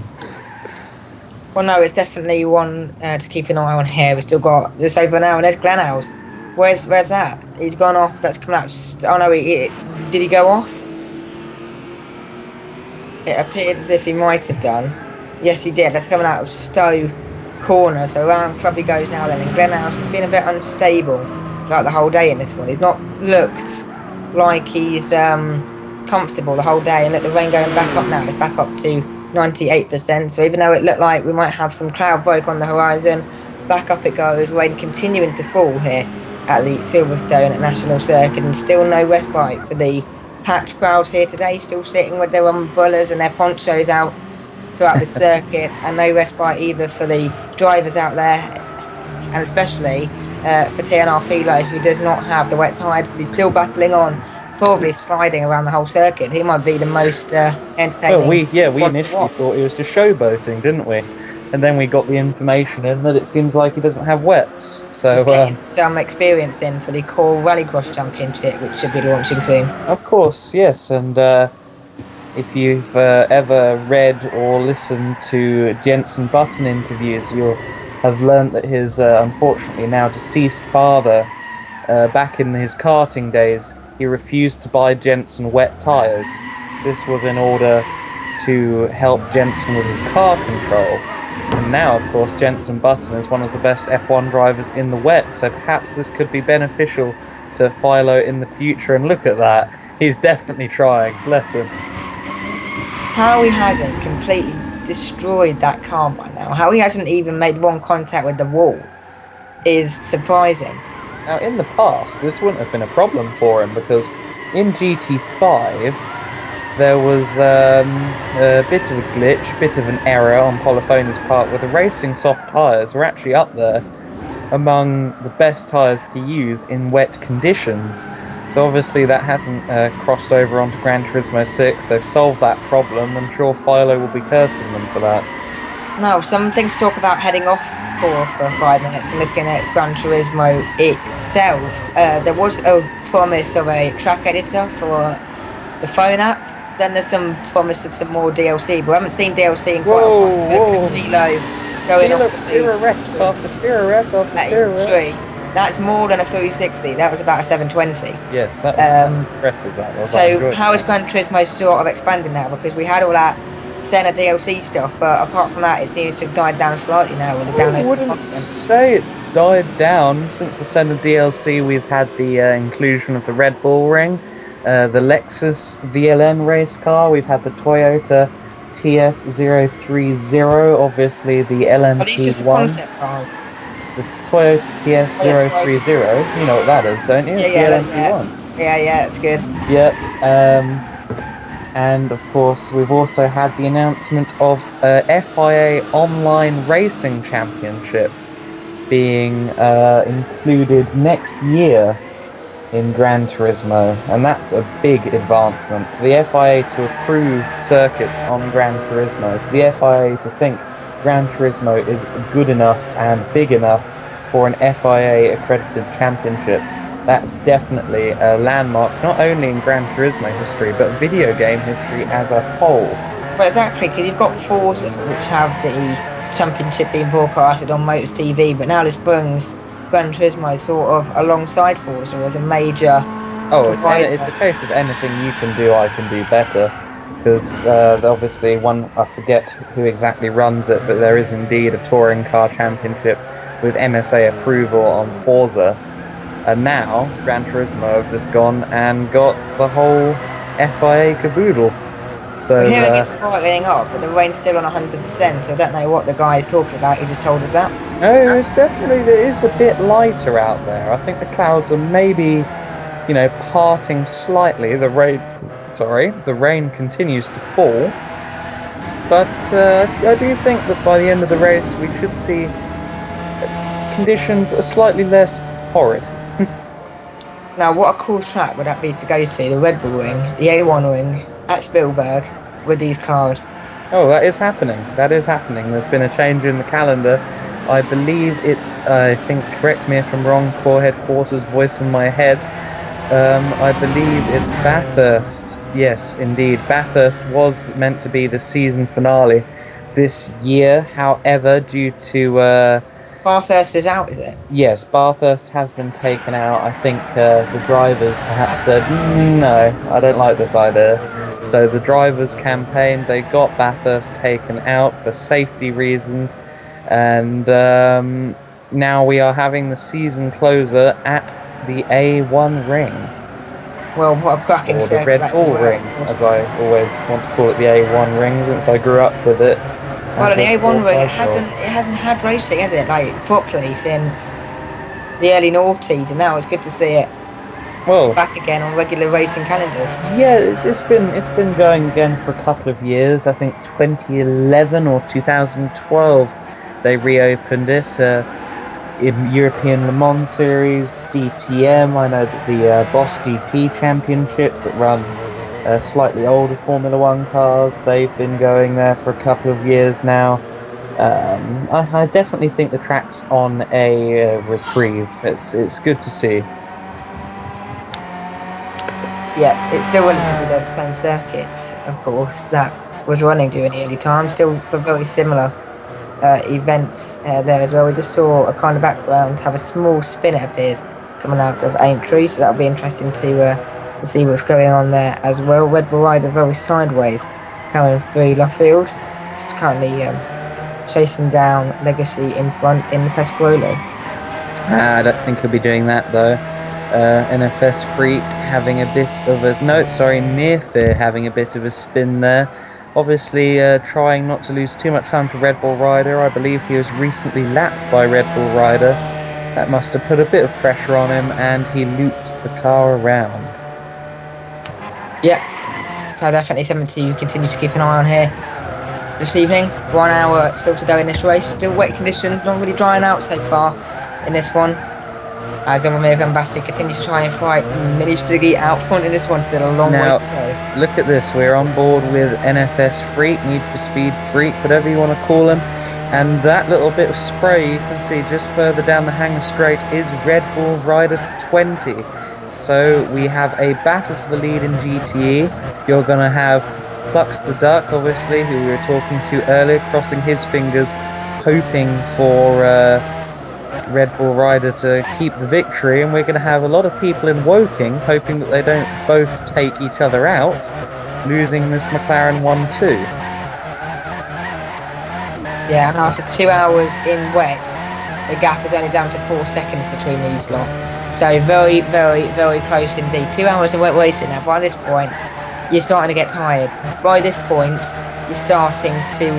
Well, no, it's definitely one to keep an eye on here. We've still got just over an hour, and there's Glenhouse. Where's that? He's gone off. That's coming out. Oh no, did he go off? It appeared as if he might have done. Yes, he did. That's coming out of Stowe corner. So around club he goes now. Then, and Glenhouse has been a bit unstable like the whole day in this one. He's not looked like he's comfortable the whole day, and look, the rain going back up now. It's back up to 98%, so even though it looked like we might have some cloud break on the horizon, back up it goes. Rain continuing to fall here at the Silverstone at National Circuit, and still no respite for the packed crowds here today, still sitting with their umbrellas and their ponchos out throughout the circuit, and no respite either for the drivers out there, and especially for TNR Philo, who does not have the wet tyres, but he's still battling on, probably sliding around the whole circuit. He might be the most entertaining. Well, we initially thought he was just showboating, didn't we? And then we got the information in that it seems like he doesn't have wets. So just getting some experience in for the Core Rallycross Championship, which should be launching soon. Of course, yes. And if you've ever read or listened to Jenson Button interviews, you'll have learnt that his unfortunately now deceased father, back in his karting days, he refused to buy Jenson wet tyres. This was in order to help Jenson with his car control. And now, of course, Jenson Button is one of the best F1 drivers in the wet, so perhaps this could be beneficial to Philo in the future. And look at that. He's definitely trying. Bless him. How he hasn't completely destroyed that car by now, how he hasn't even made one contact with the wall, is surprising. Now, in the past, this wouldn't have been a problem for him, because in GT5, there was a bit of a glitch, a bit of an error on Polyphony's part, where the racing soft tyres were actually up there among the best tyres to use in wet conditions. So obviously that hasn't crossed over onto Gran Turismo 6. They've solved that problem. I'm sure Philo will be cursing them for that. Now, some things to talk about heading off for 5 minutes and looking at Gran Turismo itself. There was a promise of a track editor for the phone app. Then there's some promise of some more DLC, but we haven't seen DLC in quite a while. So looking at Philo going off pirouettes after pirouette after pirouette. tree. That's more than a 360. That was about a 720. Yes, that was impressive. That was. So how is Gran Turismo sort of expanding now? Because we had all that Senna DLC stuff, but apart from that, it seems to have died down slightly now with the download. I wouldn't say it's died down. Since the Senna DLC, we've had the inclusion of the Red Bull Ring, the Lexus VLN race car. We've had the Toyota TS030. Obviously, the LMP1. Are these just concept cars? The Toyota TS030, you know what that is, don't you? It's the LMP1. Yeah, it's good. Yep. And of course, we've also had the announcement of FIA Online Racing Championship being included next year in Gran Turismo, and that's a big advancement for the FIA to approve circuits on Gran Turismo, for the FIA to think Gran Turismo is good enough and big enough for an FIA accredited championship. That's definitely a landmark, not only in Gran Turismo history, but video game history as a whole. Well, exactly, because you've got Forza, which have the championship being broadcasted on Motors TV, but now this brings Gran Turismo sort of alongside Forza as a major. It's a case of anything you can do, I can do better. Because obviously, I forget who exactly runs it, but there is indeed a touring car championship with MSA approval on Forza. And now, Gran Turismo have just gone and got the whole FIA caboodle. So We're hearing it's brightening up, but the rain's still on 100%, so I don't know what the guy is talking about, he just told us that. No, it is a bit lighter out there. I think the clouds are maybe, parting slightly. The rain continues to fall. But I do think that by the end of the race, we should see conditions are slightly less horrid. Now, what a cool track would that be to go to? The Red Bull Ring, the A1 Ring at Spielberg with these cars. Oh, that is happening. There's been a change in the calendar. I believe it's, correct me if I'm wrong, Core Headquarters voice in my head. I believe it's Bathurst. Yes, indeed. Bathurst was meant to be the season finale this year. However, due to Bathurst is out, is it? Yes, Bathurst has been taken out. I think the drivers perhaps said, no, I don't like this idea. So the drivers campaigned, they got Bathurst taken out for safety reasons. And now we are having the season closer at the A1 Ring. Well, what a cracking or the circuit Red that Bull is, Ring, as I always want to call it, the A1 Ring, since I grew up with it. Well, the A1 Ring, it hasn't had racing, has it? Like, properly since the early noughties, and now it's good to see it back again on regular racing calendars. Yeah, it's been going again for a couple of years. I think 2011 or 2012 they reopened it in European Le Mans Series, DTM. I know that the Boss GP Championship that run slightly older Formula One cars, they've been going there for a couple of years now. I definitely think the track's on a reprieve. It's good to see. Yeah, it's still relatively the same circuits, of course, that was running during the early time, still for very similar events there as well. We just saw a kind of background have a small spin, it appears, coming out of Aintree, so that'll be interesting to see what's going on there as well. Red Bull Rider very sideways coming through Luffield, just currently chasing down Legacy in front in the Pescarolo. I don't think he'll be doing that though. NFS Freak having a bit of a Near Fear having a bit of a spin there. Obviously trying not to lose too much time to Red Bull Rider. I believe he was recently lapped by Red Bull Rider. That must have put a bit of pressure on him, and he looped the car around. Yeah, so definitely something to continue to keep an eye on here this evening. 1 hour still to go in this race. Still wet conditions, not really drying out so far in this one. As Romeo Van Basten continues to try and fight Ministry out front in this one, still a long way to go. Look at this, we're on board with NFS Freak, Need for Speed Freak, whatever you want to call him. And that little bit of spray you can see just further down the hangar straight is Red Bull Rider 20. So we have a battle for the lead in GTE. You're going to have Flux the Duck, obviously, who we were talking to earlier, crossing his fingers, hoping for Red Bull Rider to keep the victory. And we're going to have a lot of people in Woking hoping that they don't both take each other out, losing this McLaren 1-2. Yeah, and after 2 hours in wet, the gap is only down to 4 seconds between these lot. So very, very, very close indeed. 2 hours of wet racing. Now, by this point, you're starting to get tired. By this point, you're starting to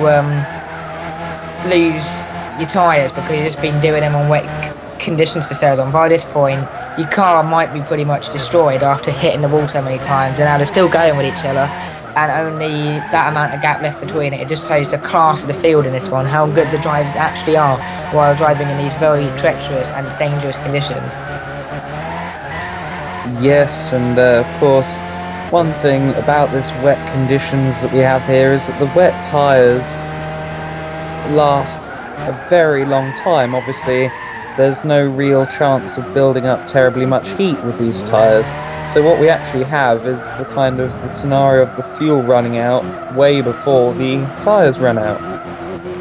lose your tyres because you've just been doing them on wet conditions for so long. By this point, your car might be pretty much destroyed after hitting the wall so many times, and now they're still going with each other, and only that amount of gap left between it. It just shows the class of the field in this one, how good the drivers actually are while driving in these very treacherous and dangerous conditions. Yes, and of course, one thing about this wet conditions that we have here is that the wet tyres last a very long time. Obviously, there's no real chance of building up terribly much heat with these tyres. So what we actually have is the kind of the scenario of the fuel running out way before the tyres run out,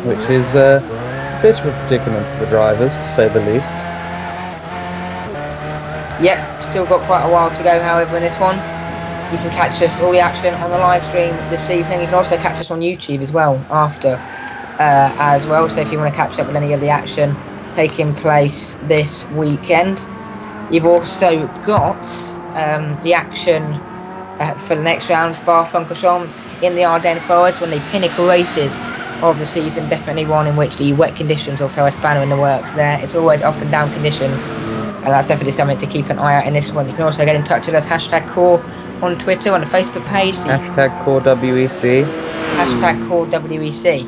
which is a bit of a predicament for the drivers, to say the least. Yep, still got quite a while to go, however, in this one. You can catch us, all the action, on the live stream this evening. You can also catch us on YouTube as well, after, as well. So if you want to catch up with any of the action taking place this weekend. You've also got the action for the next round, Spa-Francorchamps in the Ardennes Forest, one of the pinnacle races of the season, definitely one in which the wet conditions will throw a spanner in the works there. It's always up and down conditions, and that's definitely something to keep an eye out in this one. You can also get in touch with us, #Core on Twitter, on the Facebook page. #CoreWEC. #CoreWEC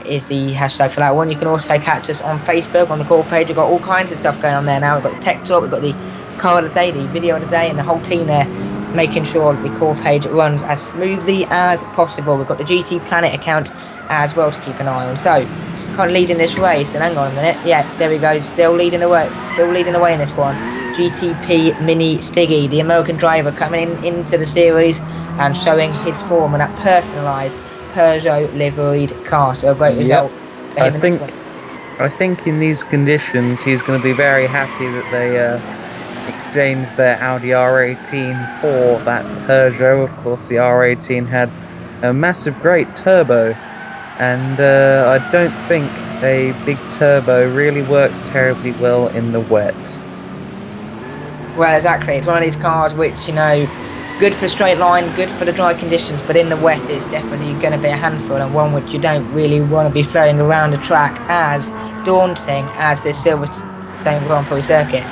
is the hashtag for that one. You can also catch us on Facebook, on the Core page. We've got all kinds of stuff going on there now. We've got the Tech Talk, we've got the Car of the Day, the Video of the Day, and the whole team there making sure that the Core page runs as smoothly as possible. We've got the GT Planet account as well to keep an eye on. So, kind of leading this race, and hang on a minute, yeah, there we go, still leading the way in this one. GTP Mini Stiggy, the American driver, coming into the series and showing his form in that personalised Peugeot liveried car. So a great result for him in this one. I think in these conditions he's going to be very happy that they exchanged their Audi R18 for that Peugeot. Of course, the R18 had a massive, great turbo, and I don't think a big turbo really works terribly well in the wet. Well, exactly. It's one of these cars which, you know, good for straight line, good for the dry conditions, but in the wet it's definitely going to be a handful, and one which you don't really want to be throwing around the track as daunting as this Silverstone Grand Prix circuit.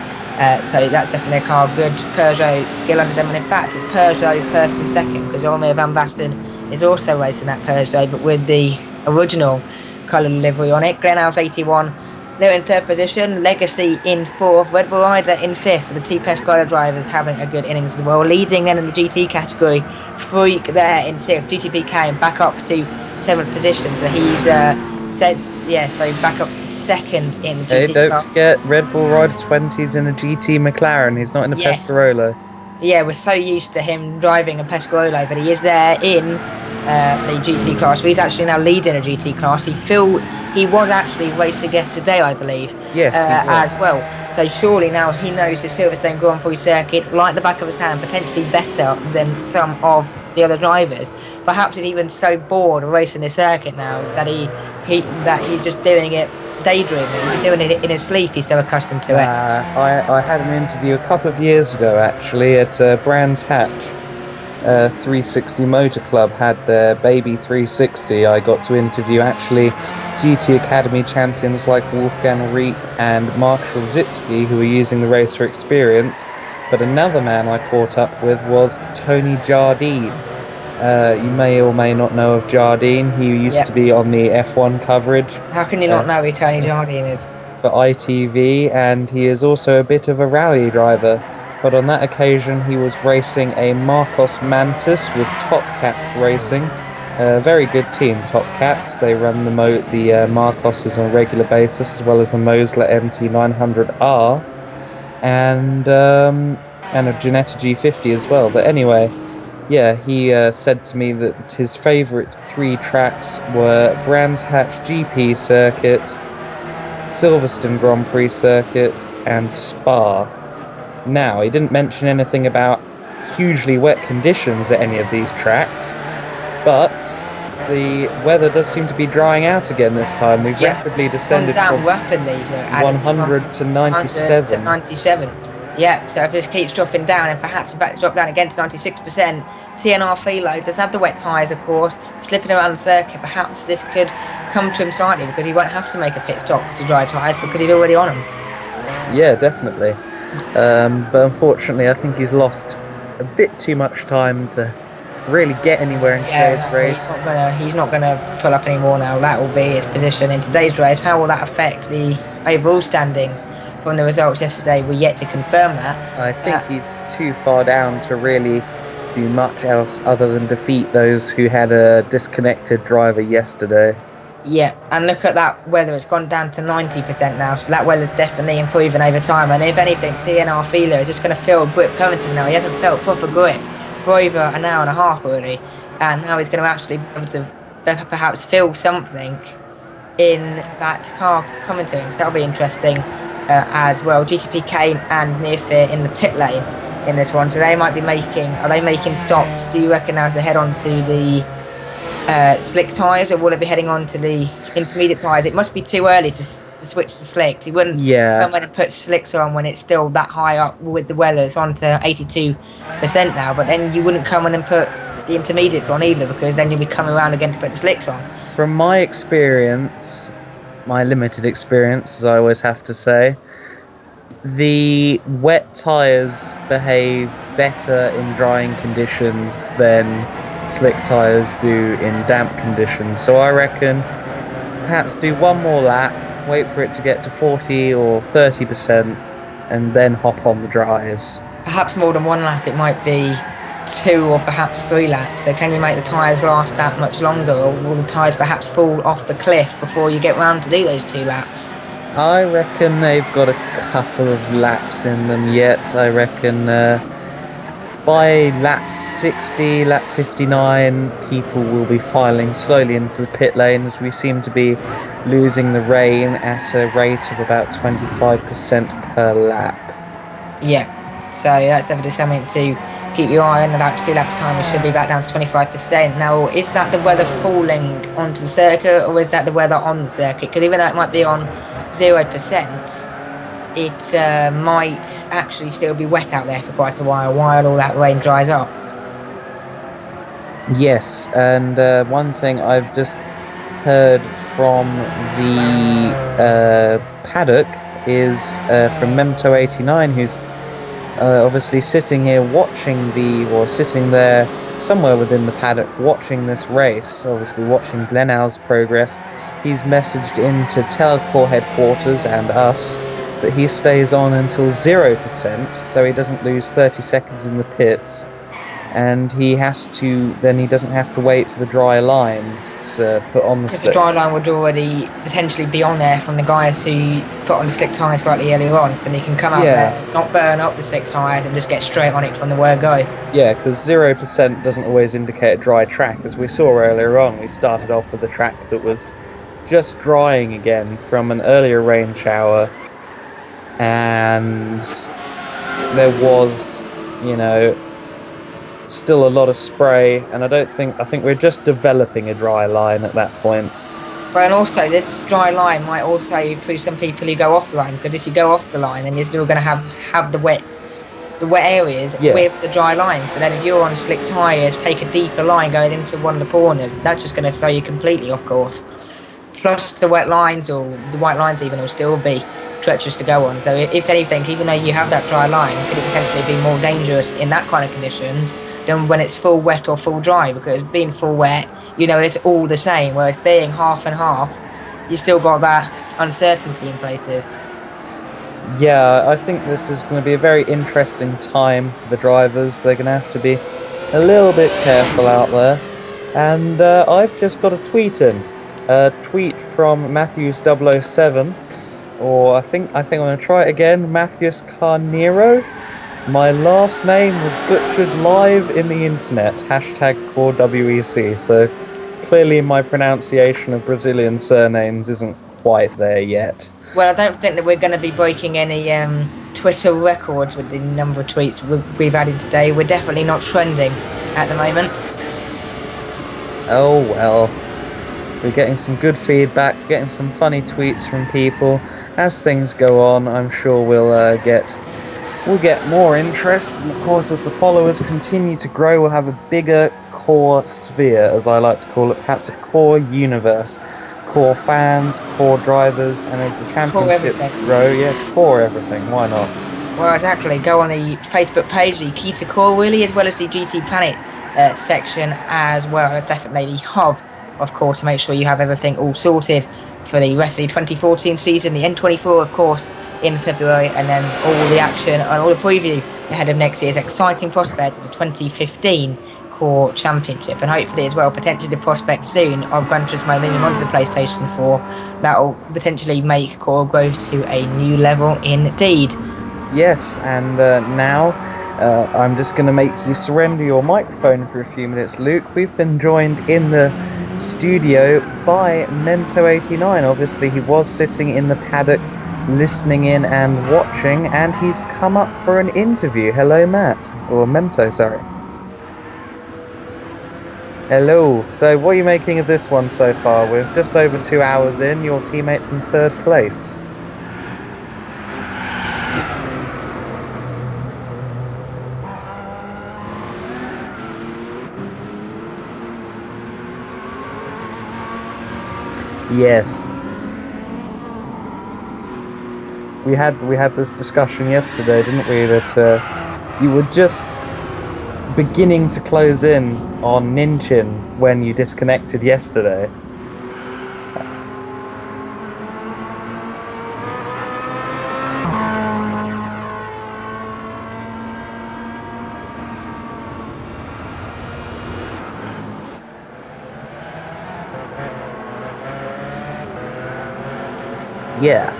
So that's definitely a car, good Peugeot skill under them, and in fact it's Peugeot first and second, because Olmir van Basten is also racing that Peugeot, but with the original colour livery on it. Gran 81, they're in third position, Legacy in fourth, Red Bull Rider in fifth. The two Pescara drivers having a good innings as well. Leading then in the GT category, Freak there in sixth, GTPK back up to seventh position. So he's so back up to second in the GT. Hey, don't forget Red Bull Rider 20's in a GT McLaren. He's not in a Pescarolo. Yeah, we're so used to him driving a Pescarolo, but he is there in the GT class. So he's actually now leading a GT class. He was actually racing yesterday, I believe. Yes, as well. So surely now he knows the Silverstone Grand Prix circuit like the back of his hand, potentially better than some of the other drivers. Perhaps he's even so bored of racing this circuit now that he's just doing it daydreaming. He's doing it in his sleep. He's so accustomed to it. I had an interview a couple of years ago actually at Brands Hatch. 360 Motor Club had their baby 360. I got to interview actually GT Academy champions like Wolfgang Reep and Marshall Zitsky, who were using the racer experience. But another man I caught up with was Tony Jardine. You may or may not know of Jardine. He used to be on the F1 coverage. How can you not know who Tony Jardine is? For ITV, and he is also a bit of a rally driver. But on that occasion he was racing a Marcos Mantis with Top Cats Racing, Very good team, Top Cats. They run the Marcoses on a regular basis, as well as a Mosler MT900R, and a Ginetta G50 as well. But anyway, yeah, he said to me that his favourite 3 tracks were Brands Hatch GP circuit, Silverstone Grand Prix circuit, and Spa. Now, he didn't mention anything about hugely wet conditions at any of these tracks, but the weather does seem to be drying out again this time. We've rapidly descended down from rapidly, 100 to 97. To 97. Yeah, so if this keeps dropping down and perhaps about to drop down again to 96%, TNR Philo doesn't have the wet tyres, of course, slipping around the circuit. Perhaps this could come to him slightly because he won't have to make a pit stop to dry tyres because he's already on them. Yeah, definitely. But unfortunately, I think he's lost a bit too much time to really get anywhere in today's race. He's not gonna pull up anymore now. That will be his position in today's race. How will that affect the overall standings? From the results yesterday, we're yet to confirm that. I think he's too far down to really do much else other than defeat those who had a disconnected driver yesterday. Yeah, and look at that weather. It's gone down to 90% now, so that weather's definitely improving over time. And if anything, TNR Philo is just going to feel grip coming to him now. He hasn't felt proper grip for over an hour and a half already, and now he's going to actually be able to perhaps feel something in that car coming to him. So that'll be interesting as well. GTP Kane and Nearfear in the pit lane in this one, so they might be making stops? Do you reckon now as they head on to the slick tyres, or will it be heading on to the intermediate tyres? It must be too early to switch to slicks. He wouldn't come in and put slicks on when it's still that high up with the weather. It's on to 82% now, but then you wouldn't come in and put the intermediates on either, because then you'll be coming around again to put the slicks on. From my experience, my limited experience, as I always have to say, the wet tyres behave better in drying conditions than slick tyres do in damp conditions. So I reckon perhaps do one more lap, wait for it to get to 40 or 30%, and then hop on the dries. Perhaps more than one lap. It might be 2 or perhaps 3 laps. So can you make the tyres last that much longer, or will the tyres perhaps fall off the cliff before you get round to do those 2 laps? I reckon they've got a couple of laps in them yet. I reckon by lap 60, lap 59, people will be filing slowly into the pit lane, as we seem to be losing the rain at a rate of about 25% per lap. Yeah, so that's definitely something to keep your eye on. About 2 laps time, we should be back down to 25%. Now, is that the weather falling onto the circuit, or is that the weather on the circuit? Because even though it might be on 0%, it might actually still be wet out there for quite a while all that rain dries up. Yes, and one thing I've just heard from the paddock is from Memto89, who's obviously sitting there somewhere within the paddock watching this race, obviously watching Glenal's progress. He's messaged into Telcor headquarters and us that he stays on until 0%, so he doesn't lose 30 seconds in the pits, and he doesn't have to wait for the dry line to put on the slicks. Because the dry line would already potentially be on there from the guys who put on the slick tyres slightly earlier on, so then he can come out there, not burn up the slick tyres, and just get straight on it from the word go. Yeah, because 0% doesn't always indicate a dry track. As we saw earlier on, we started off with a track that was just drying again from an earlier rain shower, and there was, still a lot of spray, and I think we're just developing a dry line at that point. But and also this dry line might also improve some people who go off the line, because if you go off the line, then you're still going to have the wet areas with the dry line. So then if you're on slick tyres, take a deeper line going into one of the corners, that's just going to throw you completely off course. Plus the wet lines, or the white lines even, will still be treacherous to go on. So if anything, even though you have that dry line, could it potentially be more dangerous in that kind of conditions than when it's full wet or full dry? Because being full wet, it's all the same, whereas being half and half, you still got that uncertainty in places. Yeah, I think this is going to be a very interesting time for the drivers. They're going to have to be a little bit careful out there. And I've just got a tweet in. A tweet from Matthews007, or I think I'm going to try it again, Matthews Carnero. My last name was butchered live in the internet, #core WEC, so clearly my pronunciation of Brazilian surnames isn't quite there yet. Well, I don't think that we're going to be breaking any Twitter records with the number of tweets we've added today. We're definitely not trending at the moment. Oh well. We're getting some good feedback, getting some funny tweets from people. As things go on, I'm sure we'll get more interest, and of course as the followers continue to grow, we'll have a bigger core sphere, as I like to call it, perhaps a core universe. Core fans, core drivers, and as the championships grow, core everything, why not? Well, exactly. Go on the Facebook page, the Key to Core really, as well as the GT Planet section as well. It's definitely the hub, of course, to make sure you have everything all sorted for the rest of the 2014 season, the N24, of course, in February, and then all the action and all the preview ahead of next year's exciting prospect of the 2015 Core Championship, and hopefully as well, potentially the prospect soon of Gran Turismo moving onto the PlayStation 4. That will potentially make Core grow to a new level indeed. Yes, and now I'm just going to make you surrender your microphone for a few minutes, Luke. We've been joined in the studio by Mento89. Obviously, he was sitting in the paddock listening in and watching, and he's come up for an interview. Hello, Matt. Or Mento, sorry. Hello. So, what are you making of this one so far? We're just over 2 hours in. Your teammate's in 3rd place. Yes. We had this discussion yesterday, didn't we? That you were just beginning to close in on Ninchin when you disconnected yesterday. Yeah.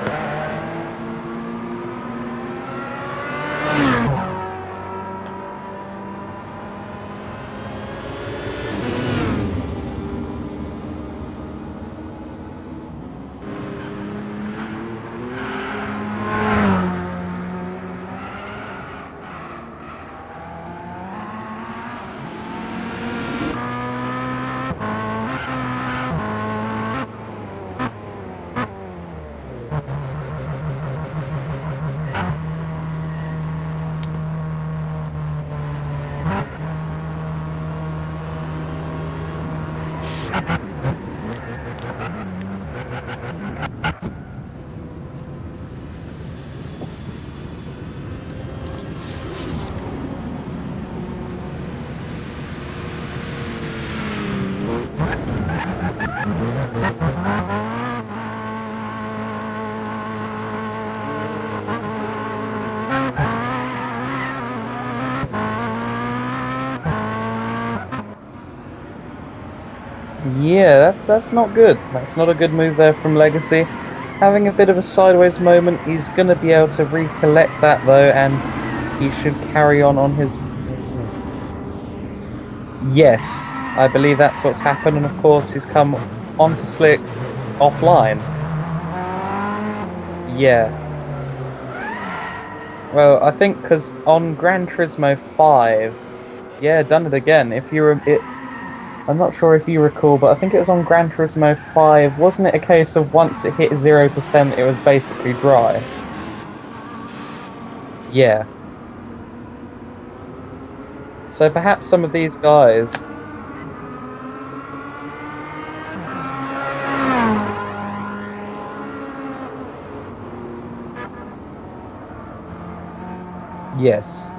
Yeah, that's not good. That's not a good move there from Legacy. Having a bit of a sideways moment. He's going to be able to recollect that though, and he should carry on his... Yes, I believe that's what's happened, and of course he's come onto slicks offline. Yeah. Well, I think because on Gran Turismo 5, yeah, done it again. If you were... I'm not sure if you recall, but I think it was on Gran Turismo 5. Wasn't it a case of once it hit 0%, it was basically dry? Yeah. So perhaps some of these guys... Yes.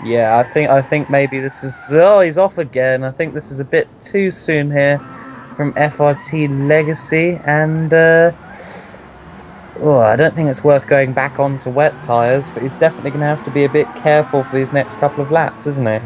Yeah, I think maybe this is... Oh, he's off again. I think this is a bit too soon here from FRT Legacy, and Oh, I don't think it's worth going back onto wet tyres, but he's definitely going to have to be a bit careful for these next couple of laps, isn't he?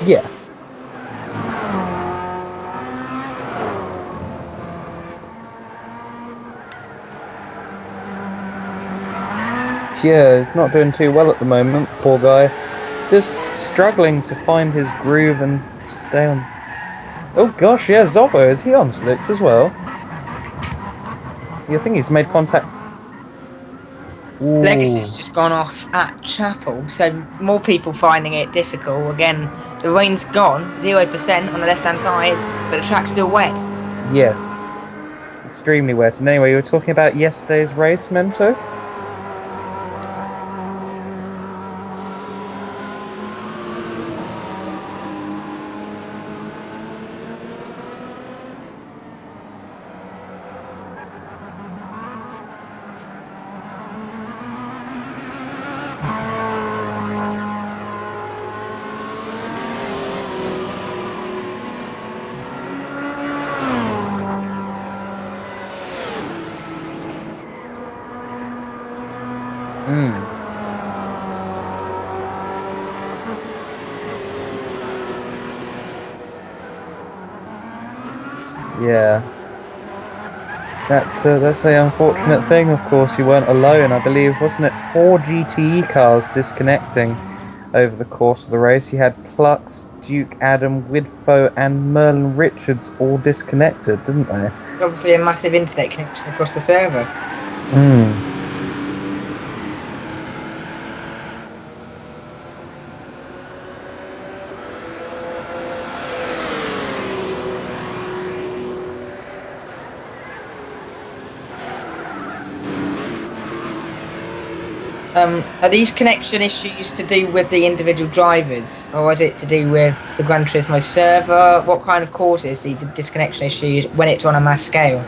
Yeah. Yeah, he's not doing too well at the moment, poor guy. Just struggling to find his groove and stay on. Oh gosh, yeah, Zobbo, is he on slicks as well? You think he's made contact? Ooh. Legacy's just gone off at Chapel, so more people finding it difficult. Again, the rain's gone, 0% on the left-hand side, but the track's still wet. Yes. Extremely wet. And anyway, you were talking about yesterday's race, Mento? Hmm. Yeah. That's the unfortunate thing, of course. You weren't alone. I believe, wasn't it 4 GTE cars disconnecting over the course of the race? You had Plux, Duke, Adam, Widfoe, and Merlin Richards all disconnected, didn't they? It's obviously a massive internet connection across the server. Hmm. Are these connection issues to do with the individual drivers, or is it to do with the Gran Turismo server? What kind of causes the disconnection issue when it's on a mass scale?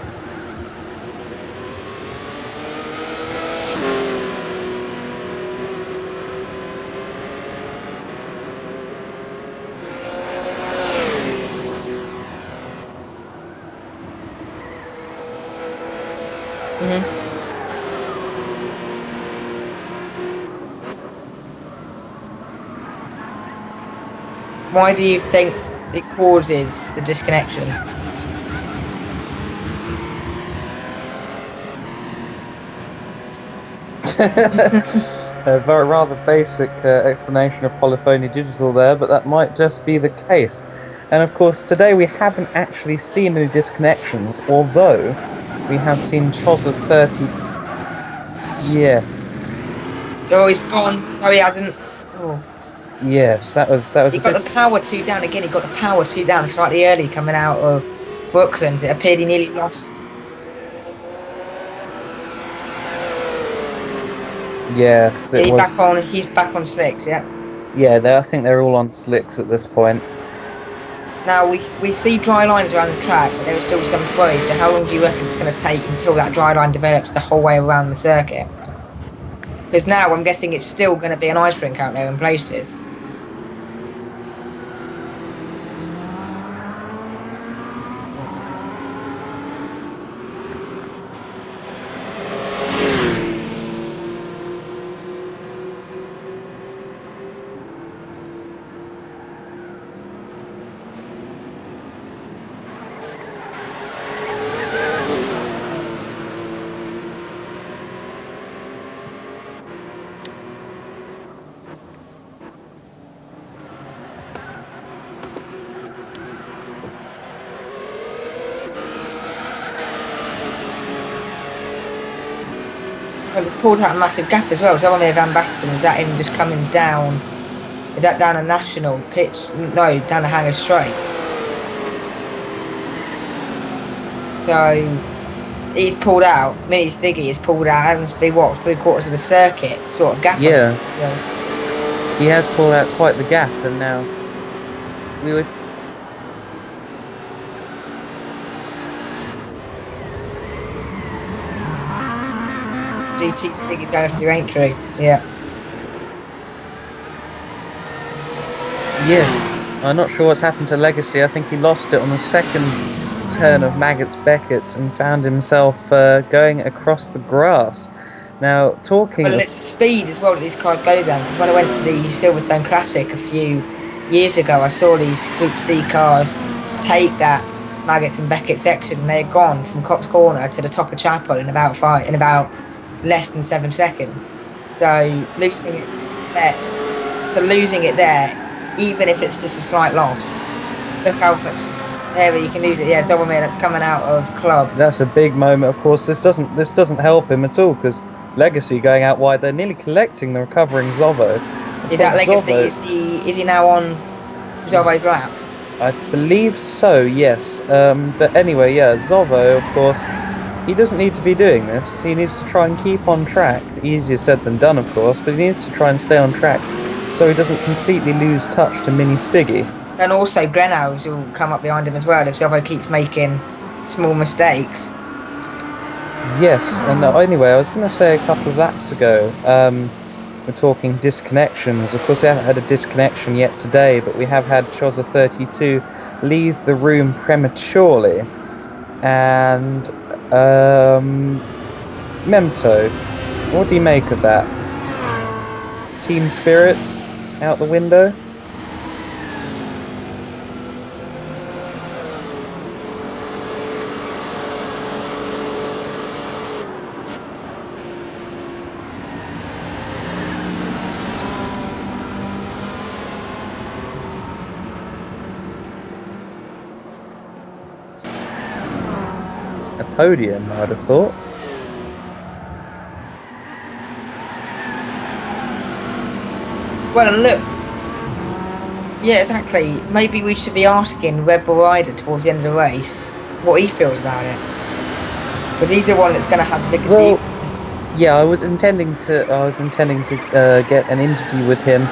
Why do you think it causes the disconnection? A very rather basic explanation of polyphony digital there, but that might just be the case. And of course, today we haven't actually seen any disconnections, although we have seen Chozza 30. Yeah. Oh, he's gone. No, he hasn't. Oh. Yes, that was He a got bit. the power 2 down again. He got the power 2 down slightly early coming out of Brooklands. It appeared he nearly lost. Yes, it was. He's back on slicks, yeah. Yeah, I think they're all on slicks at this point. Now we see dry lines around the track, but there are still some squares. So how long do you reckon it's going to take until that dry line develops the whole way around the circuit? Because now I'm guessing it's still going to be an ice rink out there in places. Well, it's pulled out a massive gap as well. So on there, Van Basten, is that him just coming down? Is that down a national pitch? No, down a Hanger straight. So he's pulled out. Mini Stiggy is pulled out. And it's been what, 3/4 of the circuit sort of gap. Yeah. So, He has pulled out quite the gap, and now we were. GT Stick is going through entry. Yeah. Yes, I'm not sure what's happened to Legacy. I think he lost it on the second turn of Maggots Beckett and found himself going across the grass. Now, talking Well, and of... it's the speed as well that these cars go down. Because when I went to the Silverstone Classic a few years ago, I saw these Group C cars take that Maggots and Beckett section, and they're gone from Cops Corner to the top of Chapel in about less than 7 seconds. So losing it there, even if it's just a slight loss, look how much area you can lose it. Yeah, Zolomir that's coming out of club. That's a big moment. Of course, this doesn't help him at all because Legacy going out wide, they're nearly collecting the recovering Zovo. Is that Legacy? Zovo, Is he now on Zovo's lap? I believe so, yes. But anyway, yeah, Zovo, of course, he doesn't need to be doing this. He needs to try and keep on track. Easier said than done, of course, but he needs to try and stay on track so he doesn't completely lose touch to Mini Stiggy. And also Grenhouse will come up behind him as well if Zovo keeps making small mistakes. Yes, and anyway, I was going to say a couple of laps ago, we're talking disconnections. Of course, we haven't had a disconnection yet today, but we have had Choza32 leave the room prematurely. And, Memto, what do you make of that? Team spirit out the window? A podium, I'd have thought. Well, look. Yeah, exactly. Maybe we should be asking Red Bull Rider towards the end of the race what he feels about it. Because he's the one that's going to have the biggest view. Yeah, I was intending to get an interview with him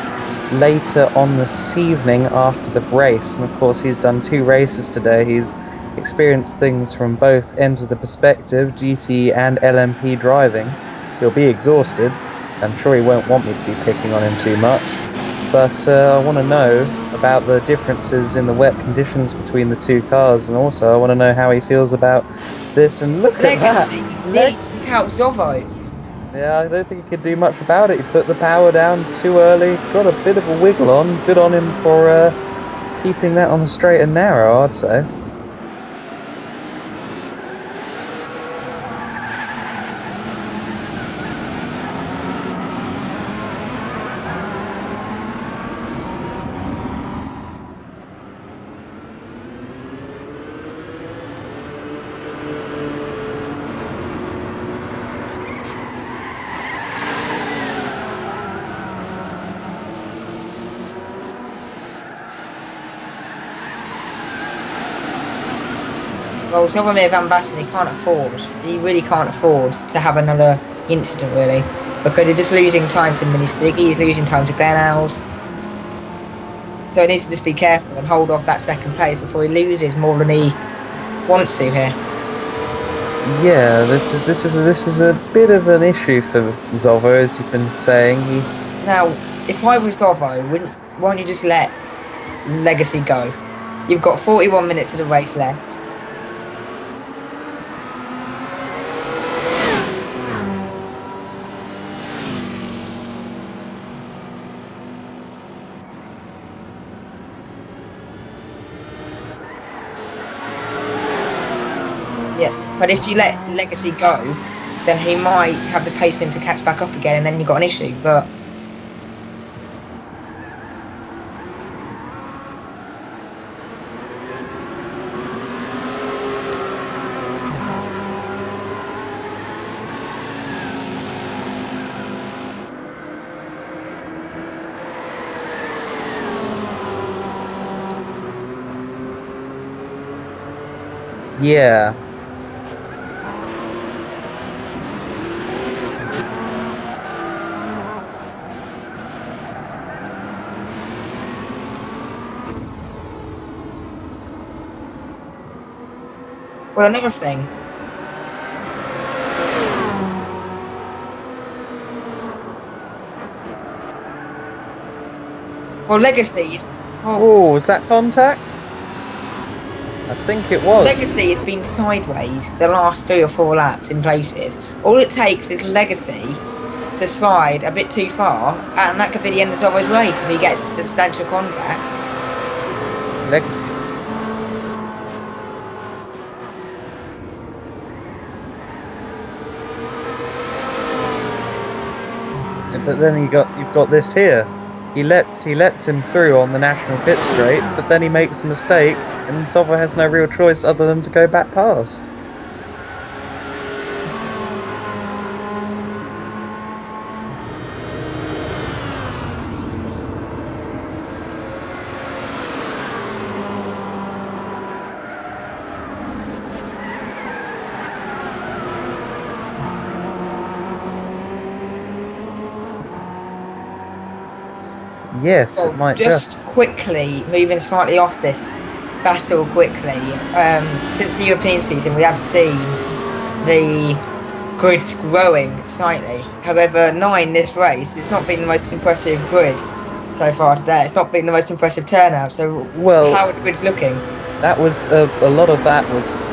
later on this evening after the race, and of course he's done 2 races today. He's experienced things from both ends of the perspective, GT and LMP driving. He'll be exhausted. I'm sure he won't want me to be picking on him too much, but I want to know about the differences in the wet conditions between the 2 cars, and also I want to know how he feels about this. And look at that! Legacy needs out Zovo. Yeah, I don't think he could do much about it. He put the power down too early, got a bit of a wiggle on. Good on him for keeping that on the straight and narrow, I'd say. Well, Silvermere Van Basten, he really can't afford to have another incident, really. Because he's just losing time to Mini Stiggy, he's losing time to Glenhouse. So he needs to just be careful and hold off that second place before he loses more than he wants to here. Yeah, this is a bit of an issue for Zovo, as you've been saying. Now, if I was Zovo, why don't you just let Legacy go? You've got 41 minutes of the race left. Yeah, but if you let Legacy go, then he might have the pace in him to catch back up again, and then you've got an issue. But Yeah. well, another thing. Well, Legacy is. Oh, Oh, was that contact? I think it was. Legacy has been sideways the last 3 or 4 laps in places. All it takes is Legacy to slide a bit too far, and that could be the end of his race if he gets substantial contact. Legacy's. But then you've got this here. He lets him through on the national pit straight, but then he makes a mistake, and Silver has no real choice other than to go back past. Yes, it might just quickly moving slightly off this battle quickly. Since the European season, we have seen the grids growing slightly. However, 9 this race, it's not been the most impressive grid so far today. It's not been the most impressive turnout. So, well, how are the grids looking? That was a lot of that was.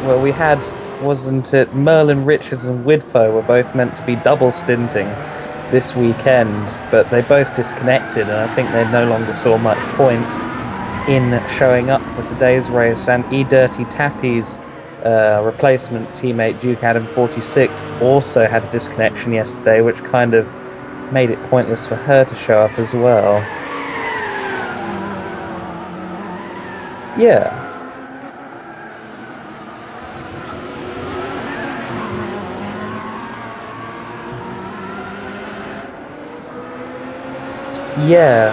Well, we had, wasn't it? Merlin, Richards, and Widfoe were both meant to be double stinting this weekend, but they both disconnected, and I think they no longer saw much point in showing up for today's race. And Dirty Tatty's replacement teammate Duke Adam 46 also had a disconnection yesterday, which kind of made it pointless for her to show up as well. Yeah. Yeah.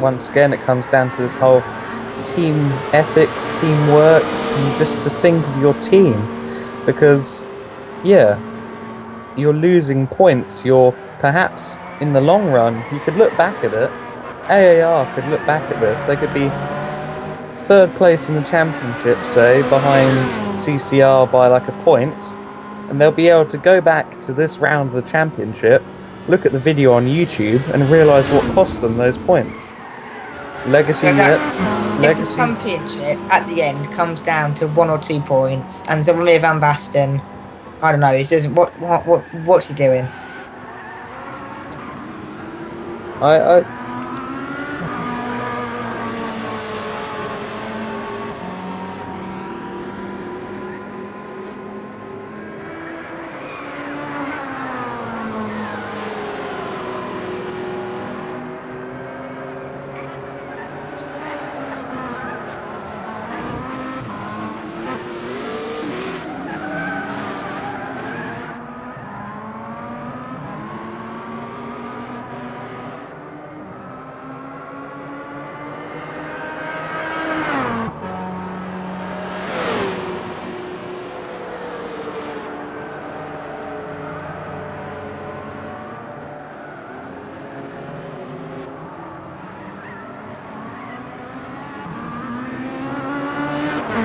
Once again, it comes down to this whole team ethic, teamwork, and just to think of your team. Because, yeah, you're losing points. You're perhaps, in the long run, you could look back at it. AAR could look back at this. They could be 3rd place in the championship, say, behind CCR by like a point. And they'll be able to go back to this round of the championship, look at the video on YouTube, and realise what cost them those points. Legacy. If the championship at the end comes down to 1 or 2 points, and Zolomir Van Basten, I don't know, he's just what's he doing?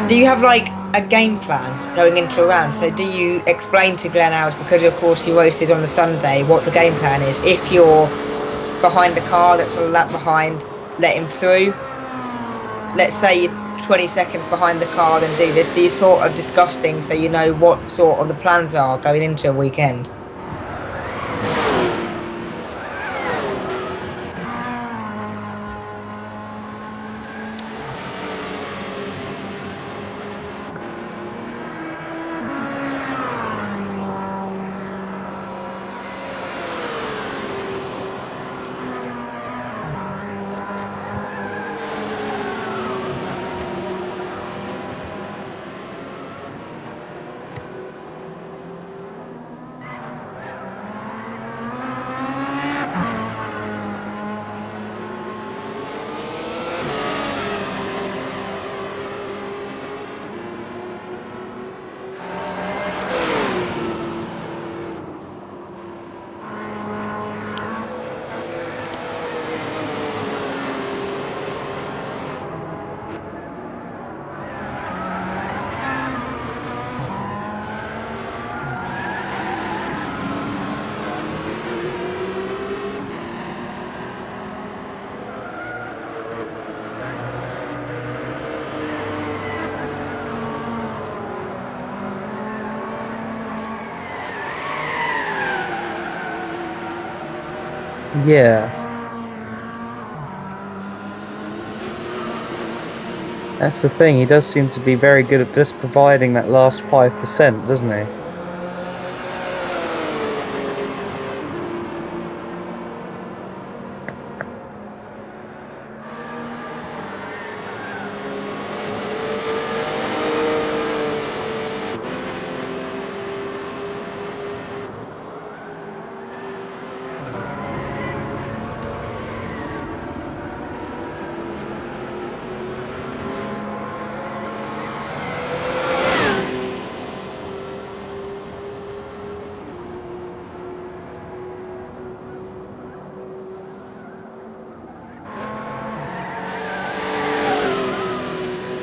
Do you have like a game plan going into a round? So do you explain to Glenn Hours, because of course he races on the Sunday, what the game plan is? If you're behind the car that's a lap behind, let him through. Let's say you're 20 seconds behind the car, then do this. Do you sort of discuss things so you know what sort of the plans are going into a weekend? Yeah. That's the thing, he does seem to be very good at just providing that last 5%, doesn't he?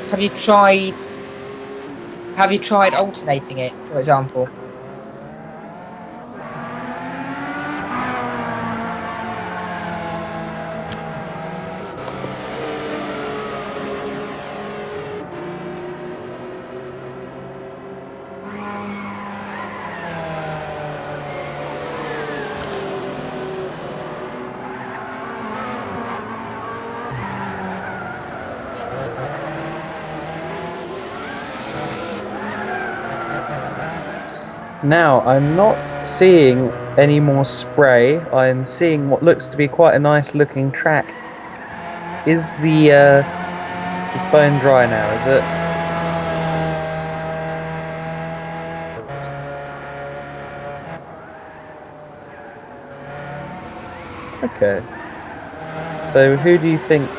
Have you tried? Have you tried alternating it, for example? Now, I'm not seeing any more spray. I'm seeing what looks to be quite a nice looking track. Is the is bone dry now, is it? Okay. So who do you think,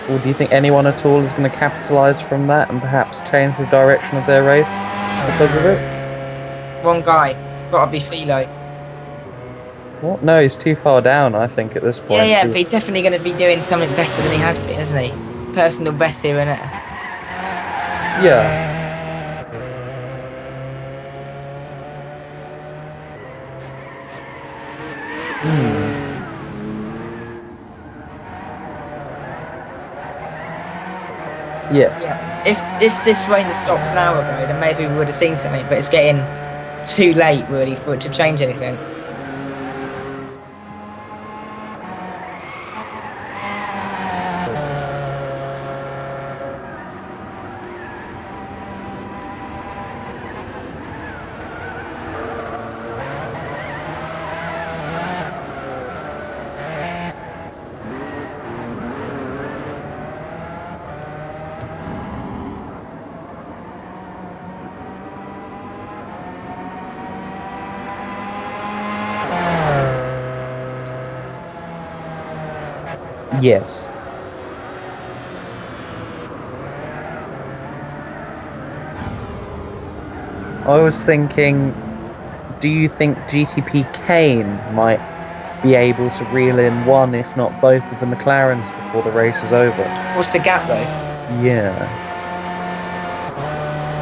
or do you think anyone at all is going to capitalise from that and perhaps change the direction of their race because of it? One guy, gotta be Philo. What? No, he's too far down, I think, at this point. Yeah, but he's definitely going to be doing something better than he has been, isn't he? Personal best here, innit? Yeah. Yes. Yeah. If this rain had stopped an hour ago, then maybe we would have seen something. But it's getting too late, really, for it to change anything. Yes. I was thinking, do you think GTP Kane might be able to reel in one, if not both, of the McLarens before the race is over? What's the gap, though? Yeah.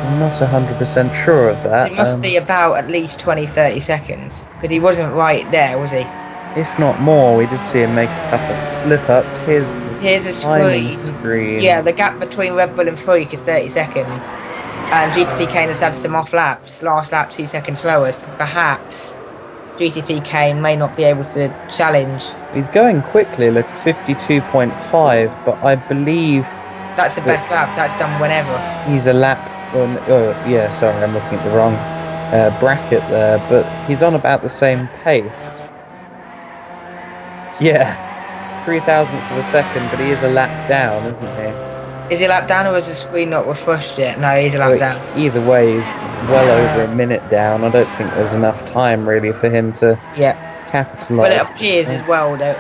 I'm not 100% sure of that. It must be about at least 20-30 seconds. Because he wasn't right there, was he? If not more, we did see him make a couple of slip-ups. Here's a screen. Yeah, the gap between Red Bull and Freak is 30 seconds. And GTP Kane has had some off laps. Last lap, 2 seconds slower. So perhaps GTP Kane may not be able to challenge. He's going quickly, look, 52.5, but I believe... That's the best lap, so that's done whenever. He's a lap... yeah, sorry, I'm looking at the wrong bracket there, but he's on about the same pace. Yeah, 0.003 of a second, but he is a lap down, isn't he? Is he a lap down or has the screen not refreshed yet? No, he's a lap down. Either way, he's well over a minute down. I don't think there's enough time really for him to capitalise. Well, it appears as well that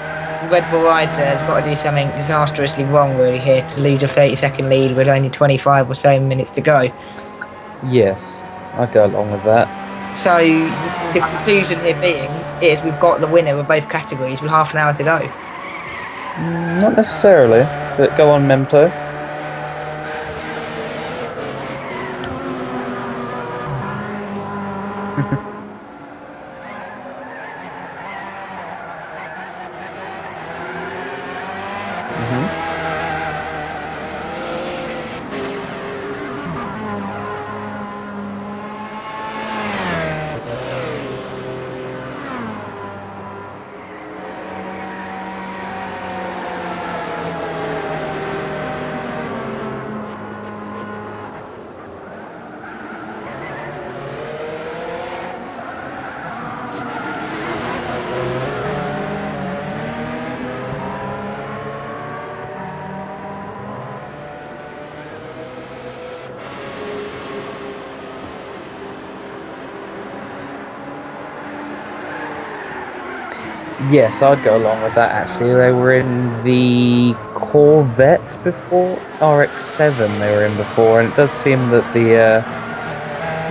Red Bull Rider has got to do something disastrously wrong really here to lose a 30-second lead with only 25 or so minutes to go. Yes, I go along with that. So the conclusion here being is we've got the winner of both categories with half an hour to go. Not necessarily, but go on, Memto. Yes, I'd go along with that actually. They were in the Corvette before, RX-7 they were in before, and it does seem that the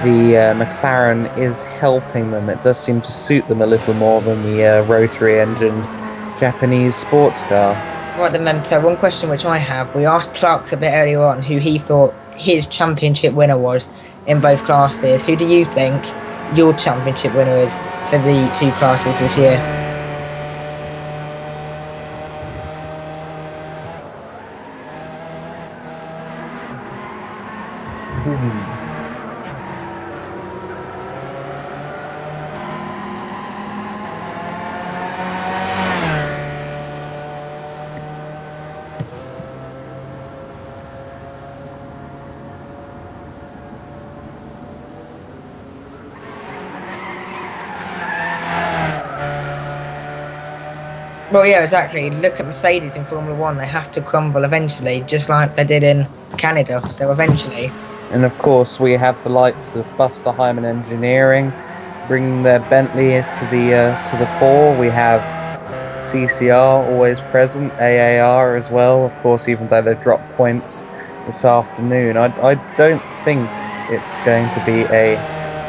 McLaren is helping them. It does seem to suit them a little more than the rotary-engined Japanese sports car. Right then, Memto, one question which I have. We asked Clarks a bit earlier on who he thought his championship winner was in both classes. Who do you think your championship winner is for the two classes this year? Well, yeah, exactly. Look at Mercedes in Formula One. They have to crumble eventually, just like they did in Canada. So eventually. And of course, we have the likes of Buster Hyman Engineering bringing their Bentley to the fore. We have CCR always present, AAR as well. Of course, even though they've dropped points this afternoon, I don't think it's going to be a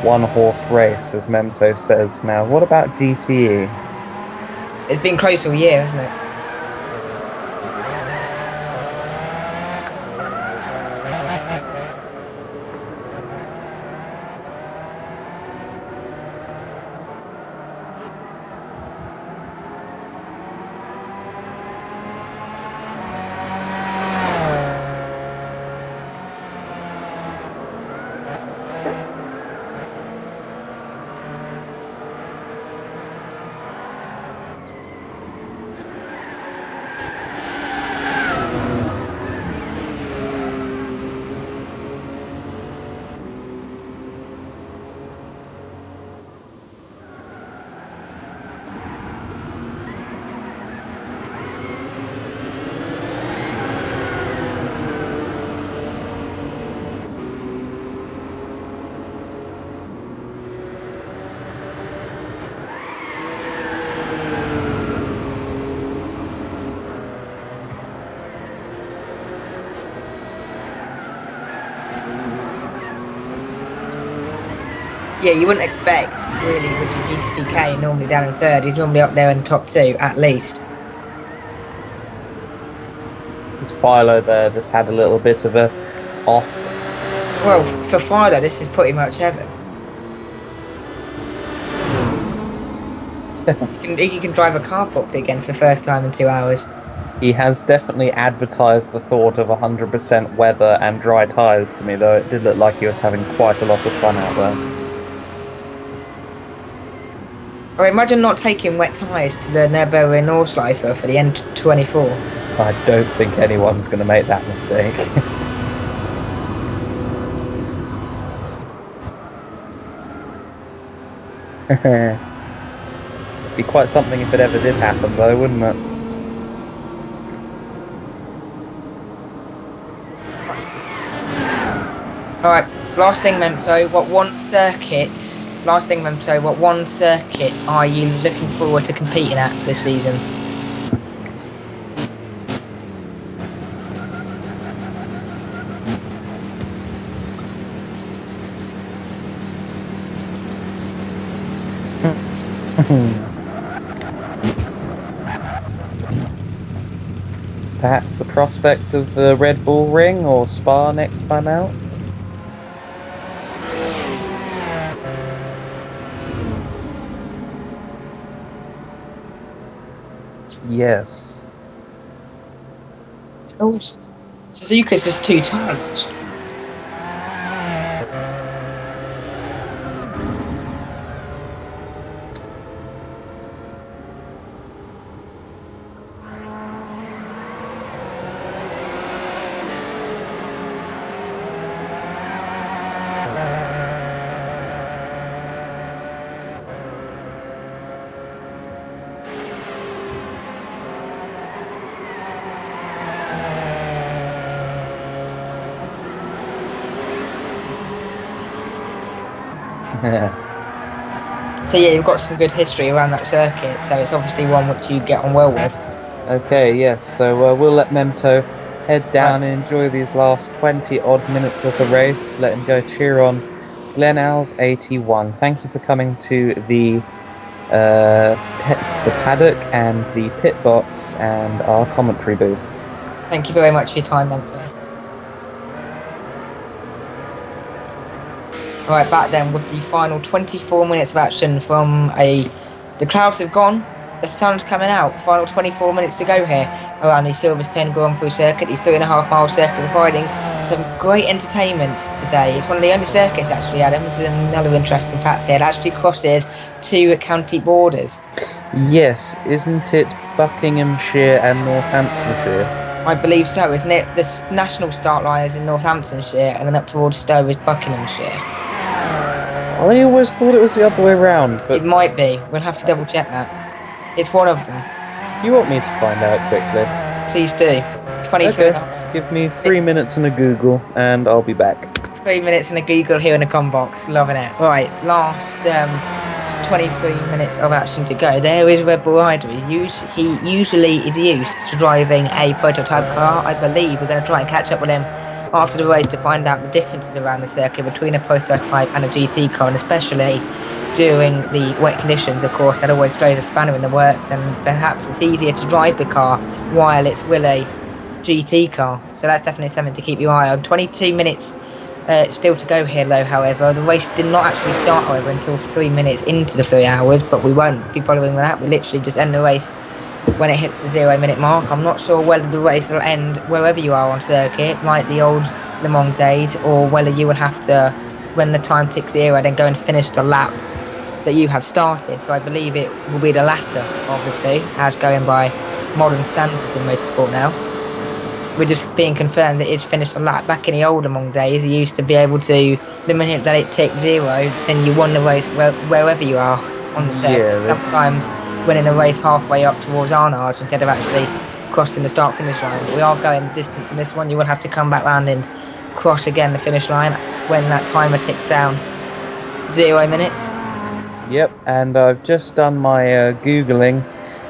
one-horse race, as Memto says. Now, what about GTE? It's been close all year, hasn't it? Yeah, you wouldn't expect, really, with your GTPK normally down in third. He's normally up there in the top two, at least. This Philo there just had a little bit of a off. Well, for Philo, this is pretty much heaven. He can drive a car properly again for the first time in 2 hours. He has definitely advertised the thought of 100% weather and dry tyres to me, though it did look like he was having quite a lot of fun out there. Or imagine not taking wet tyres to the Nebo in Nordschleife for the N24. I don't think anyone's going to make that mistake. Be quite something if it ever did happen, though, wouldn't it? Alright, last thing, Memto, what one circuit are you looking forward to competing at this season? Perhaps the prospect of the Red Bull Ring or Spa next time out? Yes. Oh, Suzuka's just 2 times. So yeah, you've got some good history around that circuit, so it's obviously one which you get on well with. Okay, yes. So we'll let Memto head down Right. and enjoy these last 20 odd minutes of the race. Let him go cheer on Glenals 81. Thank you for coming to the the paddock and the pit box and our commentary booth. Thank you very much for your time, Mentor. Right, back then with the final 24 minutes of action from the clouds have gone, the sun's coming out. Final 24 minutes to go here around the Silverstone Grand Prix circuit, the 3.5 mile circuit, providing some great entertainment today. It's one of the only circuits actually, Adam. This is another interesting fact here. It actually crosses 2 county borders. Yes, isn't it Buckinghamshire and Northamptonshire? I believe so, isn't it? The national start line is in Northamptonshire, and then up towards Stowe is Buckinghamshire. I always thought it was the other way around, but It might be. We'll have to double check that. It's one of them. do you want me to find out quickly? Please do. 23. Okay, give me 3 minutes and a Google, and I'll be back. 3 minutes in a Google here in the com box. Loving it. Right, last 23 minutes of action to go. There is Red Bull Rider. He usually is used to driving a prototype car. I believe we're going to try and catch up with him after the race to find out the differences around the circuit between a prototype and a GT car, and especially during the wet conditions. Of course, that always throws a spanner in the works, and perhaps it's easier to drive the car while it's with a GT car. So that's definitely something to keep your eye on. 22 minutes still to go here, though. However, the race did not actually start, however, until 3 minutes into the 3 hours, but we won't be bothering with that. We literally just end the race when it hits the 0 minute mark. I'm not sure whether the race will end wherever you are on circuit, like the old Le Mans days, or whether you will have to, when the time ticks 0, then go and finish the lap that you have started. So I believe it will be the latter of the two, as going by modern standards in motorsport now. We're just being confirmed that it's finished a lap. Back in the old Le Mans days, you used to be able to, the minute that it ticked 0, then you won the race wherever you are on the circuit. Yeah, Sometimes winning a race halfway up towards Arnage instead of actually crossing the start finish line. But we are going the distance in this one. You will have to come back round and cross again the finish line when that timer ticks down 0 minutes. Yep, and I've just done my Googling,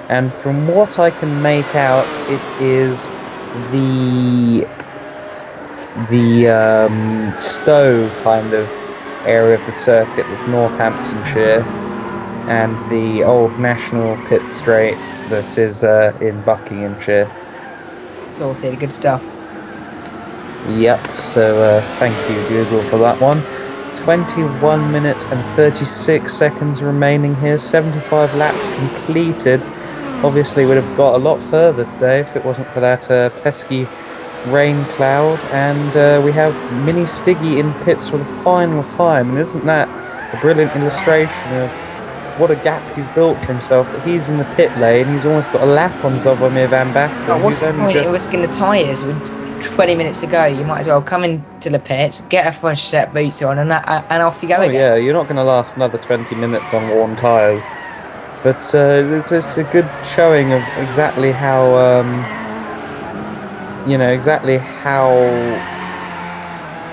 and from what I can make out, it is the Stowe kind of area of the circuit that's Northamptonshire, and the old National Pit Straight that is in Buckinghamshire. Sorted, good stuff. Yep, so thank you Google for that one. 21 minutes and 36 seconds remaining here, 75 laps completed. Obviously would have got a lot further today if it wasn't for that pesky rain cloud, and we have Mini Stiggy in pits for the final time, and isn't that a brilliant illustration of what a gap he's built for himself, that he's in the pit lane, he's almost got a lap on Zovomir Van Basten. God, what's the point of risking the tyres with 20 minutes to go? You might as well come into the pits, get a fresh set of boots on, and off you go again. Yeah, you're not going to last another 20 minutes on worn tyres. But it's just a good showing of exactly how, exactly how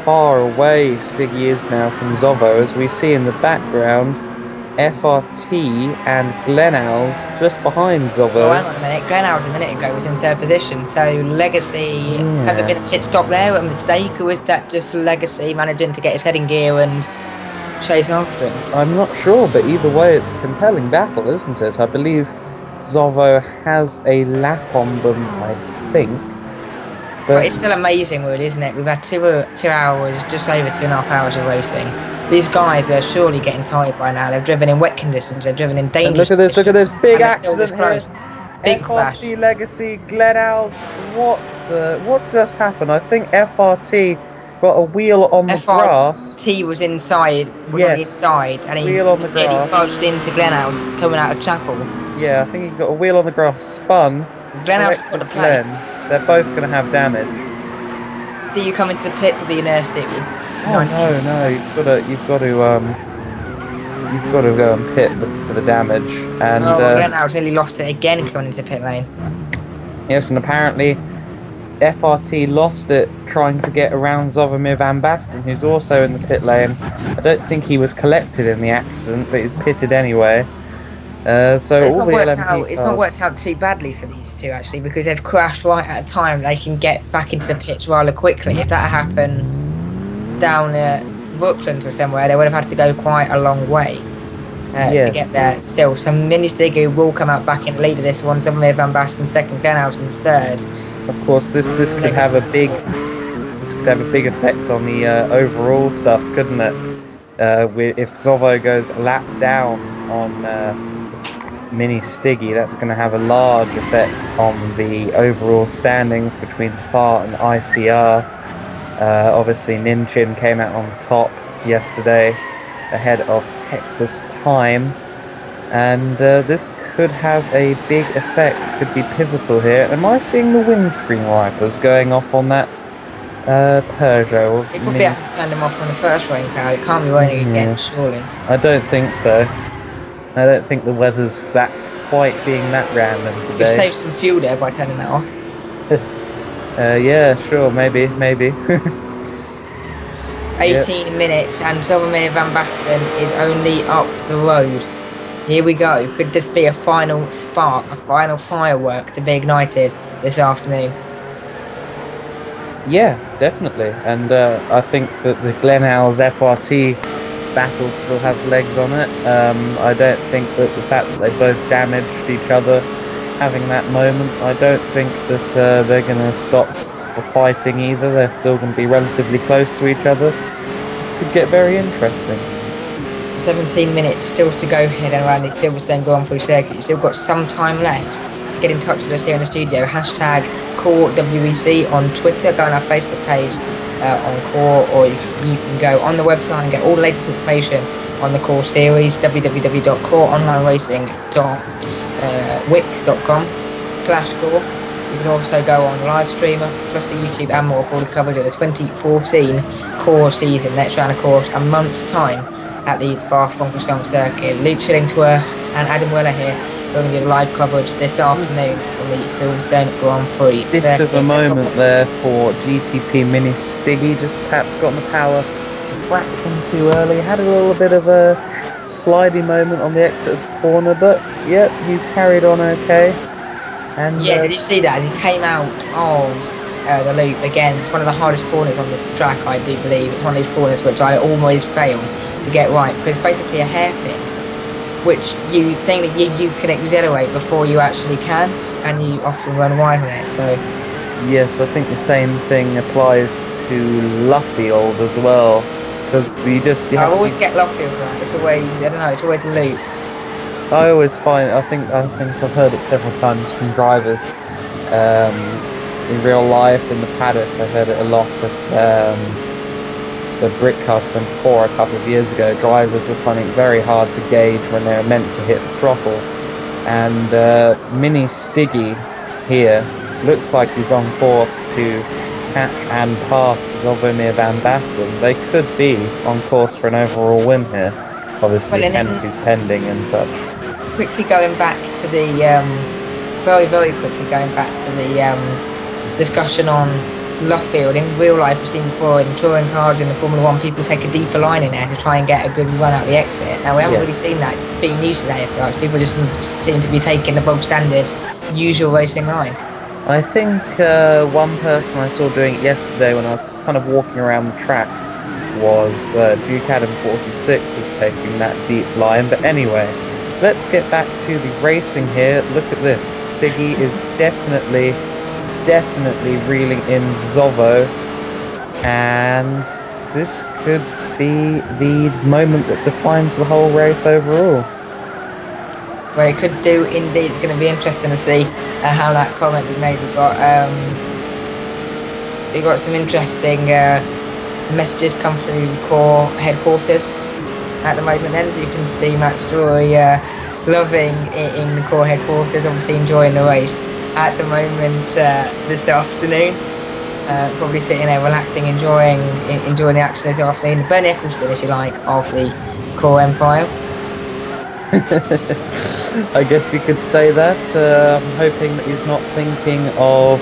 far away Stiggy is now from Zovo, as we see in the background FRT and Glenals just behind Zovo. Oh, hang on a minute. Glenals a minute ago was in third position, so Legacy has it been a pit stop there, a mistake, or is that just Legacy managing to get his head in gear and chase after him? I'm not sure, but either way it's a compelling battle, isn't it? I believe Zovo has a lap on them, I think. But it's still amazing, really, isn't it? We've had 2 hours, just over 2.5 hours of racing. These guys are surely getting tired by now. They've driven in wet conditions, they've driven in dangerous conditions. Look at this big accident here. Big crash. FRT Legacy, Glenals, what just happened? I think FRT got a wheel on the grass. FRT was on the inside, and he nearly budged into Glenals coming out of Chapel. Yeah, I think he got a wheel on the grass, spun. Glenals got a place. They're both going to have damage. Do you come into the pits or do you nurse it? Oh no! You've got to go and pit for the damage. And Glenals nearly lost it again coming into pit lane. Yes, and apparently FRT lost it trying to get around Zvomir Van Basten, who's also in the pit lane. I don't think he was collected in the accident, but he's pitted anyway. So it's all not the worked LMP out. It's not cars- worked out too badly for these two actually, because they've crashed right at a time. They can get back into the pits rather quickly. If that happened down at Brooklands or somewhere, they would have had to go quite a long way to get Yes. there. Still, so Mini Stiggy will come out back in lead of this one. Zvomir Van Basten second, Glenhouse in third. Of course, this could have a big effect on the overall stuff, couldn't it? If Zovo goes a lap down on Mini Stiggy, that's going to have a large effect on the overall standings between FAR and ICR. Obviously, Ninchin came out on top yesterday ahead of Texas time, and this could have a big effect, could be pivotal here. Am I seeing the windscreen wipers going off on that Peugeot? It could be able to turn them off from the first rain cloud. It can't be raining again, surely. I don't think so. I don't think the weather's quite being that random You could today. save some fuel there by turning that off. Yeah, sure, maybe. 18 minutes and Zvomir Van Basten is only up the road. Here we go. Could this be a final spark, a final firework to be ignited this afternoon? Yeah, definitely. And I think that the Glenhouse FRT battle still has legs on it. I don't think that the fact that they both damaged each other having that moment, I don't think that they're going to stop the fighting either. They're still going to be relatively close to each other. This could get very interesting. 17 minutes still to go here and around the Silverstone Grand Prix circuit. You've still got some time left. Get in touch with us here in the studio. Hashtag CoreWEC on Twitter. Go on our Facebook page on Core, or you can go on the website and get all the latest information on the Core series. www.coreonlineracinkwix.com/Core. You can also go on live streamer plus the YouTube and more for all the coverage of the 2014 Core season. Next round, of course, a month's time at the Spa-Francorchamps circuit. Luke Chillingworth and Adam Weller here bringing you live coverage this afternoon from the Silverstone Grand Prix Bit circuit. of a moment there for GTP Mini Stiggy, just perhaps got on the power a fraction too early. Had a little bit of a slidey moment on the exit of the corner, but yep, he's carried on okay. And Yeah, did you see that? As he came out of the loop again, it's one of the hardest corners on this track, I do believe. It's one of these corners which I always fail to get right, because it's basically a hairpin, which you think that you can accelerate before you actually can, and you often run wide on it. So yes, I think the same thing applies to Luffield as well, because I always get Luffield right. It's always, I don't know, it's always a loop. I always find, I think I've heard it several times from drivers in real life in the paddock. I heard it a lot at the Britcar 24 a couple of years ago. Drivers were finding it very hard to gauge when they were meant to hit the throttle, and Mini Stiggy here looks like he's on course to catch and pass Zvomir Van Basten. They could be on course for an overall win here. Obviously, Well, penalties pending and such. Quickly going back to the very quickly going back to the discussion on Luffield. In real life, we've seen before in touring cars in the Formula 1, people take a deeper line in there to try and get a good run out the exit. Now, we haven't really seen that being used today as such. People just seem to be taking the bog standard usual racing line. I think one person I saw doing it yesterday when I was just kind of walking around the track was Duke Adam 46 was taking that deep line. But anyway, let's get back to the racing here. Look at this. Stiggy is definitely reeling in Zovo, and this could be the moment that defines the whole race overall. Well, it could do indeed. It's going to be interesting to see how that comment we made. We've got some interesting messages come through Core headquarters at the moment. Then, so you can see Matt Story loving it in the Core headquarters, obviously enjoying the race at the moment this afternoon. Probably sitting there relaxing, enjoying the action this afternoon. The Bernie Eccleston, if you like, of the Core Empire. I guess you could say that. I'm hoping that he's not thinking of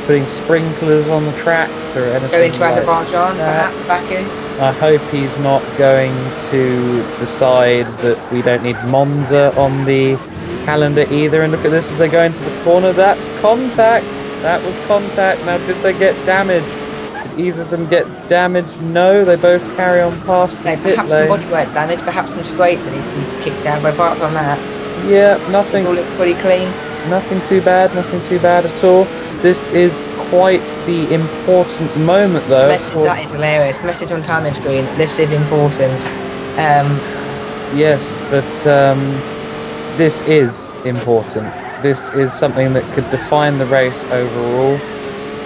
putting sprinklers on the tracks or anything Going to like Azerbaijan, that. perhaps Baku. I hope he's not going to decide that we don't need Monza on the calendar either. And look at this as they go into the corner. That's contact. That was contact. Now, did they get damaged? Did either of them get damaged? No, they both carry on past the pit Perhaps lane. some bodywork damage, perhaps some scrape that needs to be kicked out. But apart from that, Yeah, it nothing. all looks pretty clean. Nothing too bad at all. This is quite the important moment, though. Message that is hilarious. Message on timer screen. This is important. Yes, but this is important. This is something that could define the race overall.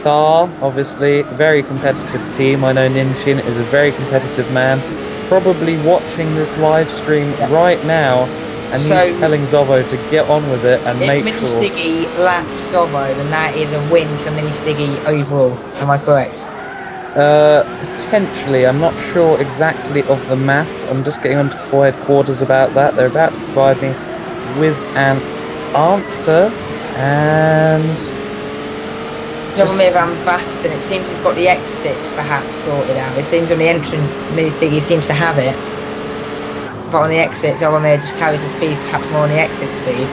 Thar, obviously, very competitive team. I know Ninchin is a very competitive man. Probably watching this live stream right now, and So, he's telling Zovo to get on with it and if make Mini sure. Stiggy laps Sovo, then that is a win for Mini Stiggy overall. Am I correct? Potentially, I'm not sure exactly of the maths. I'm just getting onto core headquarters about that. They're about to provide me with an answer, and Jaromir Van Basten, it seems he's got the exits perhaps sorted out. It seems on the entrance, Mini Stiggy seems to have it. But on the exits, Jaromir just carries the speed, perhaps more on the exit speed.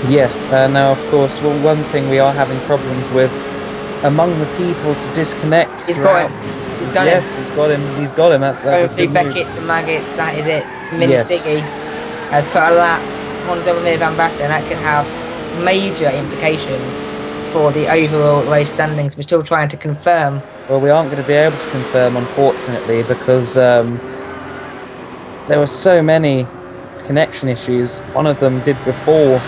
yes. Now, of course, well, one thing we are having problems with among the people to disconnect. He's got him. He's done Yes, it. he's got him. He's got him. That's Going a through good move. Beckett's and Maggots, that is it. Mini Yes. Stiggy has put a lap on Jaromir Van Basten, and that could have major implications for the overall race standings. We're still trying to confirm. Well, we aren't going to be able to confirm, unfortunately, because there were so many connection issues. One of them did before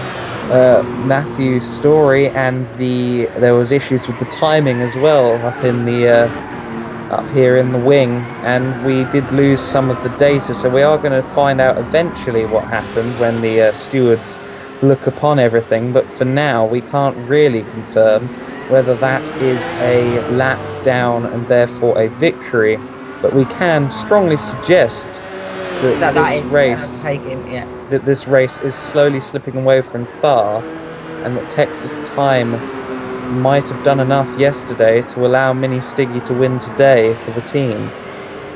Matthew's story, and there was issues with the timing as well up in the up here in the wing, and we did lose some of the data. So we are going to find out eventually what happened when the stewards look upon everything. But for now, we can't really confirm whether that is a lap down and therefore a victory. But we can strongly suggest that this race is slowly slipping away from Thar, and that Texas Time might have done enough yesterday to allow Mini Stiggy to win today for the team.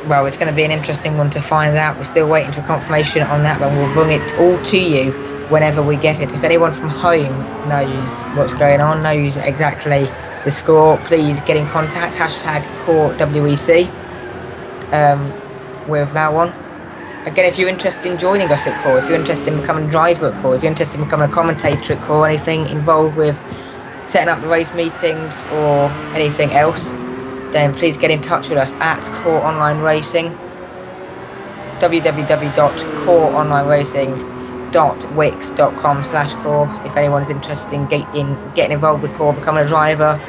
Well, it's going to be an interesting one to find out. We're still waiting for confirmation on that, but we'll bring it all to you whenever we get it. If anyone from home knows what's going on, knows exactly the score, please get in contact. #CoreWEC with that one. Again, if you're interested in joining us at Core, if you're interested in becoming a driver at Core, if you're interested in becoming a commentator at Core, anything involved with setting up the race meetings or anything else, then please get in touch with us at Core Online Racing, www.coreonlineracing.wix.com/core. If anyone is interested in getting involved with Core, becoming a driver,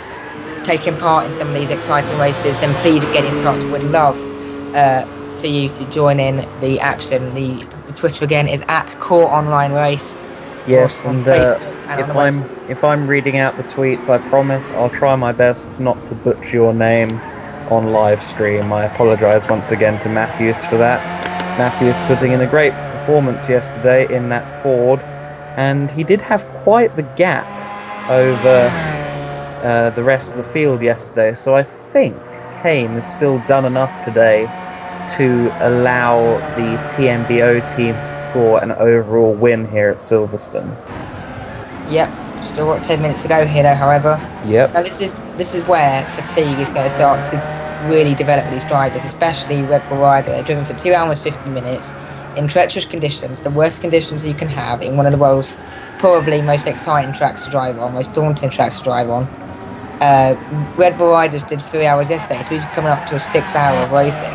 taking part in some of these exciting races, then please get in touch. We'd love for you to join in the action. The Twitter again is at Core Online Race. Yes, and and if I'm reading out the tweets, I promise I'll try my best not to butcher your name on live stream. I apologise once again to Matthews for that. Matthews putting in a great performance yesterday in that Ford, and he did have quite the gap over the rest of the field yesterday, so I think Kane has still done enough today to allow the TMBO team to score an overall win here at Silverstone. Yep, still got 10 minutes to go here though, however. Yep. Now this is where fatigue is going to start to really develop with these drivers, especially Red Bull Rider. They're driven for 2 hours 50 minutes in treacherous conditions, the worst conditions that you can have in one of the world's probably most exciting tracks to drive on, most daunting tracks to drive on. Red Bull Riders did 3 hours yesterday, so he's coming up to a 6 hour of racing.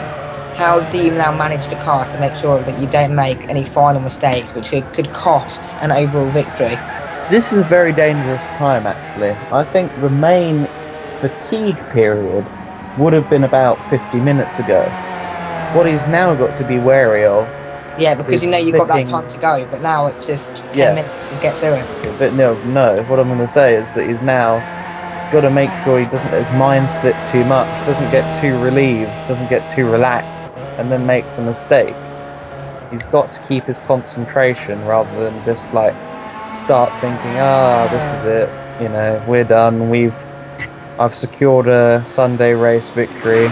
How do you now manage the car to make sure that you don't make any final mistakes which could cost an overall victory? This is a very dangerous time, actually. I think the main fatigue period would have been about 50 minutes ago. What he's now got to be wary of. Yeah, because you know you've got that time to go, but now it's just 10 minutes to get through it. But no, what I'm going to say is that he's now got to make sure he doesn't let his mind slip too much, doesn't get too relieved, doesn't get too relaxed, and then makes a mistake. He's got to keep his concentration rather than just like start thinking, this is it, we're done, we've I've secured a Sunday race victory,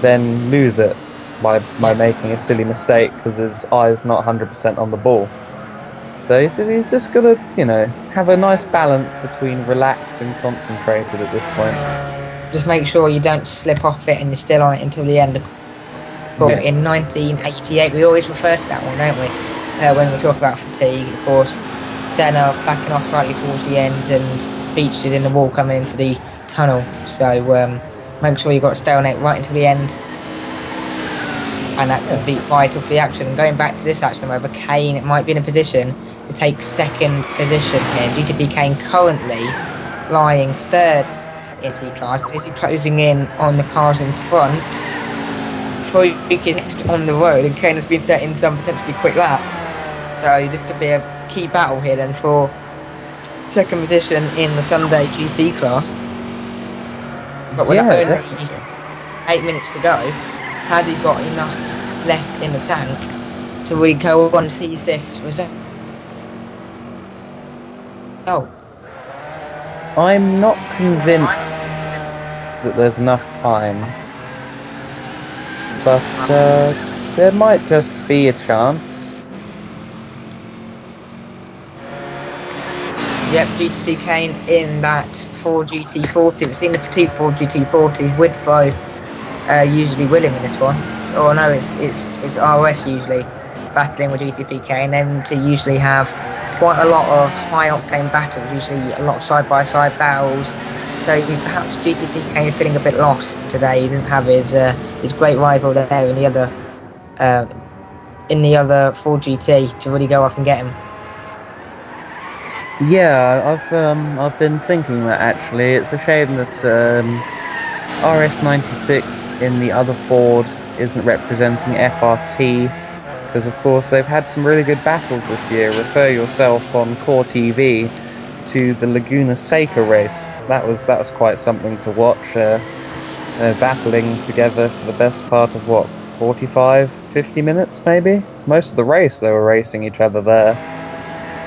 then lose it by making a silly mistake because his eye's not 100% on the ball. So he's just got to, have a nice balance between relaxed and concentrated at this point. Just make sure you don't slip off it and you're still on it until the end. But Yes. in 1988, we always refer to that one, don't we? When we talk about fatigue, of course, Senna backing off slightly towards the end and featured in the wall coming into the tunnel. So make sure you've got to stay on it right until the end. And that could be vital for the action. And going back to this action, whether Kane might be in a position to take second position here. GTP Kane currently lying third in T class, but is he closing in on the cars in front? Freak is next on the road, and Kane has been setting some potentially quick laps. So this could be a key battle here then for second position in the Sunday GT class. But with only definitely. 8 minutes to go, has he got enough left in the tank to really go on and seize this result? Oh, I'm not convinced that there's enough time, but there might just be a chance. yep, GTP Kane in that 4GT40. We've seen the two 4GT40s with Fo usually William in this one. Or no, it's RS usually battling with GTP Kane. Then to usually have quite a lot of high octane battles, usually a lot of side by side battles. So perhaps GTP Kane is feeling a bit lost today. He doesn't have his great rival there in the other 4GT to really go off and get him. Yeah, I've been thinking that actually. It's a shame that RS96 in the other Ford isn't representing FRT, because of course they've had some really good battles this year. Refer yourself on Core TV to the Laguna Seca race. That was quite something to watch. Battling together for the best part of 45, 50 minutes maybe? Most of the race they were racing each other there.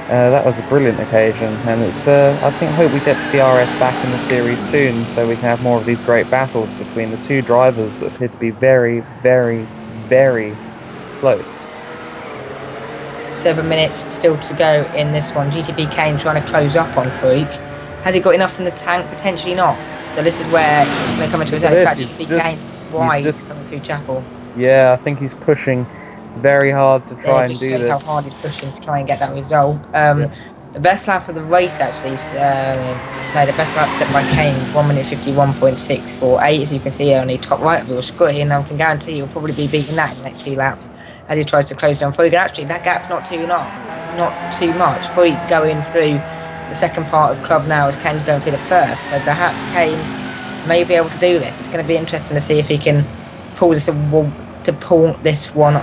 That was a brilliant occasion, and it's I hope we get CRS back in the series soon so we can have more of these great battles between the two drivers that appear to be very, very, very close. 7 minutes still to go in this one. GTP Kane trying to close up on Freak. Has he got enough in the tank? Potentially not. So this is where he's going to come into his own. In fact, GTP Kane wide coming through Chapel. Yeah, I think he's pushing very hard to try and do this. Just shows how hard he's pushing to try and get that result. The best lap of the race actually is the best lap set by Kane, 1 minute 51.648. As you can see on the top right of your screen, and I can guarantee you'll probably be beating that in the next few laps as he tries to close down Freak. Actually, that gap's not too much. Freak going through the second part of club now as Kane's going through the first. So perhaps Kane may be able to do this. It's going to be interesting to see if he can pull this one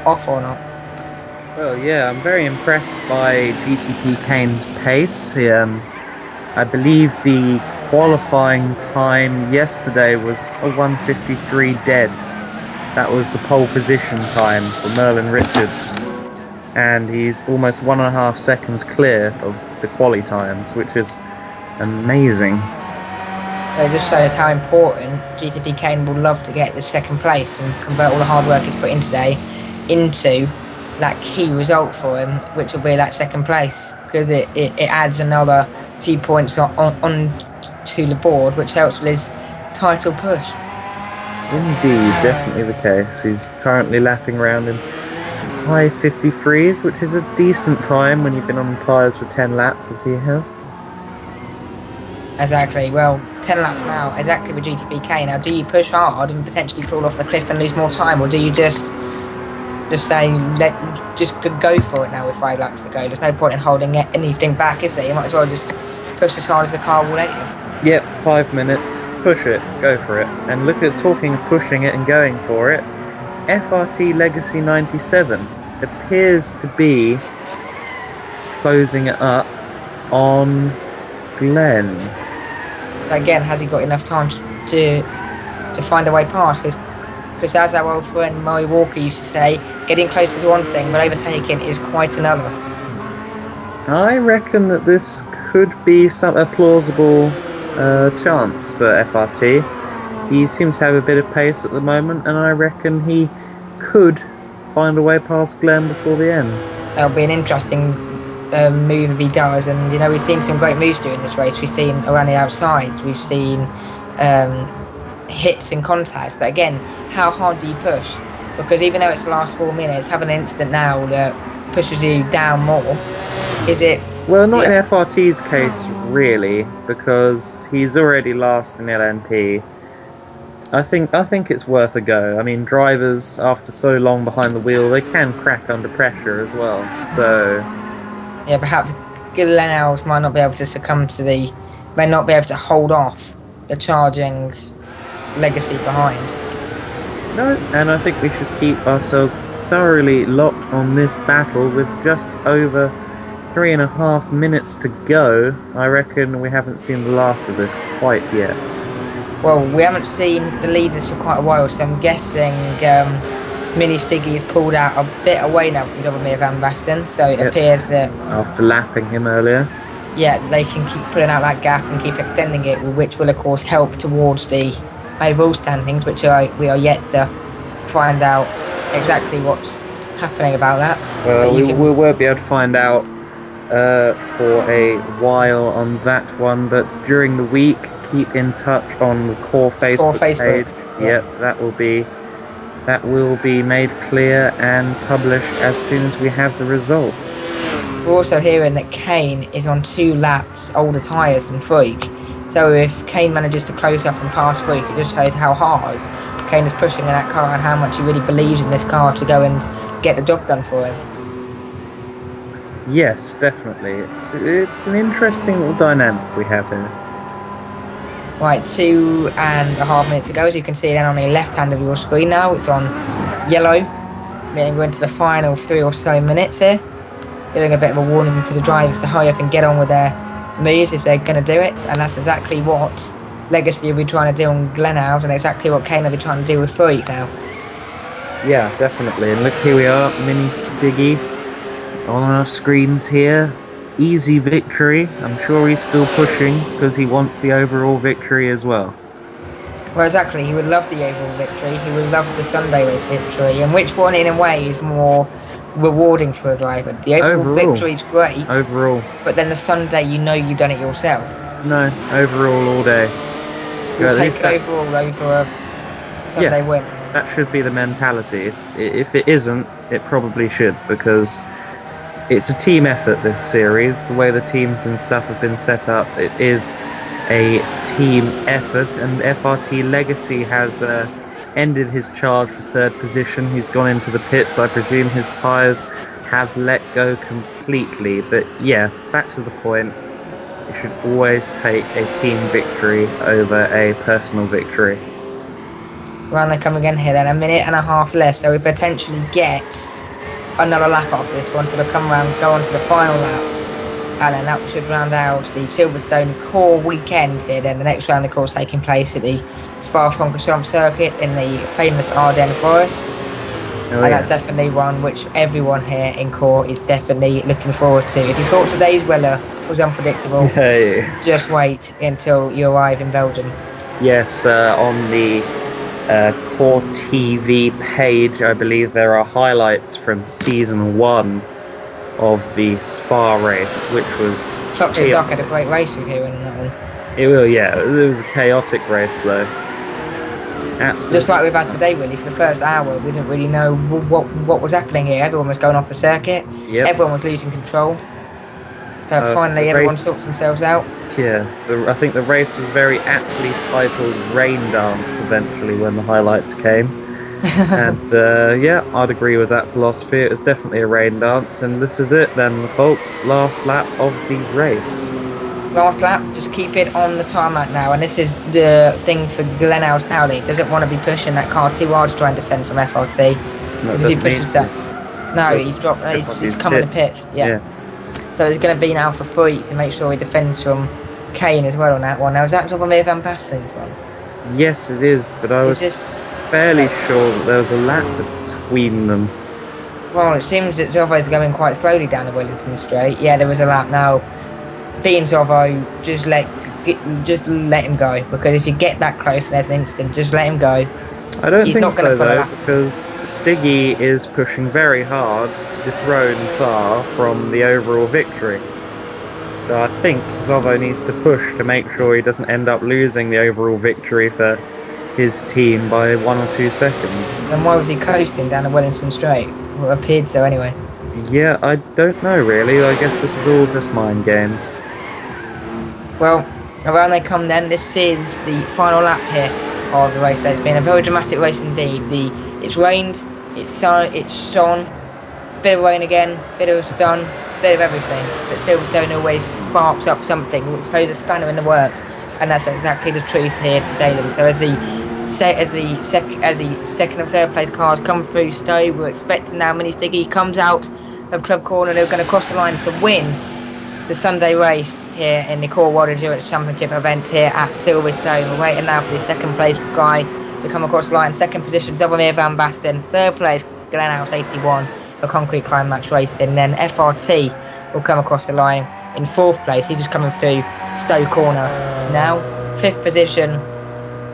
off or not. Well, yeah, I'm very impressed by GTP Kane's pace. I believe the qualifying time yesterday was a 1:53 dead. That was the pole position time for Merlin Richards. And he's almost 1.5 seconds clear of the quali times, which is amazing. It just shows how important GTP Kane will love to get the second place and convert all the hard work he's put in today into that key result for him, which will be that second place, because it adds another few points on to the board, which helps with his title push. Indeed, definitely the case. He's currently lapping around in high 53s, which is a decent time when you've been on tyres for 10 laps as he has. Exactly. Well, 10 laps now, exactly with GTP Kane. Now, do you push hard and potentially fall off the cliff and lose more time, or do you just say, just go for it now with 5 laps to go? There's no point in holding anything back, is there? You might as well just push as hard as the car will let you. Yep, 5 minutes, push it, go for it. And look at talking of pushing it and going for it. FRT Legacy 97 appears to be closing it up on Glenn. Again, has he got enough time to find a way past? Because as our old friend Murray Walker used to say, getting close is one thing, but overtaking is quite another. I reckon that this could be a plausible chance for FRT. He seems to have a bit of pace at the moment, and I reckon he could find a way past Glenn before the end. That'll be an interesting move if he does. And we've seen some great moves during this race. We've seen around the outsides. We've seen hits and contacts. But again, how hard do you push? Because even though it's the last 4 minutes, having an incident now that pushes you down more, is it? Well, not in FRT's case, really, because he's already last in LNP. I think it's worth a go. I mean, drivers, after so long behind the wheel, they can crack under pressure as well. So, yeah, perhaps Glenelg might not be able to succumb to may not be able to hold off the charging Legacy behind. no, and I think we should keep ourselves thoroughly locked on this battle with just over 3.5 minutes to go. I reckon we haven't seen the last of this quite yet. Well, we haven't seen the leaders for quite a while, so I'm guessing Mini Stiggy has pulled out a bit away now from Dobromir Van Basten, so it appears that after lapping him earlier, they can keep pulling out that gap and keep extending it, which will of course help towards the overall standings, which we are yet to find out exactly what's happening about that. We won't be able to find out for a while on that one, but during the week, keep in touch on the core Facebook page. Yep, that will be made clear and published as soon as we have the results. We're also hearing that Kane is on 2 laps older tyres than Freak. So if Kane manages to close up and pass Freak, it just shows how hard Kane is pushing in that car and how much he really believes in this car to go and get the job done for him. Yes, definitely. It's an interesting little dynamic we have here. Right, 2.5 minutes ago, as you can see then on the left hand of your screen now, it's on yellow, meaning we're into the final 3 or so minutes here. Giving a bit of a warning to the drivers to hurry up and get on with their moves if they're going to do it, and that's exactly what Legacy will be trying to do on Glenelg, and exactly what Kane will be trying to do with Freak now. Yeah, definitely. And look, here we are, Mini Stiggy on our screens here. Easy victory. I'm sure he's still pushing because he wants the overall victory as well. Well, exactly. He would love the overall victory. He would love the Sunday race victory. And which one, in a way, is more rewarding for a driver? The overall victory is great. Overall. But then the Sunday, you've done it yourself. No, overall all day. You'll take overall over a Sunday win. That should be the mentality. If it isn't, it probably should, because it's a team effort, this series. The way the teams and stuff have been set up, it is a team effort, and FRT Legacy has ended his charge for 3rd position. He's gone into the pits. I presume his tyres have let go completely, but yeah, back to the point. You should always take a team victory over a personal victory. Round they come again here then, 1.5 minutes left, so we potentially get another lap off this one, so they'll come around, go on to the final lap, and then that should round out the Silverstone core weekend here. Then the next round of course taking place at the Spa-Francorchamps circuit in the famous Ardennes Forest. That's definitely one which everyone here in core is definitely looking forward to. If you thought today's weather was unpredictable, just wait until you arrive in Belgium. Yes, on the Core TV page, I believe there are highlights from season 1 of the Spa race, which was Toxic Duck had a great race with you in that one. It was a chaotic race though. Absolutely. Just like we've had today, really. For the first hour, we didn't really know what was happening here. Everyone was going off the circuit. Yep. Everyone was losing control. So finally, everyone sorts themselves out. Yeah, I think the race was very aptly titled Rain Dance eventually when the highlights came. And I'd agree with that philosophy. It was definitely a rain dance, and this is it then, folks. Last lap of the race. Last lap, just keep it on the tarmac now, and this is the thing for Glenelg now. He doesn't want to be pushing that car too hard to try and defend from FRT. If he pushes that, no, he's coming to pits. Yeah. So it's going to be now for free to make sure he defends from Kane as well on that one. Now, is that Dobromir Van Basten's one? Yes, it is, but I was fairly sure that there was a lap between them. Well, it seems that Zovo's going quite slowly down the Wellington Straight. Yeah, there was a lap now. Being Zovo just let just let him go, because if you get that close, there's an instant. Just let him go. I don't He's think not gonna so pull it though, out. because Stiggy is pushing very hard to dethrone Far from the overall victory. So I think Zovo needs to push to make sure he doesn't end up losing the overall victory for his team by 1 or 2 seconds. Then why was he coasting down the Wellington Straight? Well, it appeared so anyway. Yeah, I don't know really. I guess this is all just mind games. Well, around they come then. This is the final lap here of the race. It's been a very dramatic race indeed. It's rained, it's shone, bit of rain again, bit of sun, bit of everything. But Silverstone always sparks up something. It's throws a spanner in the works, and that's exactly the truth here today. Then. So as the second and third place cars come through Stowe, we're expecting now Mini Stiggy comes out of Club Corner. They're going to cross the line to win the Sunday race here in the Core World Endurance Championship event here at Silverstone. We're waiting now for the second place guy to come across the line. Second position, Zelvamir Van Basten. Third place, Glenhouse 81 for Concrete Climax Racing. Then FRT will come across the line in fourth place. He's just coming through Stowe Corner now. Fifth position,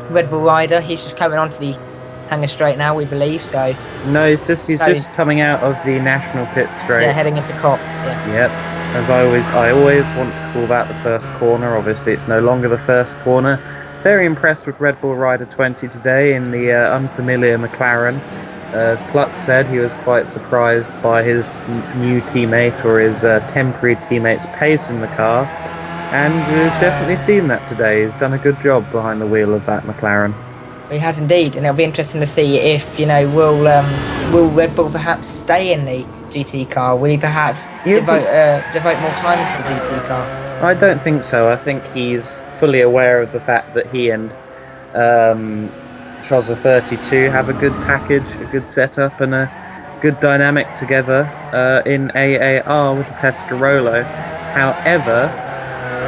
Red Bull Rider. He's just coming onto the Hanger Straight now, we believe. So no, he's just coming out of the National Pit Straight. Yeah, heading into Cox. Yeah. Yep. As I always want to call that the first corner. Obviously, it's no longer the first corner. Very impressed with Red Bull Rider 20 today in the unfamiliar McLaren. Klutz said he was quite surprised by his new teammate or his temporary teammate's pace in the car, and we've definitely seen that today. He's done a good job behind the wheel of that McLaren. He has indeed, and it'll be interesting to see if will Red Bull perhaps stay in the GT car? Will he perhaps devote more time to the GT car? I don't think so. I think he's fully aware of the fact that he and Chozza 32 have a good package, a good setup, and a good dynamic together in AAR with the Pescarolo. However,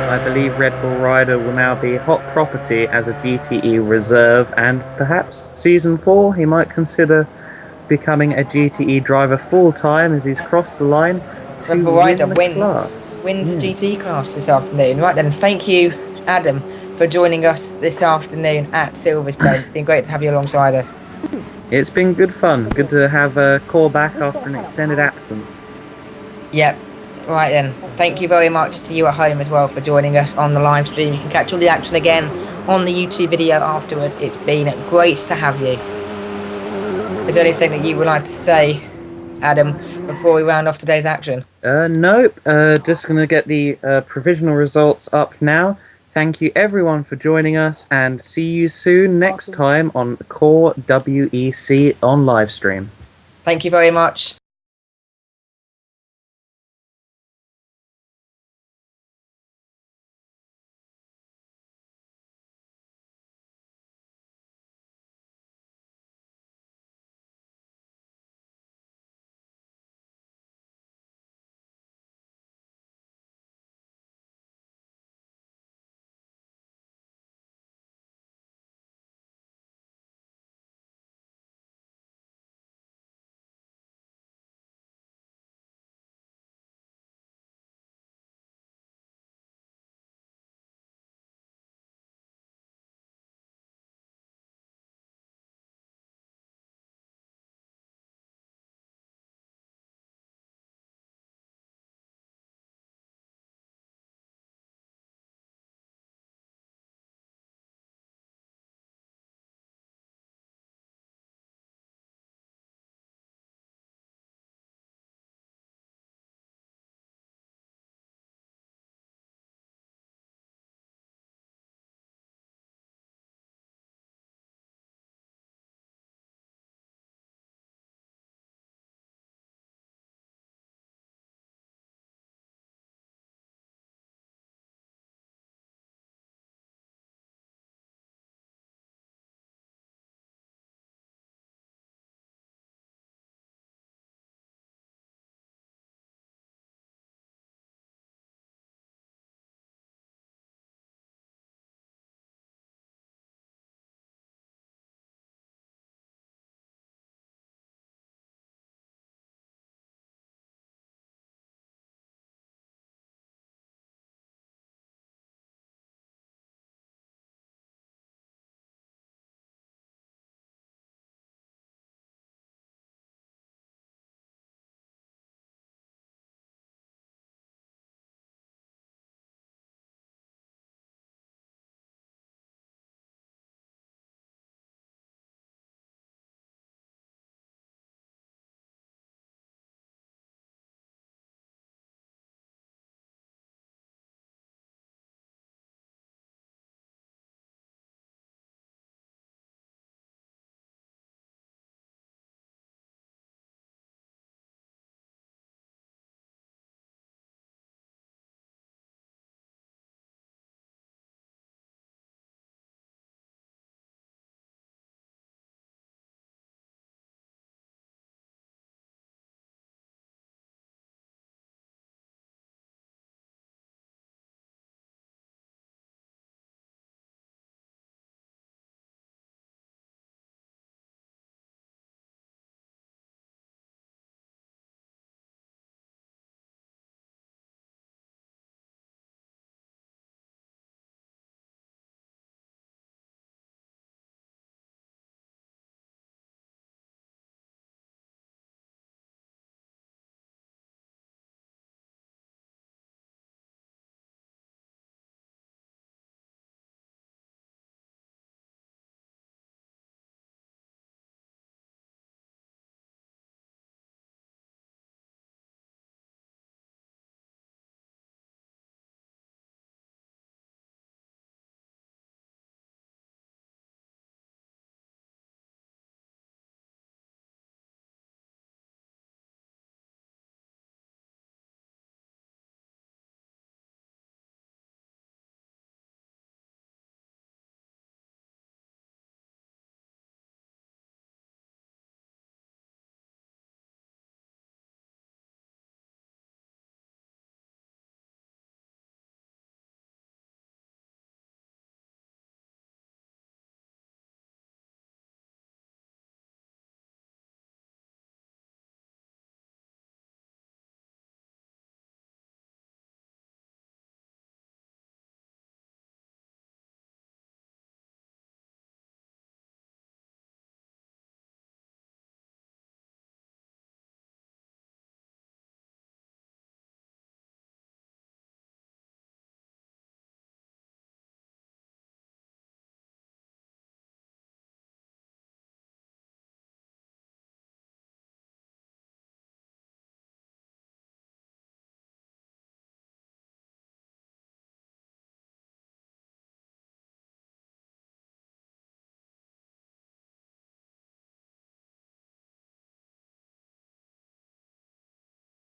I believe Red Bull Rider will now be hot property as a GTE reserve, and perhaps Season 4 he might consider becoming a GTE driver full-time as he's crossed the line to Red Bull Rider win the wins the GT class this afternoon. Right then, thank you, Adam, for joining us this afternoon at Silverstone. It's been great to have you alongside us. It's been good fun. Good to have a call back after an extended absence. Yep. Right then, thank you very much to you at home as well for joining us on the live stream. You can catch all the action again on the YouTube video afterwards. It's been great to have you. Is there anything that you would like to say, Adam, before we round off today's action? Nope. Just going to get the provisional results up now. Thank you everyone for joining us, and see you soon next time on Core WEC on live stream. Thank you very much.